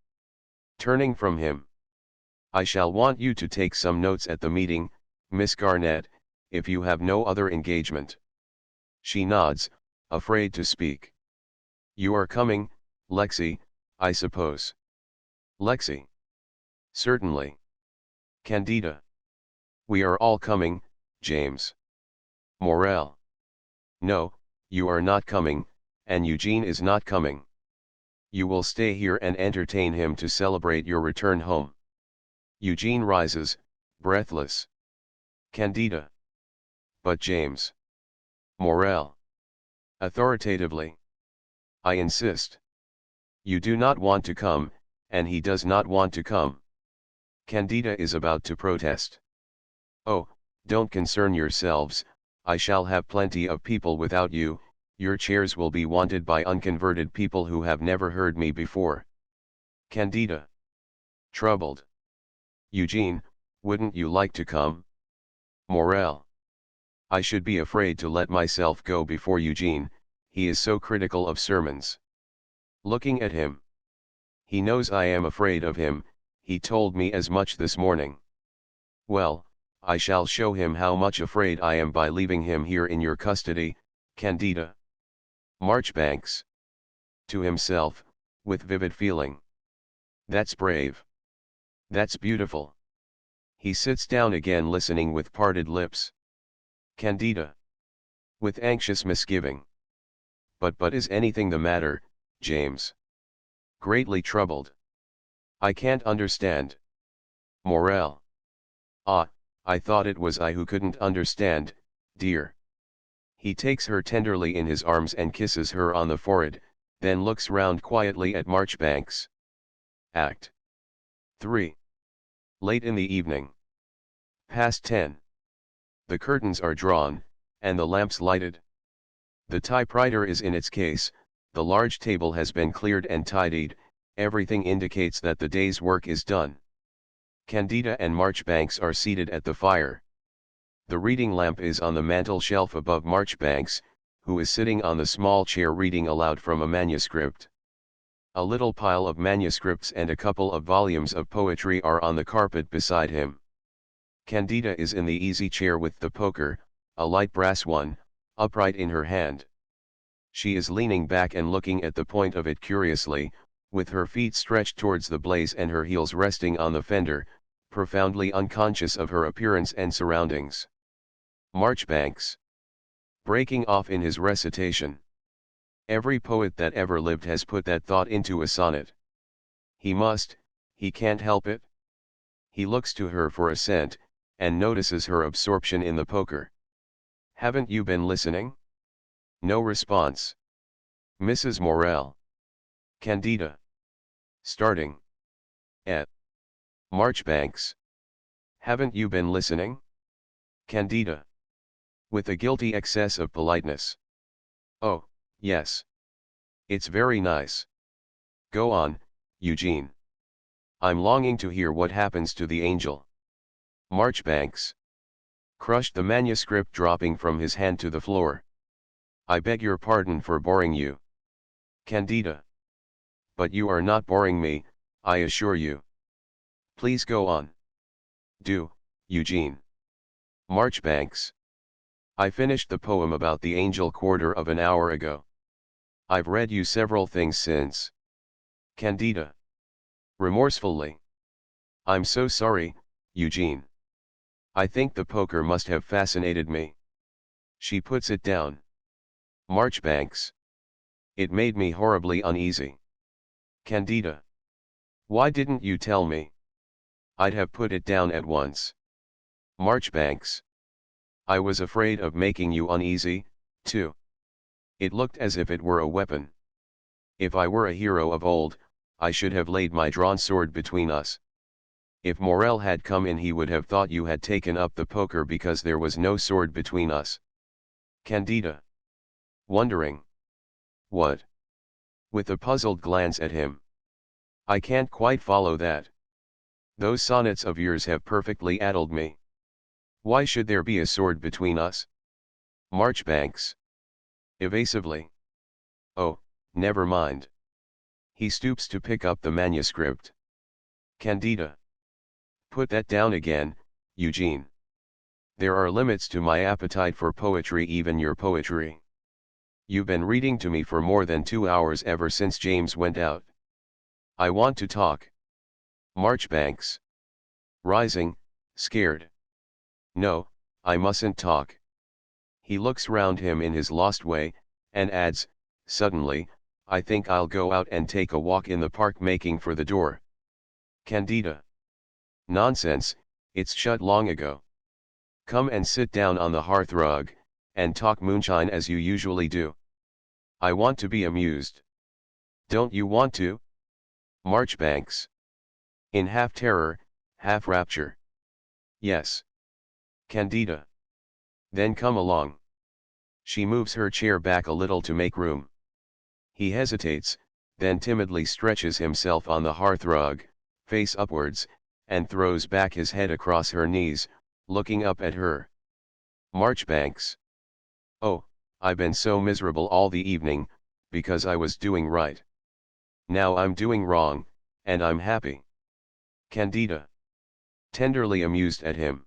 Turning from him. "I shall want you to take some notes at the meeting, Miss Garnett, if you have no other engagement." She nods, afraid to speak. "You are coming, Lexi, I suppose." Lexi. "Certainly." Candida. "We are all coming, James." Morel. "No, you are not coming, and Eugene is not coming. You will stay here and entertain him to celebrate your return home." Eugene rises, breathless. Candida. "But James." Morel. Authoritatively. "I insist. You do not want to come, and he does not want to come." Candida is about to protest. "Oh, don't concern yourselves, I shall have plenty of people without you, your chairs will be wanted by unconverted people who have never heard me before." Candida. Troubled. "Eugene, wouldn't you like to come?" Morel. "I should be afraid to let myself go before Eugene, he is so critical of sermons." Looking at him. "He knows I am afraid of him, he told me as much this morning." "Well, I shall show him how much afraid I am by leaving him here in your custody, Candida." Marchbanks. To himself, with vivid feeling. "That's brave. That's beautiful." He sits down again listening with parted lips. Candida. With anxious misgiving. But is anything the matter, James?" Greatly troubled. "I can't understand." Morel. "Ah, I thought it was I who couldn't understand, dear." He takes her tenderly in his arms and kisses her on the forehead, then looks round quietly at Marchbanks. Act 3. Late in the evening. Past 10. The curtains are drawn, and the lamps lighted. The typewriter is in its case, the large table has been cleared and tidied, everything indicates that the day's work is done. Candida and Marchbanks are seated at the fire. The reading lamp is on the mantel shelf above Marchbanks, who is sitting on the small chair reading aloud from a manuscript. A little pile of manuscripts and a couple of volumes of poetry are on the carpet beside him. Candida is in the easy chair with the poker, a light brass one, upright in her hand. She is leaning back and looking at the point of it curiously, with her feet stretched towards the blaze and her heels resting on the fender, profoundly unconscious of her appearance and surroundings. Marchbanks. Breaking off in his recitation. Every poet that ever lived has put that thought into a sonnet. He must, he can't help it. He looks to her for assent, and notices her absorption in the poker. "Haven't you been listening?" No response. Mrs. Morel. Candida. Starting. Et. Marchbanks. "Haven't you been listening?" Candida. With a guilty excess of politeness. "Oh, yes. It's very nice. Go on, Eugene. I'm longing to hear what happens to the angel." Marchbanks. Crushed the manuscript dropping from his hand to the floor. "I beg your pardon for boring you." Candida. "But you are not boring me, I assure you. Please go on. Do, Eugene." Marchbanks. "I finished the poem about the angel quarter of an hour ago. I've read you several things since." Candida. Remorsefully. "I'm so sorry, Eugene." I think the poker must have fascinated me. She puts it down. Marchbanks. It made me horribly uneasy. Candida. Why didn't you tell me? I'd have put it down at once. Marchbanks. I was afraid of making you uneasy, too. It looked as if it were a weapon. If I were a hero of old, I should have laid my drawn sword between us. If Morel had come in, he would have thought you had taken up the poker because there was no sword between us. Candida. Wondering. What? With a puzzled glance at him. I can't quite follow that. Those sonnets of yours have perfectly addled me. Why should there be a sword between us? Marchbanks. Evasively. Oh, never mind. He stoops to pick up the manuscript. Candida. Put that down again, Eugene. There are limits to my appetite for poetry, even your poetry. You've been reading to me for more than 2 hours ever since James went out. I want to talk. Marchbanks. Rising, scared. No, I mustn't talk. He looks round him in his lost way, and adds, suddenly, I think I'll go out and take a walk in the park, making for the door. Candida. Nonsense, it's shut long ago. Come and sit down on the hearthrug, and talk moonshine as you usually do. I want to be amused. Don't you want to? Marchbanks. In half terror, half rapture. Yes. Candida. Then come along. She moves her chair back a little to make room. He hesitates, then timidly stretches himself on the hearthrug, face upwards, and throws back his head across her knees, looking up at her. Marchbanks. Oh, I've been so miserable all the evening, because I was doing right. Now I'm doing wrong, and I'm happy. Candida. Tenderly amused at him.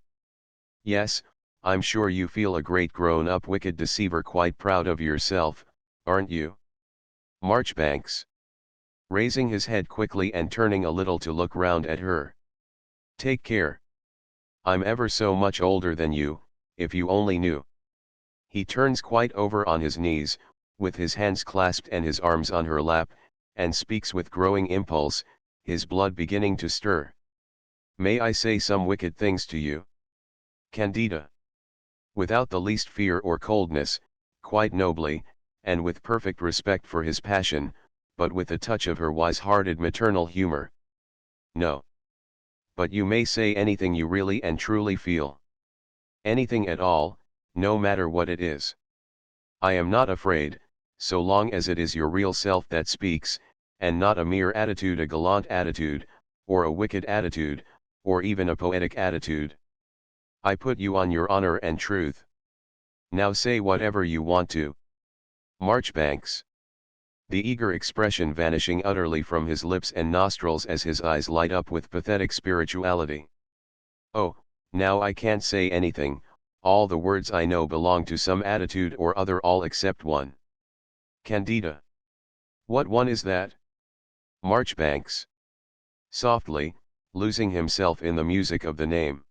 Yes, I'm sure you feel a great grown-up wicked deceiver, quite proud of yourself, aren't you? Marchbanks. Raising his head quickly and turning a little to look round at her. Take care. I'm ever so much older than you, if you only knew. He turns quite over on his knees, with his hands clasped and his arms on her lap, and speaks with growing impulse, his blood beginning to stir. May I say some wicked things to you? Candida. Without the least fear or coldness, quite nobly, and with perfect respect for his passion, but with a touch of her wise-hearted maternal humor. No. But you may say anything you really and truly feel. Anything at all, no matter what it is. I am not afraid, so long as it is your real self that speaks, and not a mere attitude, a gallant attitude, or a wicked attitude, or even a poetic attitude. I put you on your honor and truth. Now say whatever you want to. Marchbanks. The eager expression vanishing utterly from his lips and nostrils as his eyes light up with pathetic spirituality. Oh, now I can't say anything, all the words I know belong to some attitude or other, all except one. Candida. What one is that? Marchbanks. Softly, losing himself in the music of the name.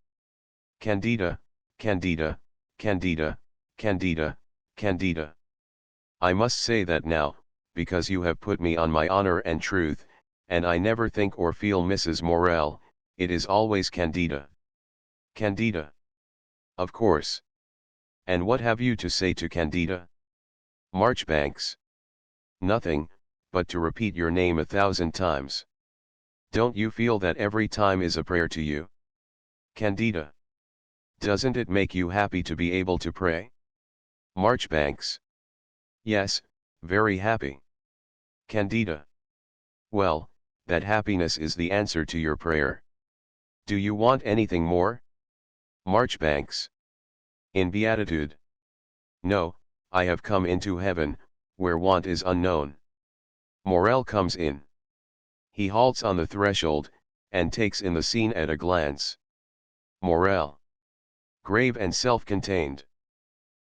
Candida, Candida, Candida, Candida, Candida. I must say that now, because you have put me on my honor and truth, and I never think or feel Mrs. Morel, it is always Candida. Candida. Of course. And what have you to say to Candida? Marchbanks. Nothing, but to repeat your name 1,000 times. Don't you feel that every time is a prayer to you? Candida. Doesn't it make you happy to be able to pray? Marchbanks. Yes, very happy. Candida. Well, that happiness is the answer to your prayer. Do you want anything more? Marchbanks. In beatitude. No, I have come into heaven, where want is unknown. Morel comes in. He halts on the threshold, and takes in the scene at a glance. Morel. Grave and self-contained.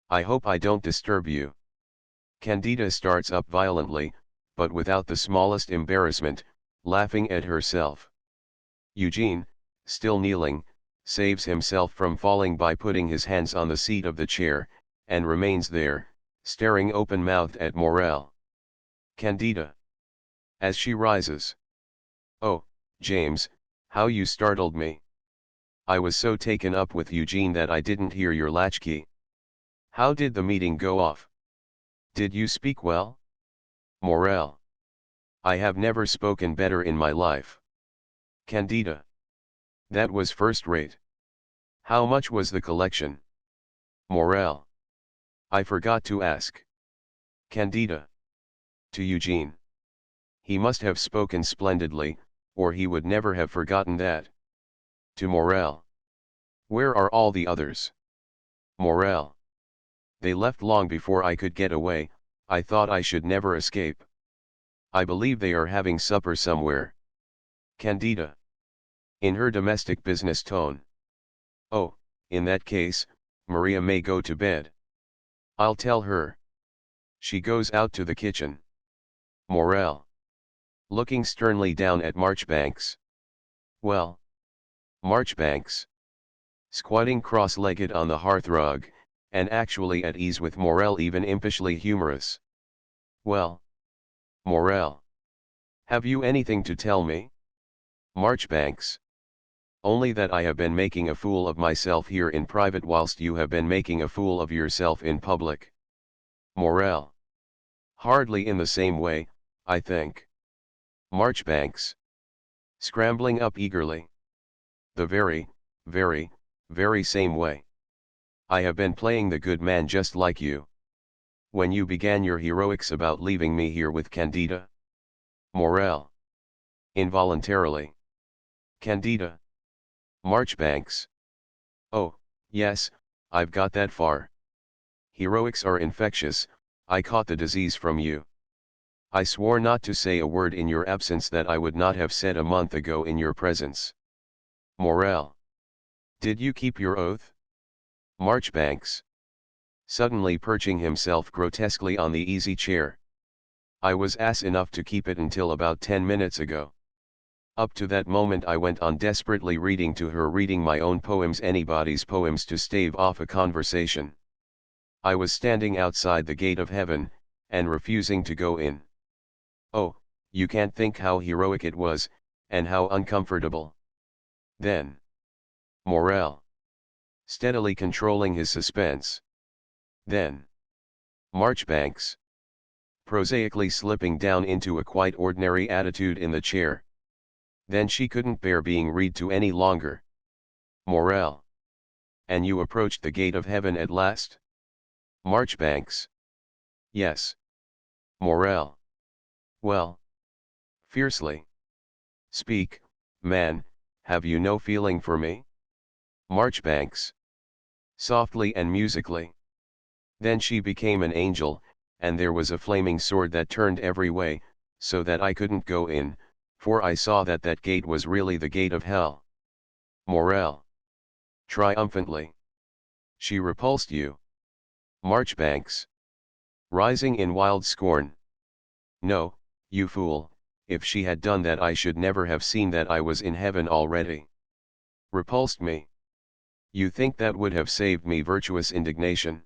I hope I don't disturb you. Candida starts up violently, but without the smallest embarrassment, laughing at herself. Eugene, still kneeling, saves himself from falling by putting his hands on the seat of the chair, and remains there, staring open-mouthed at Morel. Candida. As she rises. Oh, James, how you startled me. I was so taken up with Eugene that I didn't hear your latchkey. How did the meeting go off? Did you speak well? Morel. I have never spoken better in my life. Candida. That was first rate. How much was the collection? Morel. I forgot to ask. Candida. To Eugene. He must have spoken splendidly, or he would never have forgotten that. To Morel. Where are all the others? Morel. They left long before I could get away. I thought I should never escape. I believe they are having supper somewhere. Candida. In her domestic business tone. Oh, in that case, Maria may go to bed. I'll tell her. She goes out to the kitchen. Morel. Looking sternly down at Marchbanks. Well. Marchbanks. Squatting cross-legged on the hearthrug, and actually at ease with Morel, even impishly humorous. Well. Morel. Have you anything to tell me? Marchbanks. Only that I have been making a fool of myself here in private whilst you have been making a fool of yourself in public. Morel. Hardly in the same way, I think. Marchbanks. Scrambling up eagerly. The very, very, very same way. I have been playing the good man just like you. When you began your heroics about leaving me here with Candida. Morel. Involuntarily. Candida. Marchbanks. Oh, yes, I've got that far. Heroics are infectious, I caught the disease from you. I swore not to say a word in your absence that I would not have said a month ago in your presence. Morel. Did you keep your oath? Marchbanks. Suddenly perching himself grotesquely on the easy chair. I was ass enough to keep it until about 10 minutes ago. Up to that moment I went on desperately reading to her, reading my own poems, anybody's poems, to stave off a conversation. I was standing outside the gate of heaven, and refusing to go in. Oh, you can't think how heroic it was, and how uncomfortable. Then. Morel. Steadily controlling his suspense. Then. Marchbanks. Prosaically slipping down into a quite ordinary attitude in the chair. Then she couldn't bear being read to any longer. Morel. And you approached the gate of heaven at last? Marchbanks. Yes. Morel. Well. Fiercely. Speak, man, have you no feeling for me? Marchbanks. Softly and musically. Then she became an angel, and there was a flaming sword that turned every way, so that I couldn't go in, for I saw that that gate was really the gate of hell. Morel. Triumphantly. She repulsed you? Marchbanks. Rising in wild scorn. No, you fool, if she had done that I should never have seen that I was in heaven already. Repulsed me? You think that would have saved me virtuous indignation?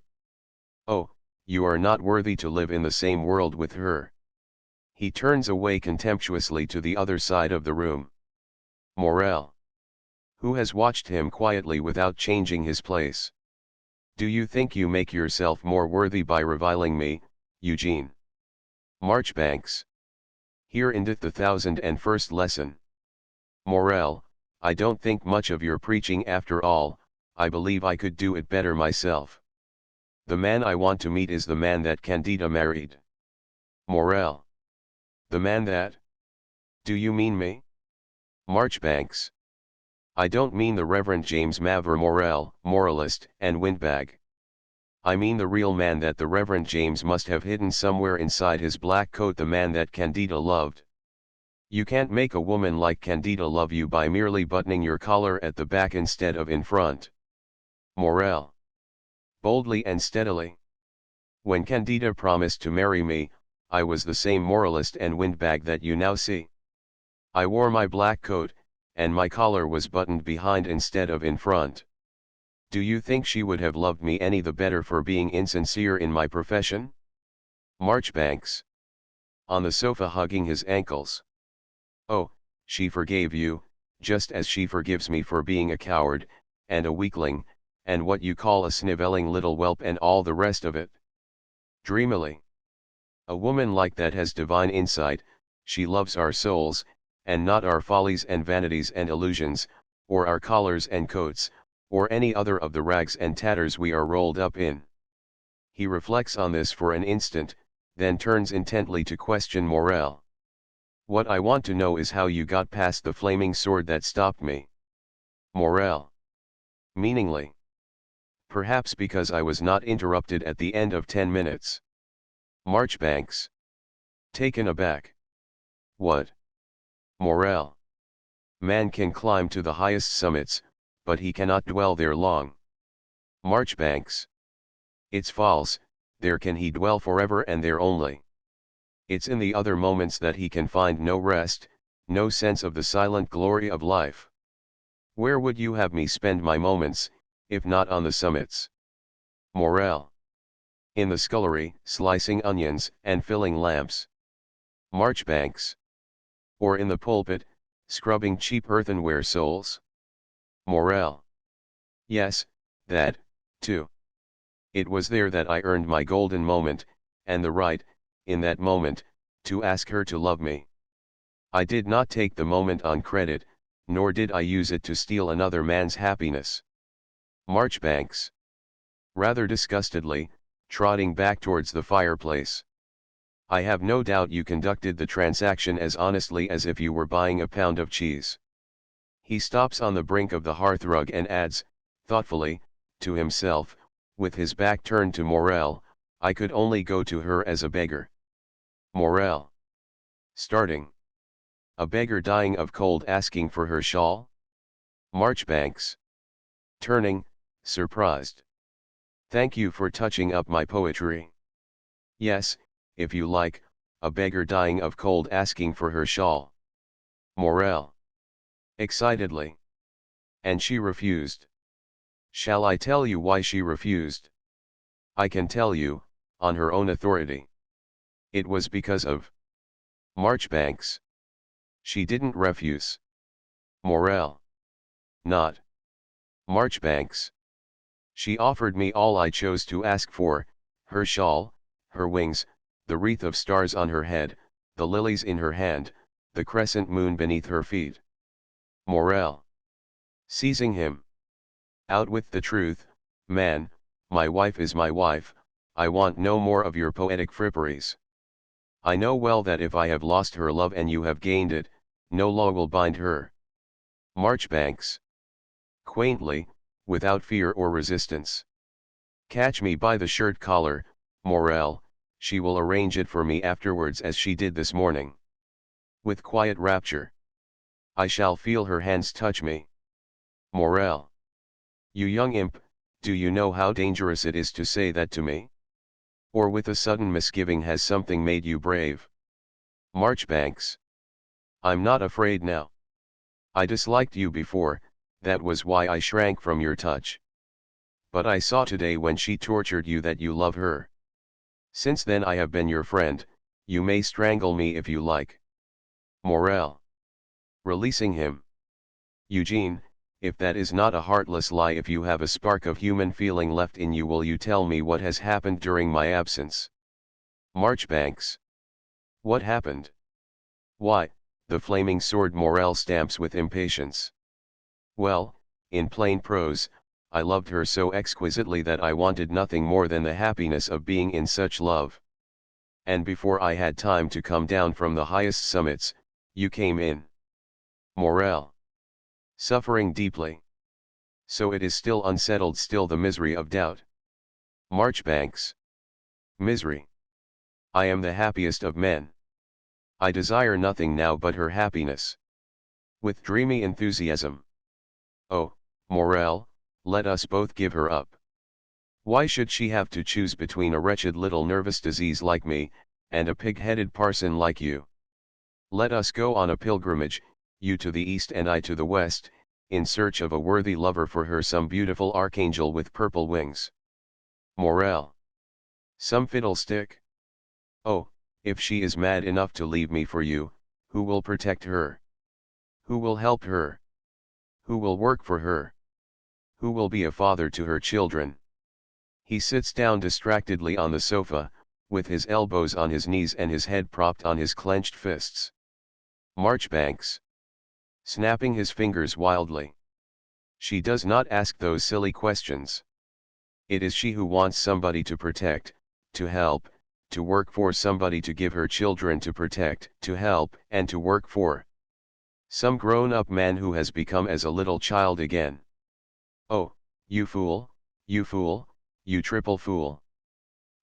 Oh, you are not worthy to live in the same world with her. He turns away contemptuously to the other side of the room. Morel. Who has watched him quietly without changing his place. Do you think you make yourself more worthy by reviling me, Eugene? Marchbanks. Here endeth the 1001st lesson. Morel, I don't think much of your preaching after all, I believe I could do it better myself. The man I want to meet is the man that Candida married. Morel. The man that? Do you mean me? Marchbanks. I don't mean the Reverend James Mavor Morel, moralist and windbag. I mean the real man that the Reverend James must have hidden somewhere inside his black coat, the man that Candida loved. You can't make a woman like Candida love you by merely buttoning your collar at the back instead of in front. Morel. Boldly and steadily. When Candida promised to marry me, I was the same moralist and windbag that you now see. I wore my black coat, and my collar was buttoned behind instead of in front. Do you think she would have loved me any the better for being insincere in my profession? Marchbanks. On the sofa hugging his ankles. Oh, she forgave you, just as she forgives me for being a coward, and a weakling, and what you call a snivelling little whelp and all the rest of it. Dreamily. A woman like that has divine insight. She loves our souls, and not our follies and vanities and illusions, or our collars and coats, or any other of the rags and tatters we are rolled up in. He reflects on this for an instant, then turns intently to question Morel. What I want to know is how you got past the flaming sword that stopped me. Morel. Meaningly. Perhaps because I was not interrupted at the end of 10 minutes. Marchbanks. Taken aback. What? Morel. Man can climb to the highest summits, but he cannot dwell there long. Marchbanks. It's false, there can he dwell forever and there only. It's in the other moments that he can find no rest, no sense of the silent glory of life. Where would you have me spend my moments, if not on the summits? Morel. In the scullery, slicing onions and filling lamps. Marchbanks. Or in the pulpit, scrubbing cheap earthenware souls. Morel. Yes, that, too. It was there that I earned my golden moment, and the right, in that moment, to ask her to love me. I did not take the moment on credit, nor did I use it to steal another man's happiness. Marchbanks. Rather disgustedly, trotting back towards the fireplace. I have no doubt you conducted the transaction as honestly as if you were buying a pound of cheese. He stops on the brink of the hearthrug and adds, thoughtfully, to himself, with his back turned to Morel, I could only go to her as a beggar. Morel. Starting. A beggar dying of cold asking for her shawl? Marchbanks. Turning, surprised. Thank you for touching up my poetry. Yes, if you like, a beggar dying of cold asking for her shawl. Morel. Excitedly. And she refused. Shall I tell you why she refused? I can tell you, on her own authority. It was because of Marchbanks. She didn't refuse. Morel. Not. Marchbanks. She offered me all I chose to ask for, her shawl, her wings, the wreath of stars on her head, the lilies in her hand, the crescent moon beneath her feet. Morel. Seizing him. Out with the truth, man, my wife is my wife, I want no more of your poetic fripperies. I know well that if I have lost her love and you have gained it, no law will bind her. Marchbanks. Quaintly, without fear or resistance. Catch me by the shirt collar, Morel, she will arrange it for me afterwards as she did this morning. With quiet rapture. I shall feel her hands touch me. Morel. You young imp, do you know how dangerous it is to say that to me? Or with a sudden misgiving has something made you brave? Marchbanks. I'm not afraid now. I disliked you before, that was why I shrank from your touch. But I saw today when she tortured you that you love her. Since then I have been your friend, you may strangle me if you like. Morel. Releasing him. Eugene, if that is not a heartless lie, if you have a spark of human feeling left in you, will you tell me what has happened during my absence? Marchbanks. What happened? Why, the flaming sword. Morel stamps with impatience. Well, in plain prose, I loved her so exquisitely that I wanted nothing more than the happiness of being in such love. And before I had time to come down from the highest summits, you came in. Morel. Suffering deeply. So it is still unsettled, still the misery of doubt. Marchbanks. Misery. I am the happiest of men. I desire nothing now but her happiness. With dreamy enthusiasm. Oh, Morel, let us both give her up. Why should she have to choose between a wretched little nervous disease like me, and a pig-headed parson like you? Let us go on a pilgrimage, you to the east and I to the west, in search of a worthy lover for her, some beautiful archangel with purple wings. Morel. Some fiddlestick? Oh, if she is mad enough to leave me for you, who will protect her? Who will help her? Who will work for her? Who will be a father to her children? He sits down distractedly on the sofa, with his elbows on his knees and his head propped on his clenched fists. Marchbanks. Snapping his fingers wildly. She does not ask those silly questions. It is she who wants somebody to protect, to help, to work for, somebody to give her children to protect, to help, and to work for. Some grown-up man who has become as a little child again. Oh, you fool, you fool, you triple fool.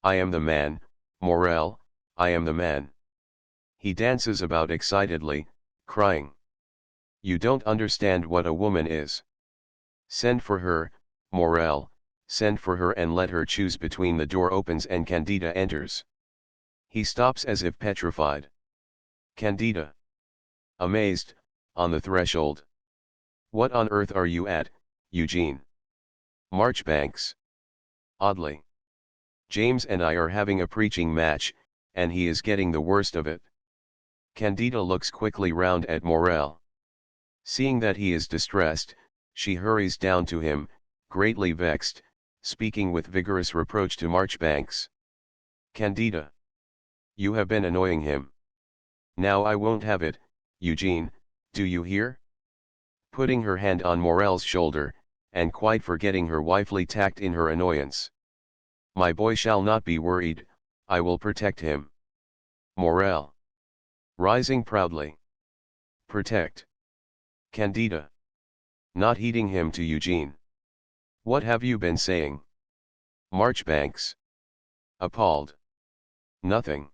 I am the man, Morel, I am the man. He dances about excitedly, crying. You don't understand what a woman is. Send for her, Morel, send for her and let her choose between. The door opens and Candida enters. He stops as if petrified. Candida. Amazed, on the threshold. What on earth are you at, Eugene? Marchbanks. Oddly. James and I are having a preaching match, and he is getting the worst of it. Candida looks quickly round at Morel. Seeing that he is distressed, she hurries down to him, greatly vexed, speaking with vigorous reproach to Marchbanks. Candida. You have been annoying him. Now I won't have it, Eugene, do you hear? Putting her hand on Morel's shoulder, and quite forgetting her wifely tact in her annoyance. My boy shall not be worried, I will protect him. Morel. Rising proudly. Protect. Candida. Not heeding him to Eugene. What have you been saying? Marchbanks. Appalled. Nothing.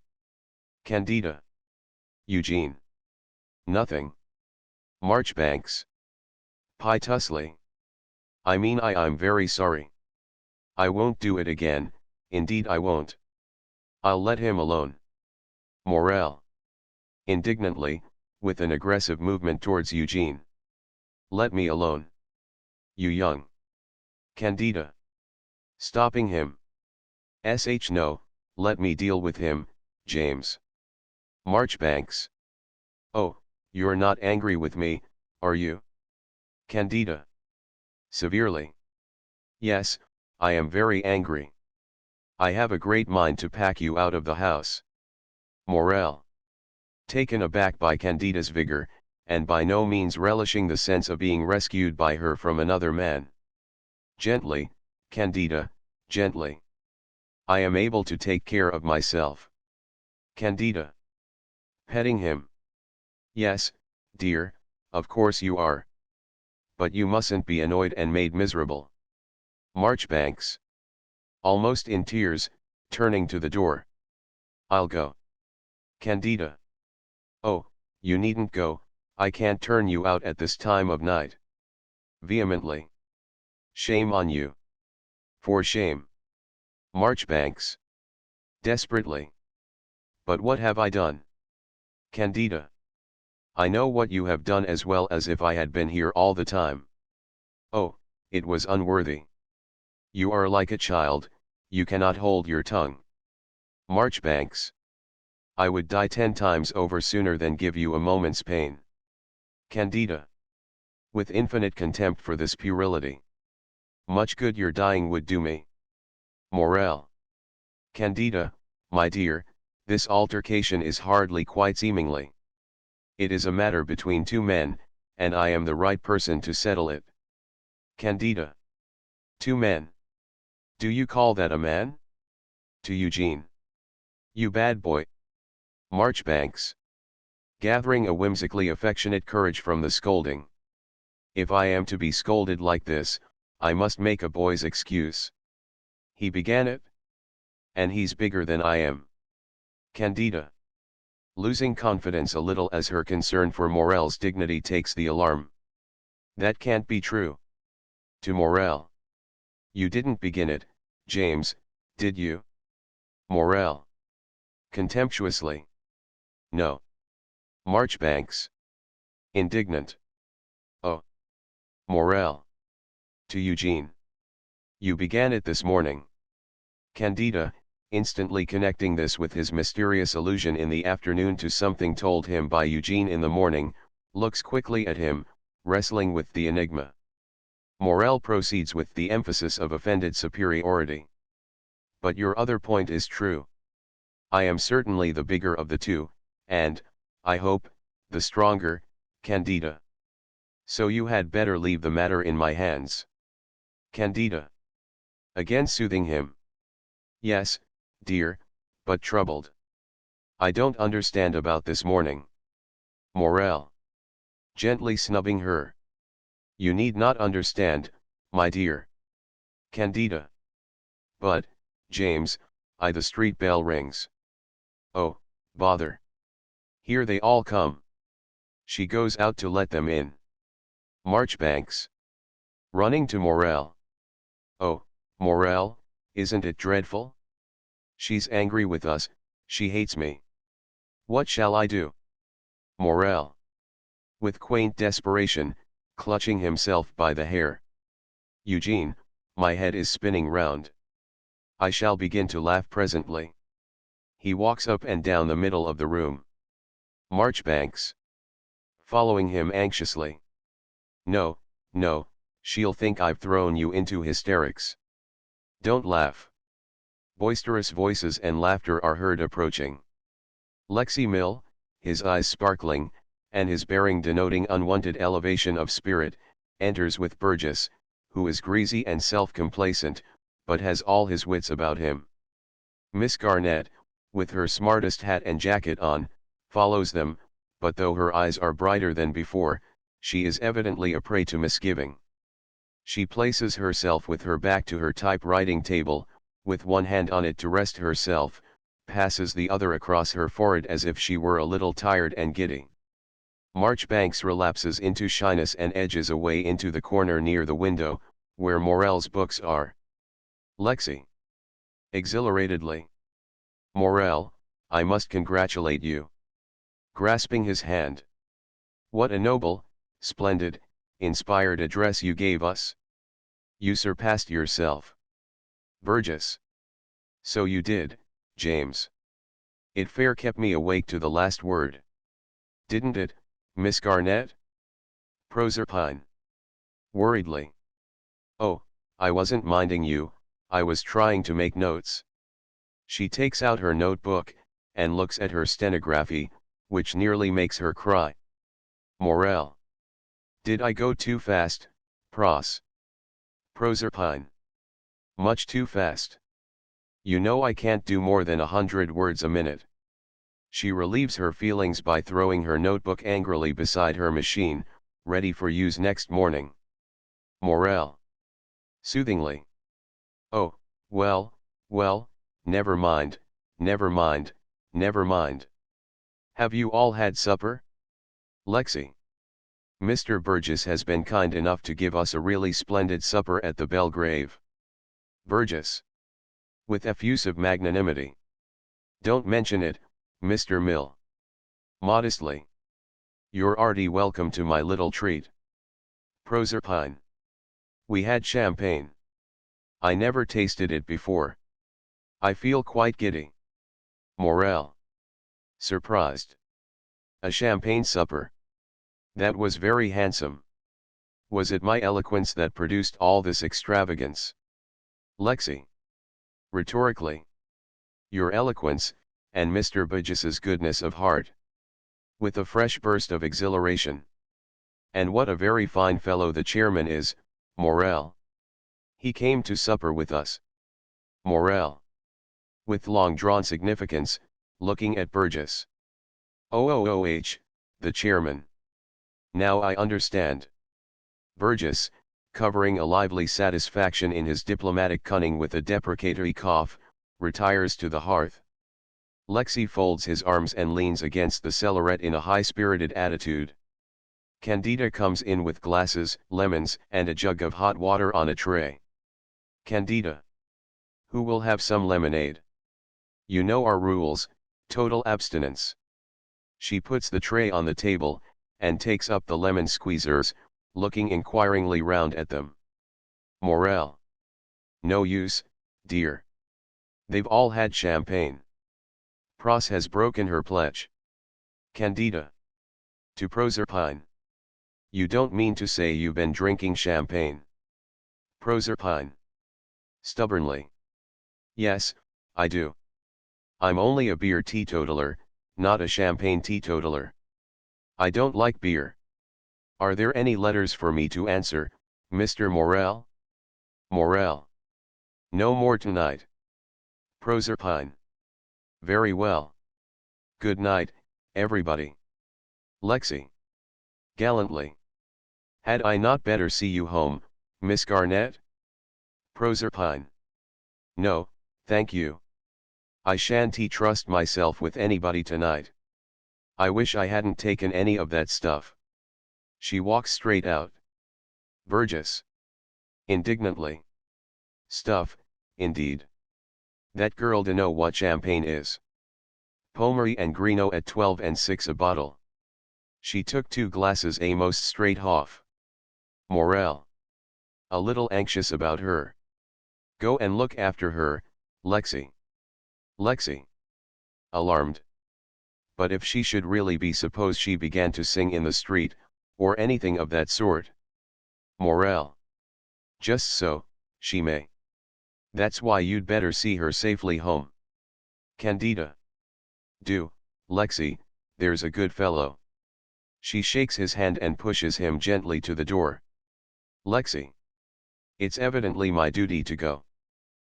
Candida. Eugene. Nothing. Marchbanks. Piteously. I'm very sorry. I won't do it again, indeed I won't. I'll let him alone. Morel. Indignantly, with an aggressive movement towards Eugene. Let me alone. You young. Candida. Stopping him. No, let me deal with him, James. Marchbanks. Oh, you're not angry with me, are you? Candida. Severely. Yes, I am very angry. I have a great mind to pack you out of the house. Morel. Taken aback by Candida's vigor, and by no means relishing the sense of being rescued by her from another man. Gently, Candida, gently. I am able to take care of myself. Candida. Petting him. Yes, dear, of course you are. But you mustn't be annoyed and made miserable. Marchbanks. Almost in tears, turning to the door. I'll go. Candida. Oh, you needn't go, I can't turn you out at this time of night. Vehemently. Shame on you. For shame. Marchbanks. Desperately. But what have I done? Candida. I know what you have done as well as if I had been here all the time. Oh, it was unworthy. You are like a child, you cannot hold your tongue. Marchbanks. I would die 10 times over sooner than give you a moment's pain. Candida. With infinite contempt for this puerility. Much good your dying would do me. Morel. Candida, my dear, this altercation is hardly quite seemingly. It is a matter between two men, and I am the right person to settle it. Candida. Two men. Do you call that a man? To Eugene. You bad boy. Marchbanks. Gathering a whimsically affectionate courage from the scolding. If I am to be scolded like this, I must make a boy's excuse. He began it. And he's bigger than I am. Candida. Losing confidence a little as her concern for Morel's dignity takes the alarm. That can't be true. To Morel. You didn't begin it, James, did you? Morel. Contemptuously. No. Marchbanks. Indignant. Oh. Morel. To Eugene. You began it this morning. Candida, instantly connecting this with his mysterious allusion in the afternoon to something told him by Eugene in the morning, looks quickly at him, wrestling with the enigma. Morel proceeds with the emphasis of offended superiority. But your other point is true. I am certainly the bigger of the two, and, I hope, the stronger, Candida. So you had better leave the matter in my hands. Candida. Again soothing him. Yes, dear, but troubled. I don't understand about this morning. Morel. Gently snubbing her. You need not understand, my dear. Candida. But, James, the street bell rings. Oh, bother. Here they all come. She goes out to let them in. Marchbanks. Running to Morel. Oh, Morel, isn't it dreadful? She's angry with us, she hates me. What shall I do? Morel. With quaint desperation, clutching himself by the hair. Eugene, my head is spinning round. I shall begin to laugh presently. He walks up and down the middle of the room. Marchbanks. Following him anxiously. No, no, she'll think I've thrown you into hysterics. Don't laugh. Boisterous voices and laughter are heard approaching. Lexi Mill, his eyes sparkling, and his bearing denoting unwonted elevation of spirit, enters with Burgess, who is greasy and self-complacent, but has all his wits about him. Miss Garnett, with her smartest hat and jacket on, follows them, but though her eyes are brighter than before, she is evidently a prey to misgiving. She places herself with her back to her typewriting table, with one hand on it to rest herself, passes the other across her forehead as if she were a little tired and giddy. Marchbanks relapses into shyness and edges away into the corner near the window, where Morel's books are. Lexi. Exhilaratedly. Morel, I must congratulate you. Grasping his hand. What a noble, splendid, inspired address you gave us. You surpassed yourself. Burgess. So you did, James. It fair kept me awake to the last word. Didn't it, Miss Garnett? Proserpine. Worriedly. Oh, I wasn't minding you, I was trying to make notes. She takes out her notebook, and looks at her stenography, which nearly makes her cry. Morel. Did I go too fast, Pros? Proserpine. Much too fast. You know I can't do more than 100 words a minute. She relieves her feelings by throwing her notebook angrily beside her machine, ready for use next morning. Morel. Soothingly. Oh, well, well, never mind, never mind, never mind. Have you all had supper? Lexi. Mr. Burgess has been kind enough to give us a really splendid supper at the Belgrave. Burgess. With effusive magnanimity. Don't mention it, Mr. Mill. Modestly. You're 'arty welcome to my little treat. Proserpine. We had champagne. I never tasted it before. I feel quite giddy. Morel. Surprised. A champagne supper. That was very handsome. Was it my eloquence that produced all this extravagance? Lexi. Rhetorically. Your eloquence, and Mr. Burgess's goodness of heart. With a fresh burst of exhilaration. And what a very fine fellow the chairman is, Morel. He came to supper with us. Morel. With long-drawn significance, looking at Burgess. The chairman. Now I understand. Burgess, covering a lively satisfaction in his diplomatic cunning with a deprecatory cough, retires to the hearth. Lexi folds his arms and leans against the cellaret in a high-spirited attitude. Candida comes in with glasses, lemons, and a jug of hot water on a tray. Candida. Who will have some lemonade? You know our rules, total abstinence. She puts the tray on the table, and takes up the lemon squeezers, looking inquiringly round at them. Morel. No use, dear. They've all had champagne. Pros has broken her pledge. Candida. To Proserpine. You don't mean to say you've been drinking champagne? Proserpine. Stubbornly. Yes, I do. I'm only a beer teetotaler, not a champagne teetotaler. I don't like beer. Are there any letters for me to answer, Mr. Morel? Morel. No more tonight. Proserpine. Very well. Good night, everybody. Lexi. Gallantly. Had I not better see you home, Miss Garnett? Proserpine. No, thank you. I shan't trust myself with anybody tonight. I wish I hadn't taken any of that stuff. She walks straight out. Burgess. Indignantly. Stuff, indeed. That girl know what champagne is. Pommery and Greeno at 12 and 6 a bottle. She took 2 glasses most straight off. Morel. A little anxious about her. Go and look after her, Lexi. Lexi. Alarmed. But if she should really be, suppose she began to sing in the street, or anything of that sort. Morel. Just so, she may. That's why you'd better see her safely home. Candida. Do, Lexi, there's a good fellow. She shakes his hand and pushes him gently to the door. Lexi. It's evidently my duty to go.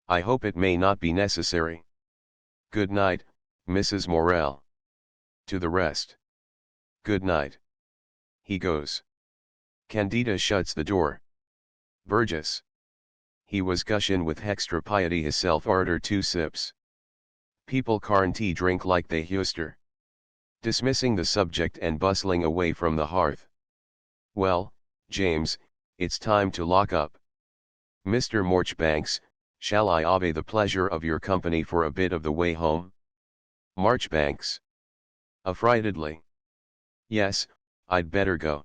I hope it may not be necessary. Good night, Mrs. Morel. To the rest. Good night. He goes. Candida shuts the door. Burgess. He was gushin' with hextra piety hisself arter 2 sips. People carn't drink like they huster. Dismissing the subject and bustling away from the hearth. Well, James, it's time to lock up. Mr. Marchbanks, shall I obey the pleasure of your company for a bit of the way home? Marchbanks. Affrightedly. Yes, I'd better go.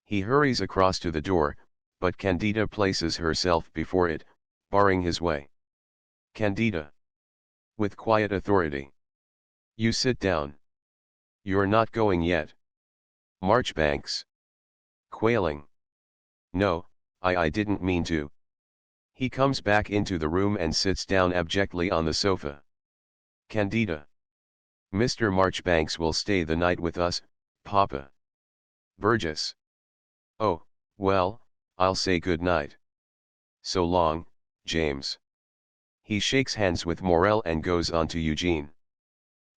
He hurries across to the door, but Candida places herself before it, barring his way. Candida. With quiet authority. You sit down. You're not going yet. Marchbanks. Quailing. No, I didn't mean to. He comes back into the room and sits down abjectly on the sofa. Candida. Mr. Marchbanks will stay the night with us, Papa. Burgess. Oh, well, I'll say good night. So long, James. He shakes hands with Morel and goes on to Eugene.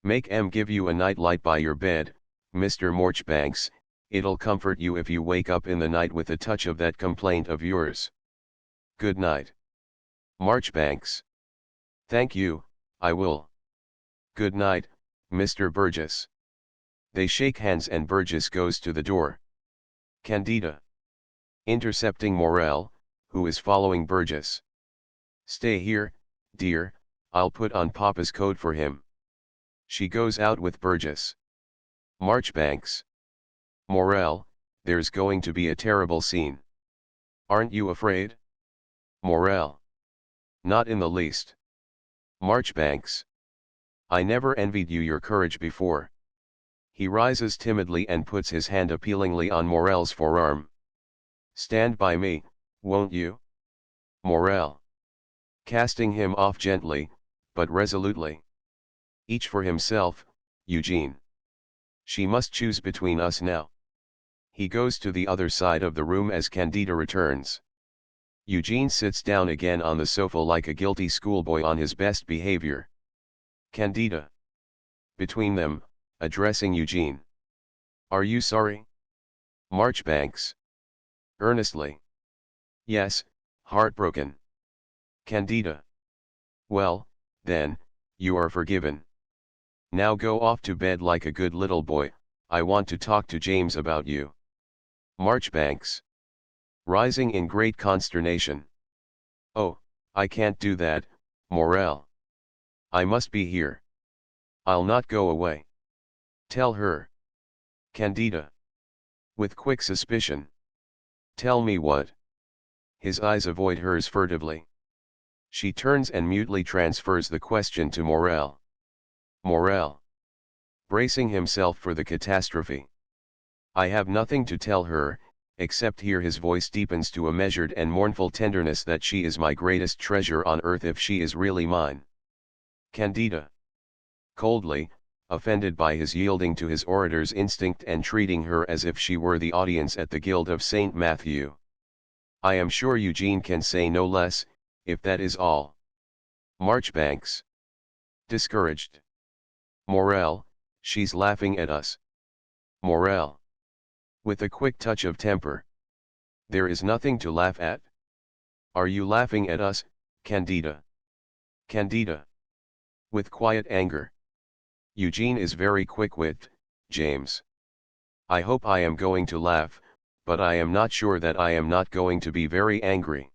Make give you a night light by your bed, Mr. Marchbanks, it'll comfort you if you wake up in the night with a touch of that complaint of yours. Good night. Marchbanks. Thank you, I will. Good night, Mr. Burgess. They shake hands and Burgess goes to the door. Candida. Intercepting Morel, who is following Burgess. Stay here, dear, I'll put on Papa's coat for him. She goes out with Burgess. Marchbanks. Morel, there's going to be a terrible scene. Aren't you afraid? Morel. Not in the least. Marchbanks. I never envied you your courage before. He rises timidly and puts his hand appealingly on Morel's forearm. Stand by me, won't you? Morel. Casting him off gently, but resolutely. Each for himself, Eugene. She must choose between us now. He goes to the other side of the room as Candida returns. Eugene sits down again on the sofa like a guilty schoolboy on his best behavior. Candida. Between them, addressing Eugene. Are you sorry? Marchbanks. Earnestly. Yes, heartbroken. Candida. Well, then, you are forgiven. Now go off to bed like a good little boy, I want to talk to James about you. Marchbanks. Rising in great consternation. Oh, I can't do that, Morel. I must be here. I'll not go away. Tell her. Candida. With quick suspicion. Tell me what? His eyes avoid hers furtively. She turns and mutely transfers the question to Morel. Morel. Bracing himself for the catastrophe. I have nothing to tell her, except here his voice deepens to a measured and mournful tenderness that she is my greatest treasure on earth if she is really mine. Candida. Coldly, offended by his yielding to his orator's instinct and treating her as if she were the audience at the Guild of St. Matthew. I am sure Eugene can say no less, if that is all. Marchbanks. Discouraged. Morel, she's laughing at us. Morel. With a quick touch of temper. There is nothing to laugh at. Are you laughing at us, Candida? Candida. With quiet anger. Eugene is very quick-witted, James. I hope I am going to laugh, but I am not sure that I am not going to be very angry.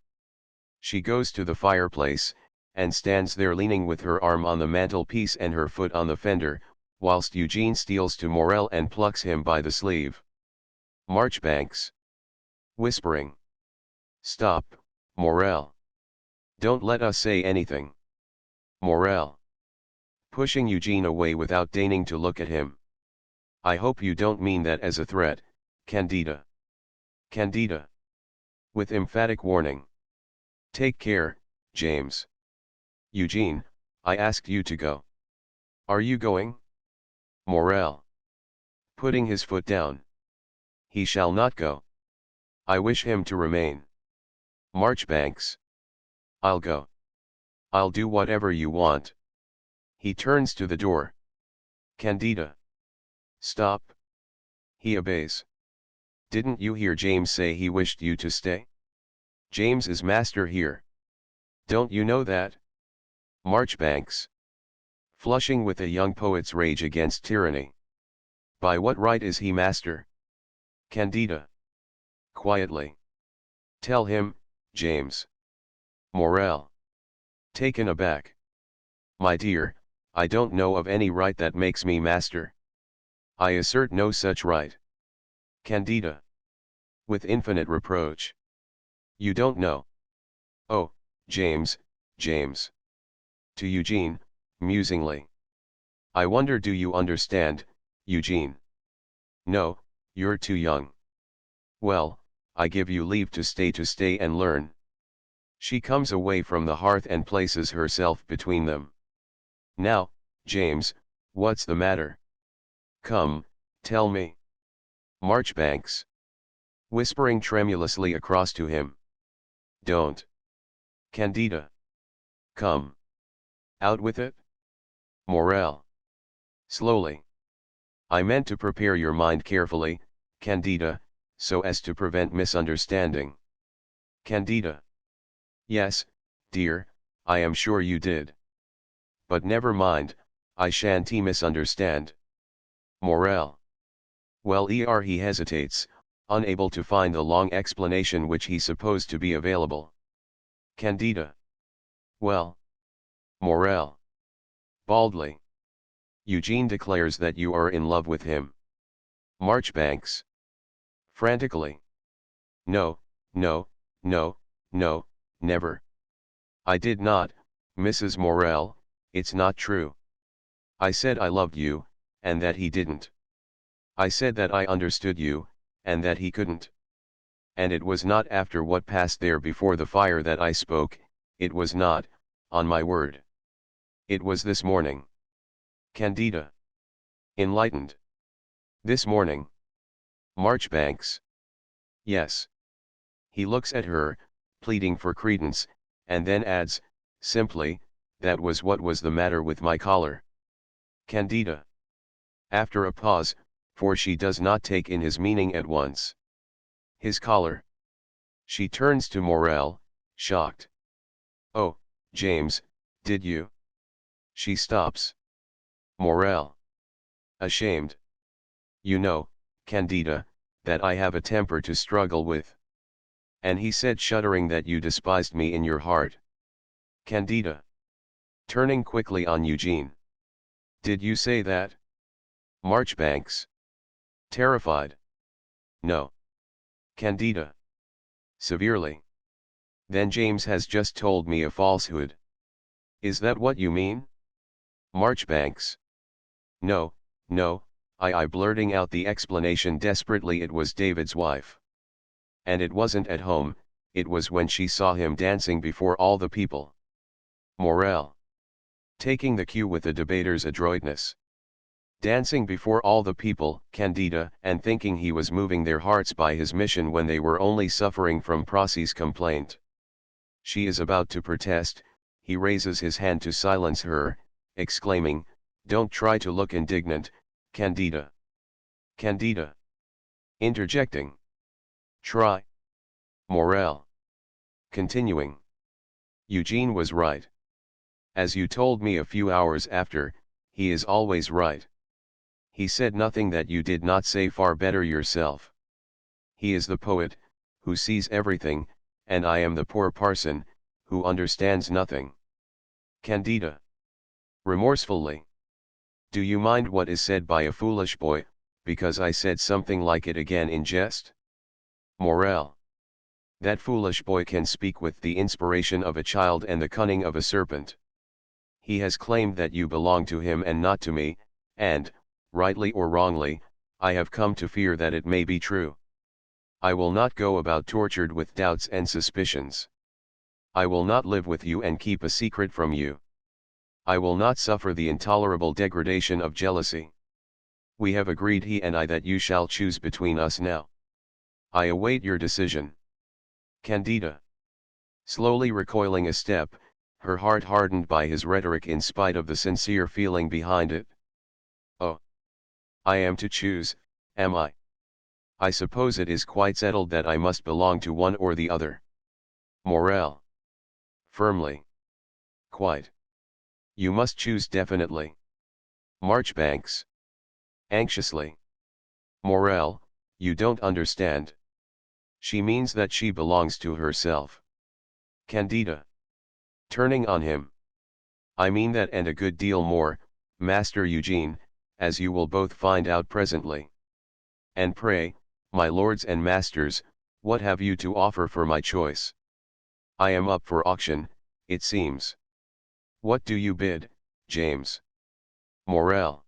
She goes to the fireplace, and stands there leaning with her arm on the mantelpiece and her foot on the fender, whilst Eugene steals to Morel and plucks him by the sleeve. Marchbanks. Whispering. Stop, Morel. Don't let us say anything. Morel. Pushing Eugene away without deigning to look at him. I hope you don't mean that as a threat, Candida. Candida. With emphatic warning. Take care, James. Eugene, I asked you to go. Are you going? Morel. Putting his foot down. He shall not go. I wish him to remain. Marchbanks. I'll go. I'll do whatever you want. He turns to the door. Candida. Stop. He obeys. Didn't you hear James say he wished you to stay? James is master here. Don't you know that? Marchbanks. Flushing with a young poet's rage against tyranny. By what right is he master? Candida. Quietly. Tell him, James. Morel. Taken aback. My dear, I don't know of any right that makes me master. I assert no such right. Candida. With infinite reproach. You don't know. Oh, James, James. To Eugene, musingly. I wonder do you understand, Eugene? No, you're too young. Well, I give you leave to stay and learn. She comes away from the hearth and places herself between them. Now, James, what's the matter? Come, tell me. Marchbanks. Whispering tremulously across to him. Don't. Candida. Come. Out with it? Morel. Slowly. I meant to prepare your mind carefully, Candida, so as to prevent misunderstanding. Candida. Yes, dear, I am sure you did. But never mind, I shan't misunderstand. Morel. Well, he hesitates, unable to find the long explanation which he supposed to be available. Candida. Well. Morel. Baldly. Eugene declares that you are in love with him. Marchbanks. Frantically. No, no, no, no, never. I did not, Mrs. Morel, it's not true. I said I loved you, and that he didn't. I said that I understood you, and that he couldn't. And it was not after what passed there before the fire that I spoke, it was not, on my word. It was this morning. Candida. Enlightened. This morning. Marchbanks. Yes. He looks at her, pleading for credence, and then adds, simply, that was what was the matter with my collar. Candida. After a pause, for she does not take in his meaning at once. His collar. She turns to Morel, shocked. Oh, James, did you? She stops. Morel. Ashamed. You know, Candida, that I have a temper to struggle with. And he said shuddering that you despised me in your heart. Candida. Turning quickly on Eugene. Did you say that? Marchbanks. Terrified. No. Candida. Severely. Then James has just told me a falsehood. Is that what you mean? Marchbanks. No, no, I blurting out the explanation desperately. It was David's wife. And it wasn't at home, it was when she saw him dancing before all the people. Morel. Taking the cue with the debater's adroitness. Dancing before all the people, Candida, and thinking he was moving their hearts by his mission when they were only suffering from Prossy's complaint. She is about to protest, he raises his hand to silence her, exclaiming, "Don't try to look indignant, Candida." Candida. Interjecting. Try. Morel. Continuing. Eugene was right. As you told me a few hours after, he is always right. He said nothing that you did not say far better yourself. He is the poet, who sees everything, and I am the poor parson, who understands nothing. Candida. Remorsefully. Do you mind what is said by a foolish boy, because I said something like it again in jest? Morel. That foolish boy can speak with the inspiration of a child and the cunning of a serpent. He has claimed that you belong to him and not to me, and, rightly or wrongly, I have come to fear that it may be true. I will not go about tortured with doubts and suspicions. I will not live with you and keep a secret from you. I will not suffer the intolerable degradation of jealousy. We have agreed, he and I, that you shall choose between us now. I await your decision. Candida. Slowly recoiling a step, her heart hardened by his rhetoric in spite of the sincere feeling behind it. Oh. I am to choose, am I? I suppose it is quite settled that I must belong to one or the other. Morel. Firmly. Quite. You must choose definitely. Marchbanks. Anxiously. Morel, you don't understand. She means that she belongs to herself. Candida. Turning on him. I mean that and a good deal more, Master Eugene, as you will both find out presently. And pray, my lords and masters, what have you to offer for my choice? I am up for auction, it seems. What do you bid, James? Morel.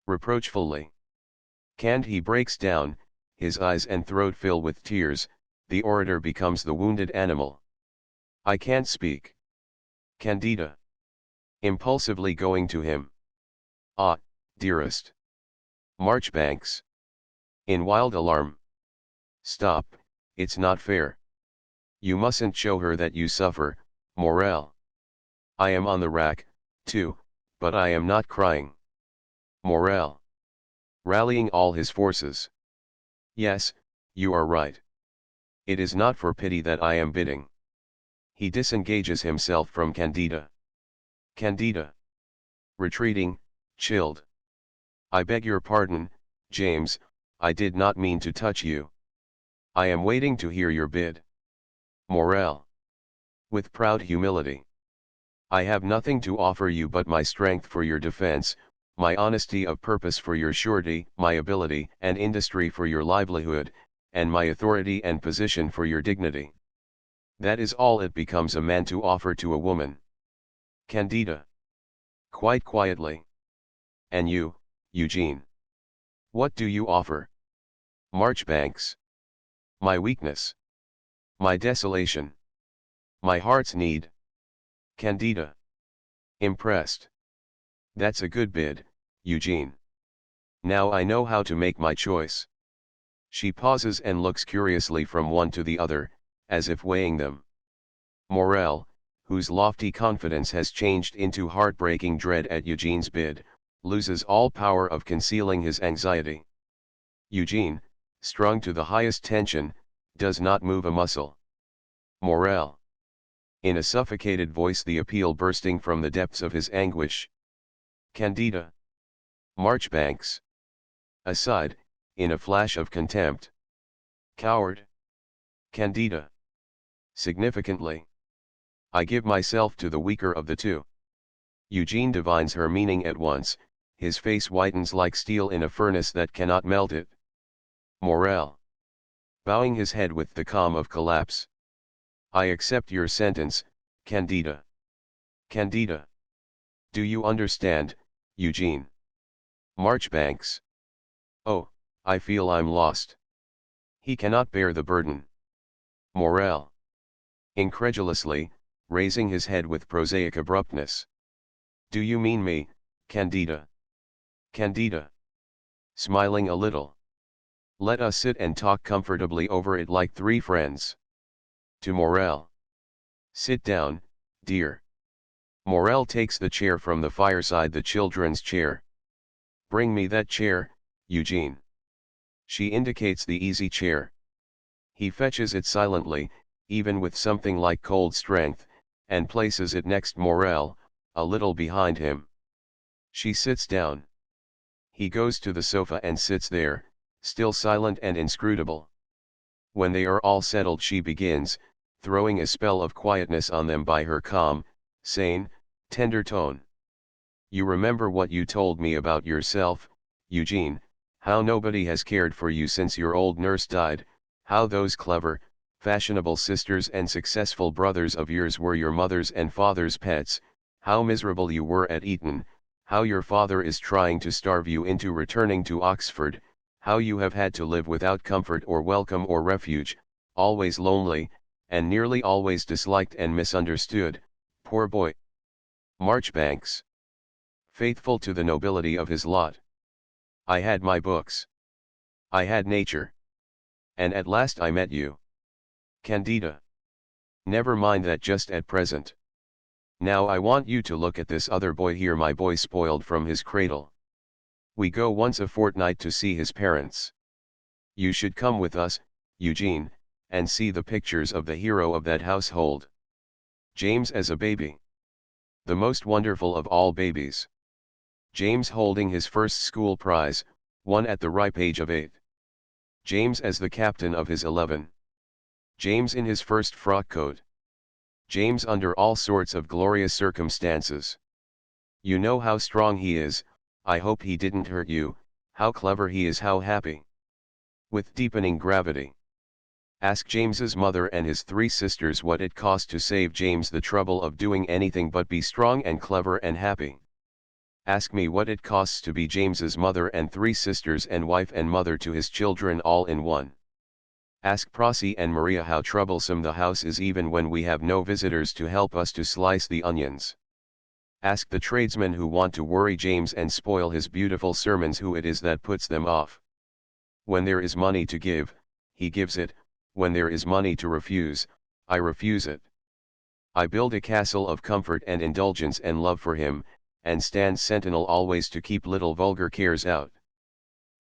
Reproachfully. Cand he breaks down, his eyes and throat fill with tears, the orator becomes the wounded animal. I can't speak. Candida. Impulsively going to him. Ah, dearest. Marchbanks. In wild alarm. Stop, it's not fair. You mustn't show her that you suffer, Morel. I am on the rack, too, but I am not crying. Morel. Rallying all his forces. Yes, you are right. It is not for pity that I am bidding. He disengages himself from Candida. Candida. Retreating, chilled. I beg your pardon, James, I did not mean to touch you. I am waiting to hear your bid. Morel. With proud humility. I have nothing to offer you but my strength for your defense, my honesty of purpose for your surety, my ability and industry for your livelihood, and my authority and position for your dignity. That is all it becomes a man to offer to a woman. Candida. Quite quietly. And you, Eugene? What do you offer? Marchbanks. My weakness. My desolation. My heart's need. Candida. Impressed. That's a good bid, Eugene. Now I know how to make my choice. She pauses and looks curiously from one to the other, as if weighing them. Morel, whose lofty confidence has changed into heartbreaking dread at Eugene's bid, loses all power of concealing his anxiety. Eugene, strung to the highest tension, does not move a muscle. Morel. In a suffocated voice, the appeal bursting from the depths of his anguish. Candida. Marchbanks. Aside, in a flash of contempt. Coward. Candida. Significantly. I give myself to the weaker of the two. Eugene divines her meaning at once, his face whitens like steel in a furnace that cannot melt it. Morel. bowing his head with the calm of collapse. I accept your sentence, Candida. Candida. Do you understand, Eugene? Marchbanks. Oh, I feel I'm lost. He cannot bear the burden. Morel. Incredulously, raising his head with prosaic abruptness. Do you mean me, Candida? Candida. Smiling a little. Let us sit and talk comfortably over it like three friends. To Morel. Sit down, dear. Morel takes the chair from the fireside, the children's chair. Bring me that chair, Eugene. She indicates the easy chair. He fetches it silently, even with something like cold strength, and places it next Morel, a little behind him. She sits down. He goes to the sofa and sits there, still silent and inscrutable. When they are all settled, she begins, throwing a spell of quietness on them by her calm, sane, tender tone. You remember what you told me about yourself, Eugene, how nobody has cared for you since your old nurse died, how those clever, fashionable sisters and successful brothers of yours were your mother's and father's pets, how miserable you were at Eton, how your father is trying to starve you into returning to Oxford, how you have had to live without comfort or welcome or refuge, always lonely, and nearly always disliked and misunderstood, poor boy. Marchbanks. Faithful to the nobility of his lot. I had my books. I had nature. And at last I met you. Candida. Never mind that just at present. Now I want you to look at this other boy here, my boy spoiled from his cradle. We go once a fortnight to see his parents. You should come with us, Eugene, and see the pictures of the hero of that household. James as a baby. The most wonderful of all babies. James holding his first school prize, won at the ripe age of 8. James as the captain of his 11. James in his first frock coat. James under all sorts of glorious circumstances. You know how strong he is, I hope he didn't hurt you, how clever he is, how happy. With deepening gravity. Ask James's mother and his 3 sisters what it cost to save James the trouble of doing anything but be strong and clever and happy. Ask me what it costs to be James's mother and 3 sisters and wife and mother to his children all in one. Ask Prosy and Maria how troublesome the house is even when we have no visitors to help us to slice the onions. Ask the tradesmen who want to worry James and spoil his beautiful sermons who it is that puts them off. When there is money to give, he gives it, when there is money to refuse, I refuse it. I build a castle of comfort and indulgence and love for him, and stand sentinel always to keep little vulgar cares out.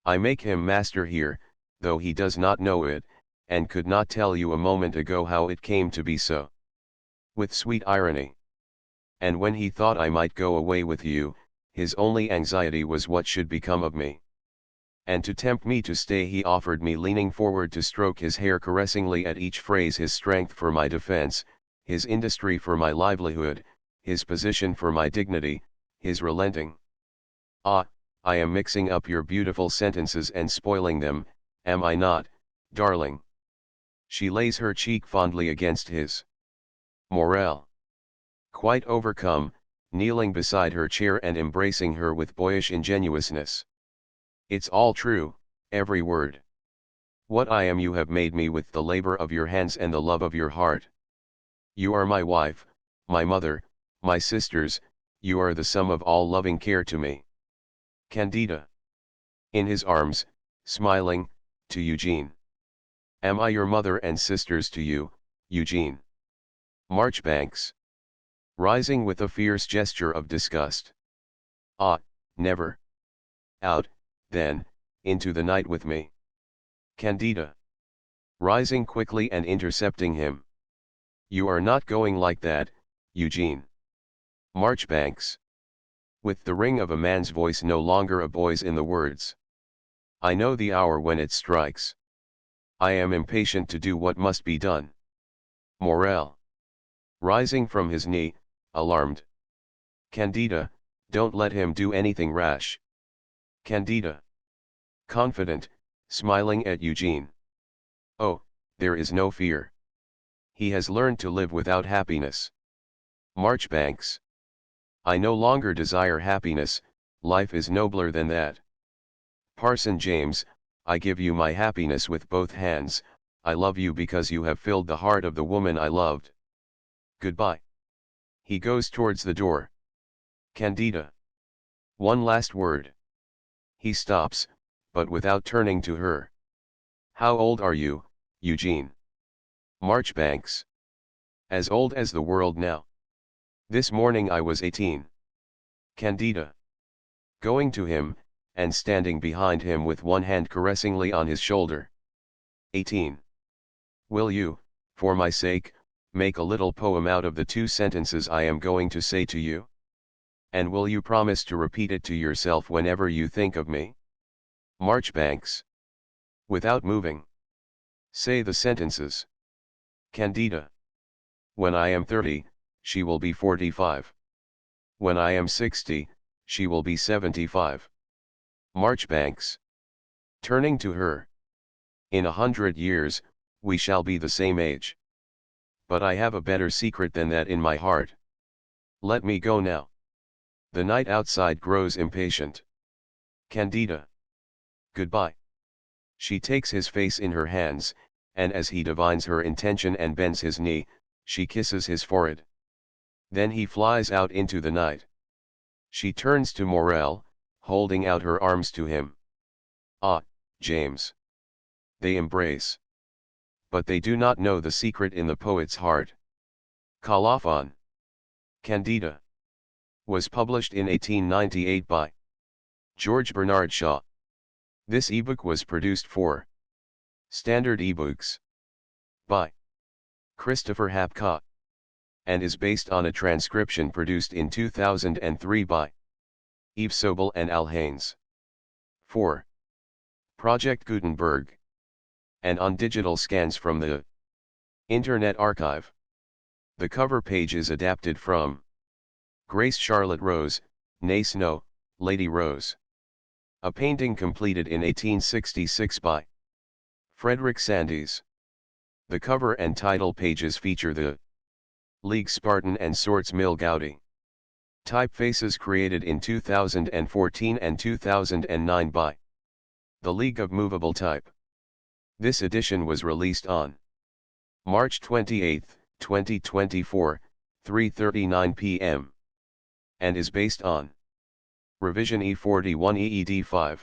I make him master here, though he does not know it, and could not tell you a moment ago how it came to be so. With sweet irony. And when he thought I might go away with you, his only anxiety was what should become of me. And to tempt me to stay he offered me, leaning forward to stroke his hair caressingly at each phrase, his strength for my defense, his industry for my livelihood, his position for my dignity, his relenting. Ah, I am mixing up your beautiful sentences and spoiling them, am I not, darling? She lays her cheek fondly against his. Morel. Quite overcome, kneeling beside her chair and embracing her with boyish ingenuousness. It's all true, every word. What I am you have made me with the labor of your hands and the love of your heart. You are my wife, my mother, my sisters, you are the sum of all loving care to me. Candida. In his arms, smiling, to Eugene. Am I your mother and sisters to you, Eugene? Marchbanks. Rising with a fierce gesture of disgust. Ah, never. Out, then, into the night with me. Candida. Rising quickly and intercepting him. You are not going like that, Eugene. Marchbanks. With the ring of a man's voice, no longer a boy's, in the words. I know the hour when it strikes. I am impatient to do what must be done. Morel. Rising from his knee, alarmed. Candida, don't let him do anything rash. Candida. Confident, smiling at Eugene. Oh, there is no fear. He has learned to live without happiness. Marchbanks. I no longer desire happiness, life is nobler than that. Parson James, I give you my happiness with both hands, I love you because you have filled the heart of the woman I loved. Goodbye. He goes towards the door. Candida. One last word. He stops, but without turning to her. How old are you, Eugene? Marchbanks. As old as the world now. This morning I was 18. Candida. Going to him, and standing behind him with one hand caressingly on his shoulder. 18. Will you, for my sake, make a little poem out of the 2 sentences I am going to say to you? And will you promise to repeat it to yourself whenever you think of me? Marchbanks. Without moving. Say the sentences. Candida. When I am 30, she will be 45. When I am 60, she will be 75. Marchbanks. Turning to her. In 100 years, we shall be the same age. But I have a better secret than that in my heart. Let me go now. The night outside grows impatient. Candida. Goodbye. She takes his face in her hands, and as he divines her intention and bends his knee, she kisses his forehead. Then he flies out into the night. She turns to Morel, holding out her arms to him. Ah, James. They embrace. But they do not know the secret in the poet's heart. Colophon. Candida. Was published in 1898 by George Bernard Shaw. This ebook was produced for Standard eBooks by Christopher Hapcott and is based on a transcription produced in 2003 by Yves Sobel and Al Haynes. 4. Project Gutenberg. And on digital scans from the Internet Archive. The cover page is adapted from Grace Charlotte Rose, née Snow, Lady Rose. A painting completed in 1866 by Frederick Sandys. The cover and title pages feature the League Spartan and Swords Mill Gaudi. Typefaces created in 2014 and 2009 by the League of Movable Type. This edition was released on March 28, 2024, 3:39 p.m. and is based on Revision E41 EED5.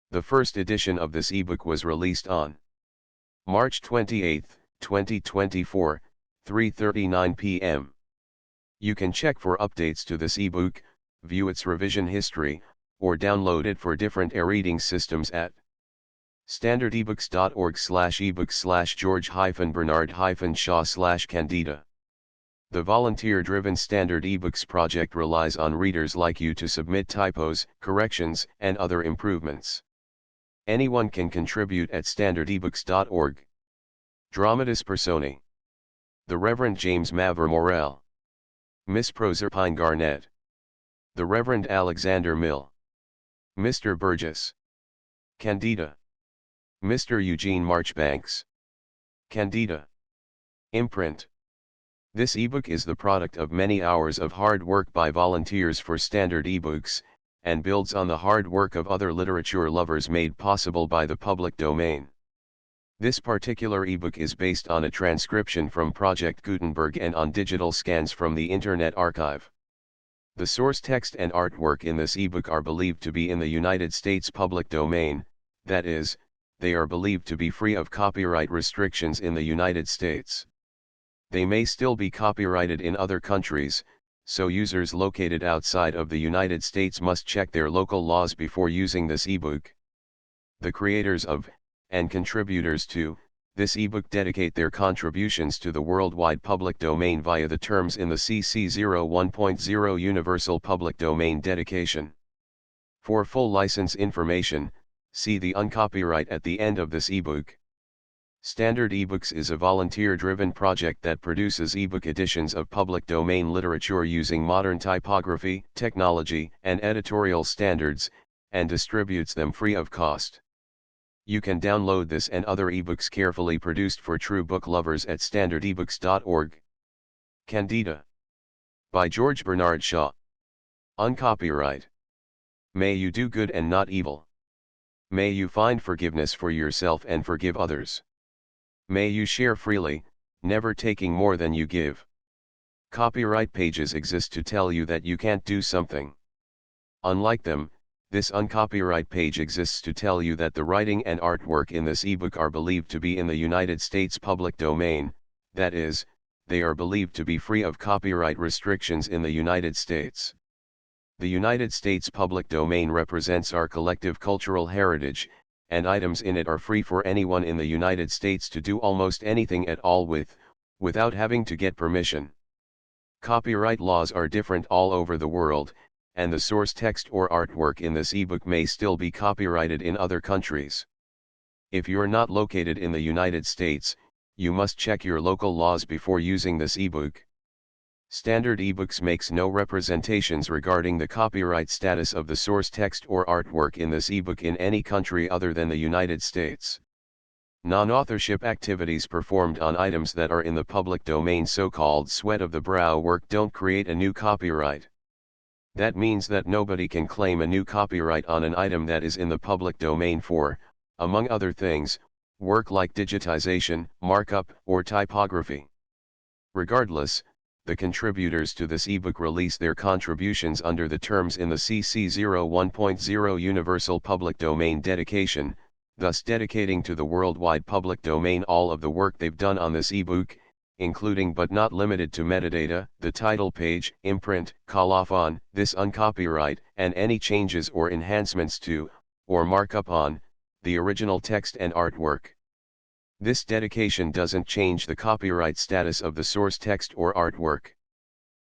The first edition of this ebook was released on March 28, 2024, 3:39 p.m. You can check for updates to this ebook, view its revision history, or download it for different e-reading systems at standardebooks.org/ebook/George-Bernard-Shaw/Candida. The volunteer-driven Standard eBooks project relies on readers like you to submit typos, corrections, and other improvements. Anyone can contribute at standardebooks.org. Dramatis Personae. The Reverend James Mavor Morel. Miss Proserpine Garnett. The Reverend Alexander Mill. Mr. Burgess. Candida. Mr. Eugene Marchbanks. Candida. Imprint. This ebook is the product of many hours of hard work by volunteers for Standard eBooks, and builds on the hard work of other literature lovers made possible by the public domain. This particular ebook is based on a transcription from Project Gutenberg and on digital scans from the Internet Archive. The source text and artwork in this ebook are believed to be in the United States public domain, that is, they are believed to be free of copyright restrictions in the United States. They may still be copyrighted in other countries, so users located outside of the United States must check their local laws before using this ebook. The creators of, and contributors to, this ebook dedicate their contributions to the worldwide public domain via the terms in the CC 01.0 Universal Public Domain Dedication. For full license information, see the uncopyright at the end of this ebook. Standard eBooks is a volunteer-driven project that produces ebook editions of public domain literature using modern typography, technology, and editorial standards, and distributes them free of cost. You can download this and other ebooks carefully produced for true book lovers at standardebooks.org. Candida. By George Bernard Shaw. Uncopyright. May you do good and not evil. May you find forgiveness for yourself and forgive others. May you share freely, never taking more than you give. Copyright pages exist to tell you that you can't do something. Unlike them, this uncopyright page exists to tell you that the writing and artwork in this ebook are believed to be in the United States public domain, that is, they are believed to be free of copyright restrictions in the United States. The United States public domain represents our collective cultural heritage, and items in it are free for anyone in the United States to do almost anything at all with, without having to get permission. Copyright laws are different all over the world, and the source text or artwork in this ebook may still be copyrighted in other countries. If you're not located in the United States, you must check your local laws before using this ebook. Standard eBooks makes no representations regarding the copyright status of the source text or artwork in this ebook in any country other than the United States. Non-authorship activities performed on items that are in the public domain, so-called sweat of the brow work, don't create a new copyright. That means that nobody can claim a new copyright on an item that is in the public domain for, among other things, work like digitization, markup, or typography. Regardless, the contributors to this ebook release their contributions under the terms in the CC 01.0 Universal Public Domain Dedication, thus dedicating to the worldwide public domain all of the work they've done on this ebook, including but not limited to metadata, the title page, imprint, colophon, this uncopyright, and any changes or enhancements to, or markup on, the original text and artwork. This dedication doesn't change the copyright status of the source text or artwork.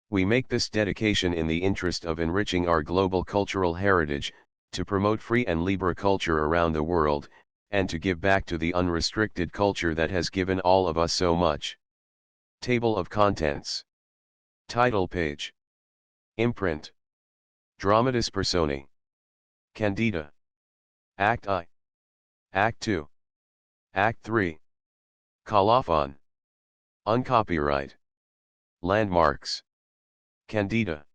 We make this dedication in the interest of enriching our global cultural heritage, to promote free and libre culture around the world, and to give back to the unrestricted culture that has given all of us so much. Table of Contents. Title page. Imprint. Dramatis Personae. Candida. Act I. Act 2. Act 3. Colophon. Uncopyright. Landmarks. Candida.